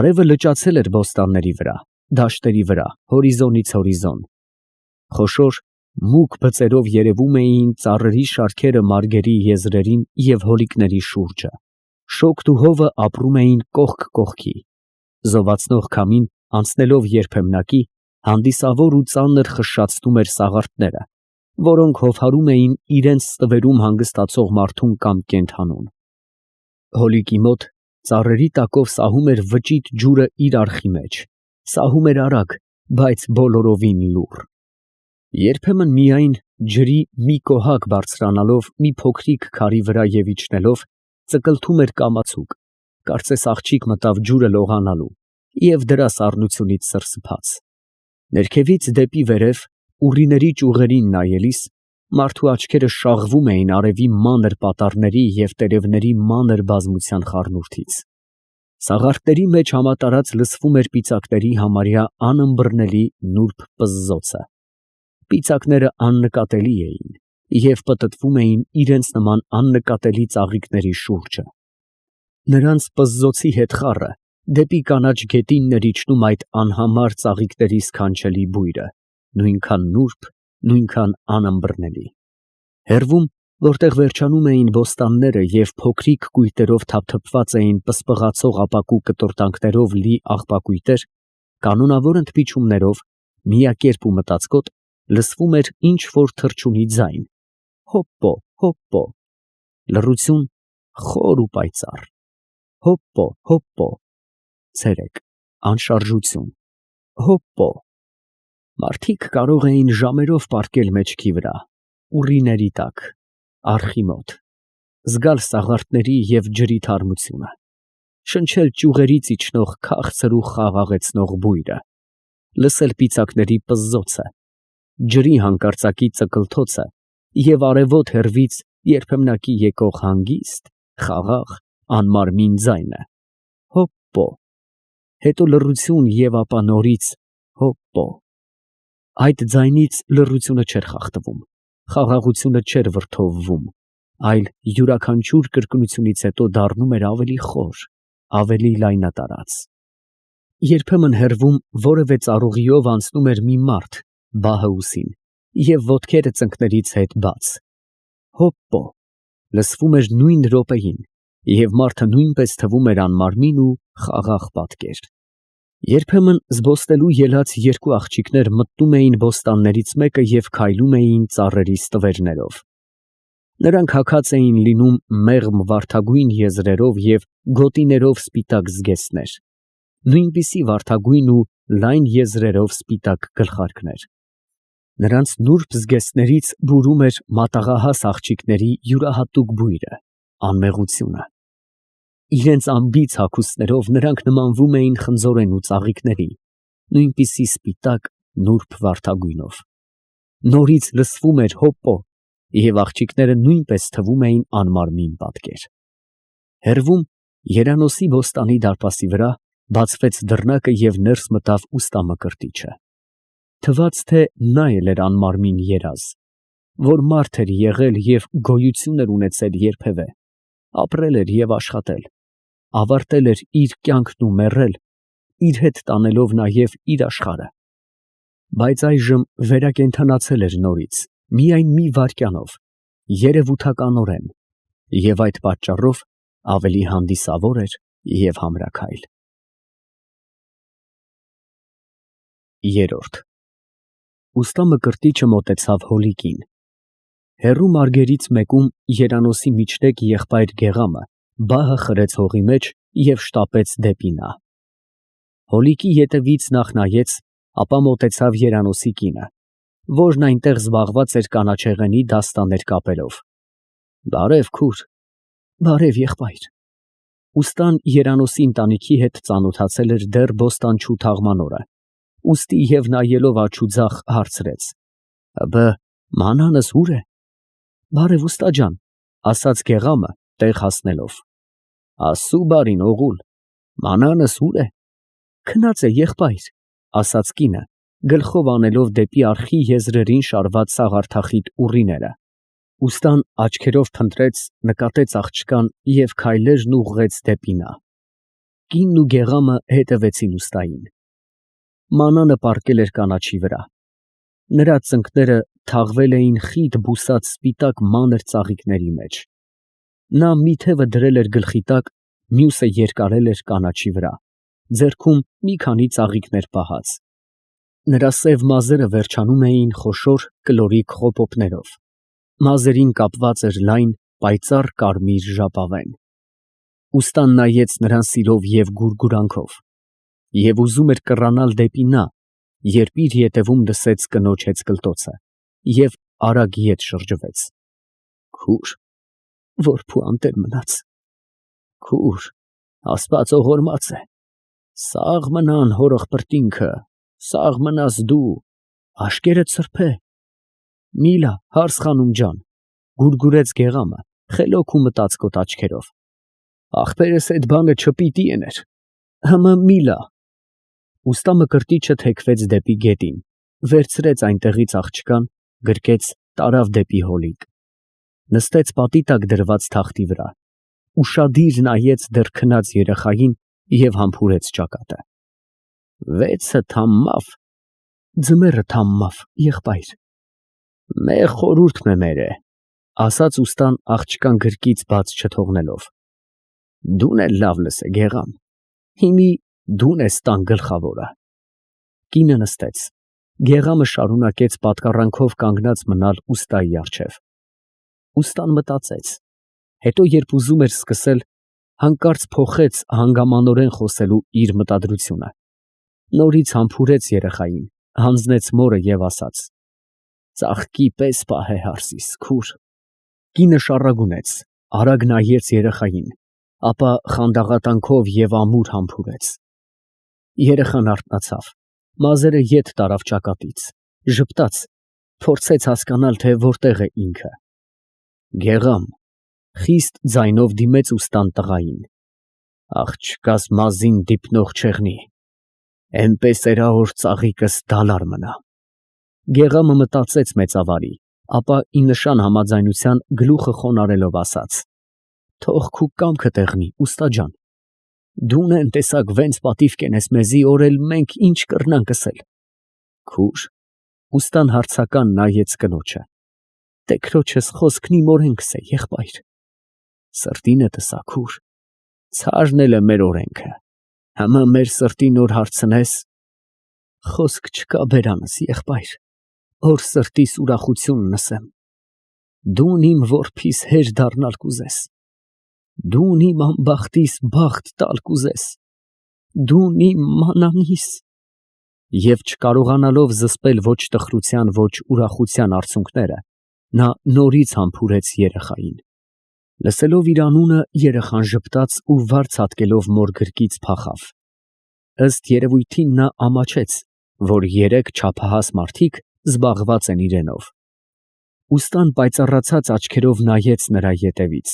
Արևը լճացել էր բոստանների վրա, դաշտերի վրա, հորիզոնից հորիզոն։ Խոշոր, մուգ բծերով երևում էին ծառերի շարքերը մարգերի եզրերին և հոլիկների շուրջը։ Շոգն ու հովը ապրում էին կողք կողքի։ Զովացնող քամին, անցնելով երբեմնակի, հանդիսավոր ու ծանր խշշացնում էր սաղարթները, որոնք հովհարում էին իրենց ստվերում հանգստացող մարդուն կամ կենդանուն։ Հոլիկի մոտ ծառերի տակով սահում էր վճիտ ջուրը իր արխի մեջ, սահում էր արագ, բայց բոլորովին լուռ։ Երբեմն միայն ջրի մի կոհակ բարձրանալով մի փոքրիկ քարի վրա և իջնելով, ծկլթում էր կամացուկ, կարծես աղջիկ մտավ ջուրը լողանալու և դրա սառնությունից սրսփաց։ Ներքևից դեպի վերև, ուռիների ճյուղերին նայելիս, մարդու աչքերը շաղվում էին արևի մանր պատառների և տերևների մանր բազմության խառնուրդից։ Սաղարթների մեջ համատարած լսվում էր պիծակների համարյա անըմբռնելի նուրբ պզզոցը։ Պիծակները աննկատելի էին և պտտվում էին իրենց նման աննկատելի ծաղիկների շուրջը։ Նրանց պզզոցի հետ խառը դեպի կանաչ գետինն էր իջնում այդ անհամար ծաղիկների սքանչելի բույրը, նույնքան նուրբ, նույնքան անըմբռնելի։ Հեռվում, որտեղ վերջանում էին բոստանները և փոքրիկ կույտերով թափթփված էին պսպղացող ապակու կտորտանքներով լի աղբակույտեր, կանոնավոր ընդմիջումներով, միակերպ ու մտածկոտ, լսվում էր ինչ֊որ թռչունի ձայն. հոպպո, հոպպո, լռություն խոր ու պայծառ, հոպպո, հոպպո, ցերեկ, անշարժություն, հոպպո։ Մարդիկ կարող էին ժամերով պառկել մեջքի վրա, ուռիների տակ, արխի մոտ, զգալ սաղարթների և ջրի թարմությունը, շնչել ճյուղերից իջնող քաղցր ու խաղաղեցնող բույրը, լսել պիծակների պզզոցը, ջրի հանկարծակի ծկլթոցը և արևոտ հեռվից երբեմնակի եկող հանգիստ, խաղաղ, անմարմին ձայնը. հոպպո, հետո լռություն և ապա նորից հոպպո։ Այդ ձայնից լռությունը չէր խախտվում, խաղաղությունը չէր վրդովվում, այլ յուրաքանչյուր կրկնությունից հետո դառնում էր ավելի խոր, ավելի լայնատարած։ Երբեմն հեռվում որևէ ծառուղիով անցնում էր մի մարդ, բահը ուսին, և ոտքերը ծնկներից հետ բաց, հոպպո, լսվում էր նույն րոպեին, և մարդը նույնպես թվում էր անմարմին ու խաղաղ պատկեր։ Երբեմն զբոսնելու ելած երկու աղջիկներ մտնում էին բոստաններից մեկը և քայլում էին ծառերի ստվերներով։ Նրանք հագած էին լինում մեղմ վարդագույն եզրերով և գոտիներով սպիտակ զգեստներ, նույնպիսի վարդագույն ու լայն եզրերով սպիտակ գլխարկներ։ Նրանց նուրբ զգեստներից բուրում էր մատաղահաս աղջիկների յուրահատուկ բույրը, անմեղությունը։ Իրենց անբիծ հագուստներով նրանք նմանվում էին խնձորենու ծաղիկների, նույնպիսի սպիտակ, նուրբ վարդագույնով։ Նորից լսվում էր հոպպո, և աղջիկները նույնպես թվում էին անմարմին պատկեր։ Հեռվում, երանոցի բոստանի դարպասի վրա, բացվեց դռնակը և ներս մտավ ուստամկրտիչը։ Թվաց, թե նա էլ էր անմարմին երազ, որ մարդ էր եղել և գոյություն էր ունեցել երբևէ, ապրել էր և աշխատել, ավարտել էր իր կյանքն ու մեռել, իր հետ տանելով նաև իր աշխարհը։ Բայց այժմ վերակենդանացել էր նորից, միայն մի վայրկյանով, երևութականորեն, և այդ պատճառով ավելի հանդիսավոր էր և համրաքայլ։ Ուստամկրտիչը մոտեցավ հոլիկին։ Հեռու մարգերից մեկում երանոցի միջտեկ եղբայր գեղամը բահը խրեց հողի մեջ և շտապեց դեպի նա։ Հոլիկի ետևից նախ նայեց, ապա մոտեցավ երանոցի կինը, որն այնտեղ զբաղված էր կանաչեղենի դաստաներ կապելով։ «Բարև քուր, Բարև եղբայր։ Ուստան Երանոսի ընտանիքի հետ ծանոթացել էր դեռ բոստանչու թաղման օրը, ուստի և նայելով աջ ու ձախ հարցրեց. «Ըբը մանանս ուր է»։ «Բարև ուստա ջան», ասաց գեղամը տեղ հասնելով։ «Աստծու բարին օղուլ, մանանս ուր է»։ «Քնած է եղբայր», ասաց կինը, գլխով անելով դեպի արխի եզրերին շարված սաղարթախիտ ուռիները։ Ուստան աչքերով փնտրեց, նկատեց աղջկան և քայլերն ուղղեց դեպի նա։ Կինն ու գեղամը հետևեցին ուստային։ Մանանը պառկել էր կանաչի վրա։ Նրա ծնկները թաղվել էին խիտ բուսած սպիտակ մանր ծաղիկների մեջ։ Նա մի թևը դրել էր գլխի տակ, մյուսը երկարել էր կանաչի վրա, ձեռքում մի քանի ծաղիկներ պահած։ Նրա սև մազերը վերջանում էին խոշոր կլորիկ խոպոպներով։ Մազերին կապված էր լայն, պայծառ կարմիր ժապավեն։ Ուստան նայեց նրան սիրով և գուրգուրանքով և ուզում էր կռանալ դեպի նա, երբ իր ետևում լսեց կնոջ հեծկլտոցը և արագ ետ շրջվեց։ Քուր, որբու անտեր մնաց։ Քուր, ասպաց ողորմած է։ Սաղ մնան հորըղ պրտինքը, սաղ մնաս դու, աշկերտ սրբե։ Միլա, հարս խանում ջան, գուրգուրեց գեղամը, խելոք ու մտածկոտ աչքերով։ Ախպերս էդ բանը չպիտի եներ։ Հմը միլա։ Ուստա մկրտիչը թեքվեց դեպի գետին, վերցրեց այնտեղից աղջկան, գրկեց, տարավ դեպի հոլիկ։ Նստեց պատի տակ դրված թախտի վրա, ուշադիր նայեց դեռ քնած երեխային և համբուրեց ճակատը։ Վեցը թամմավ, ձմեռը թամմավ, եղբայր։ Մեղ խորուրդ մեմերը, ասաց ուստան աղջկան գրկից բաց չթողնելով։ Դուն էլ լավ լսե գեղամ, հիմի դուն ես տան գլխավորը։ Կինը նստեց, գեղամը շարունակեց պատկառանքով կանգնած մնալ ուստայի առջև։ Ուստան մտածեց, հետո երբ ուզում էր սկսել, հանկարծ փոխեց հանգամանորեն խոսելու իր մտադրությունը։ Նորից համբուրեց երեխային, հանձնեց մորը և ասաց. Ծաղկի պես պահե հարսիս, քուր։ Կինը շառագունեց, արագ նայեց երեխային, ապա խանդաղատանքով և ամուր համբուրեց։ Երեխան արթնացավ, մազերը ետ տարավ ճակատից, ժպտաց, փորձեց հասկանալ, թե որտեղ է ինքը։ Գեղամ, խիստ ձայնով դիմեց ուստան տղային։ Աղջկաս մազին դիպնող չեղնի, էնպես էրա որ ծաղիկս դալար մնա։ Գեղամը մտածեց մեծավարի, ապա ի նշան համաձայնության գլուխը խոնարհելով ասաց. Թող քու կամքը տեղնի, ուստա ջան։ Դուն են տեսակ վենց պատիվ կենես մեզի, օրել մենք ինչ կռնանք ասել։ Քուր, ուստան հարցական նայեց կնոջը։ Տեքրոջս խոսքն իմ օրենքս է, եղբայր։ Սրտինդ ըսա, քուր, ցարն էլ է մեր օրենքը։ Համը մեր սրտի նոր հարցնես։ Խոսք չկա բերանս, եղբայր, որ սրտիս ուրախություն նսեմ։ Դուն իմ որբիս հեր դառնալ կուզես։ Դուն իմ անբախտիս բախտ տալ կուզես։ Դուն իմ մանանիս։ Եվ չկարողանալով զսպել ոչ տխրության, ոչ ուրախության արցունքները, նա նորից համբուրեց երեխային։ Լսելով իր անունը, երեխան ժպտաց ու վարձ հատկելով մոր գրկից փախավ։ Ըստ երևույթին նա ամաչեց, որ երեք չափահաս մարդիկ զբաղված են իրենով։ Ուստան պայծառացած աչքերով նայեց նրա ետևից,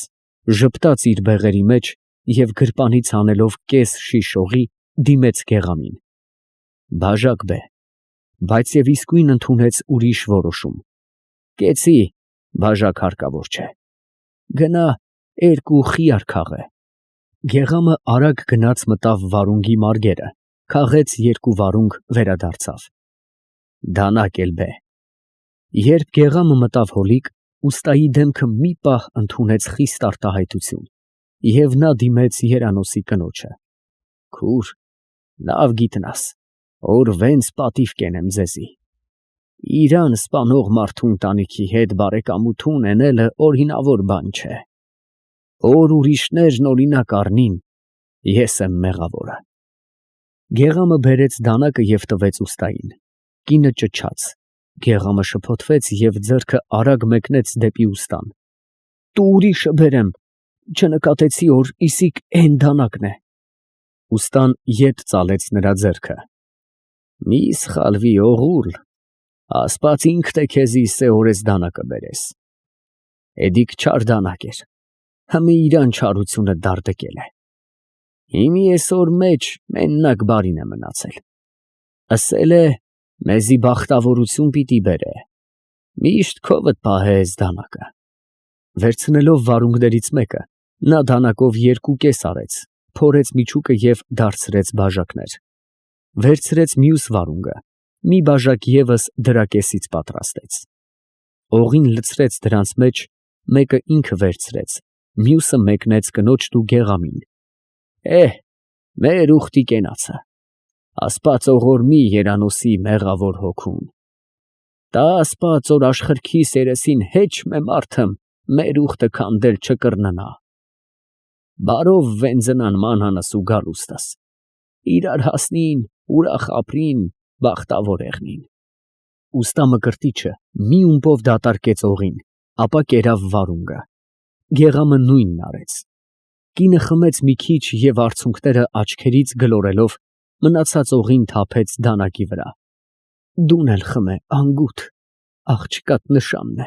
ժպտաց իր բեղերի մեջ և գրպանից հանելով կես շիշ օղի, դիմեց գեղամին։ Բաժակ բե, բայց և իսկույն ընդունեց ուրիշ որոշում։ Կեցի, բաժակ հարկավոր չէ։ Գնա, երկու խիար քաղե։ Գեղամը արագ գնաց մտավ վարունգի մարգերը, քաղեց երկու վարունգ, վերադարձավ։ Դանակ էլ բե։ Երբ գեղամը մտավ հոլիկ, ուստայի դեմքը մի պահ ընդունեց խիստ արտահայտություն, և նա դիմեց Երանոսի կնոջը։ Քուր, լավ գիտնաս, որ վենց պատիվ կենեմ ձեզի։ Իրան սպանող մարդու ընտանիքի հետ բարեկամություն ենելը օրինավոր բան չէ։ Որ ուրիշներն օրինակ առնին, ես եմ մեղավորը։ Գեղամը բերեց դանակը և տվեց ուստային։ Կինը ճչաց, գեղամը շփոթվեց և ձեռքը արագ մեկնեց դեպի ուստան։ Տու ուրիշը բերեմ, չնկատեցի, որ իսիկ էն դանակն է։ Ուստան ետ ծալեց նրա ձեռքը։ Մի սխալվի օղուլ, ասպաց ինքդ է քեզի սեորես դանակը բերես։ Էդիկ չար դանակ էր, հմի իրան չարությունը դարդկել է։ Հիմի այսօր մեջ մենակ բարին է մնացել։ Ասել է, մեզի բախտավորություն պիտի բերե։ Միշտ քովդ պահես դանակը։ Վերցնելով վարունգներից մեկը, նա դանակով երկու կես արեց, փորեց միջուկը և դարձրեց բաժակներ։ Վերցրեց մյուս վարունգը, մի բաժակ ևս դրա կեսից պատրաստեց։ Օղին լցրեց դրանց մեջ, մեկը ինքը վերցրեց, մյուսը մեկնեց կնոջն ու գեղամին։ Մեր ուխտի կենացը, ասպաց ողորմի երանոսի մեղավոր հոգուն։ Տա ասպաց, որ աշխրքիս երեսին հեչ մե մարդըմ մեր ուխտը քանդել չկրննա։ Բարով վենձնան մանանս ու գալուստս, իրար հասնին, ուրախ ապրին, բախտավոր եղնին։ Ուստա մկրտիչը մի ումպով դատարկեց օղին, ապա կերավ վարունգը։ Գեղամը նույնն արեց։ Կինը խմեց մի քիչ և արցունքները աչքերից գլորելով, մնացած օղին թափեց դանակի վրա։ Դուն էլ խմե, անգութ, աղջկադ նշանն է։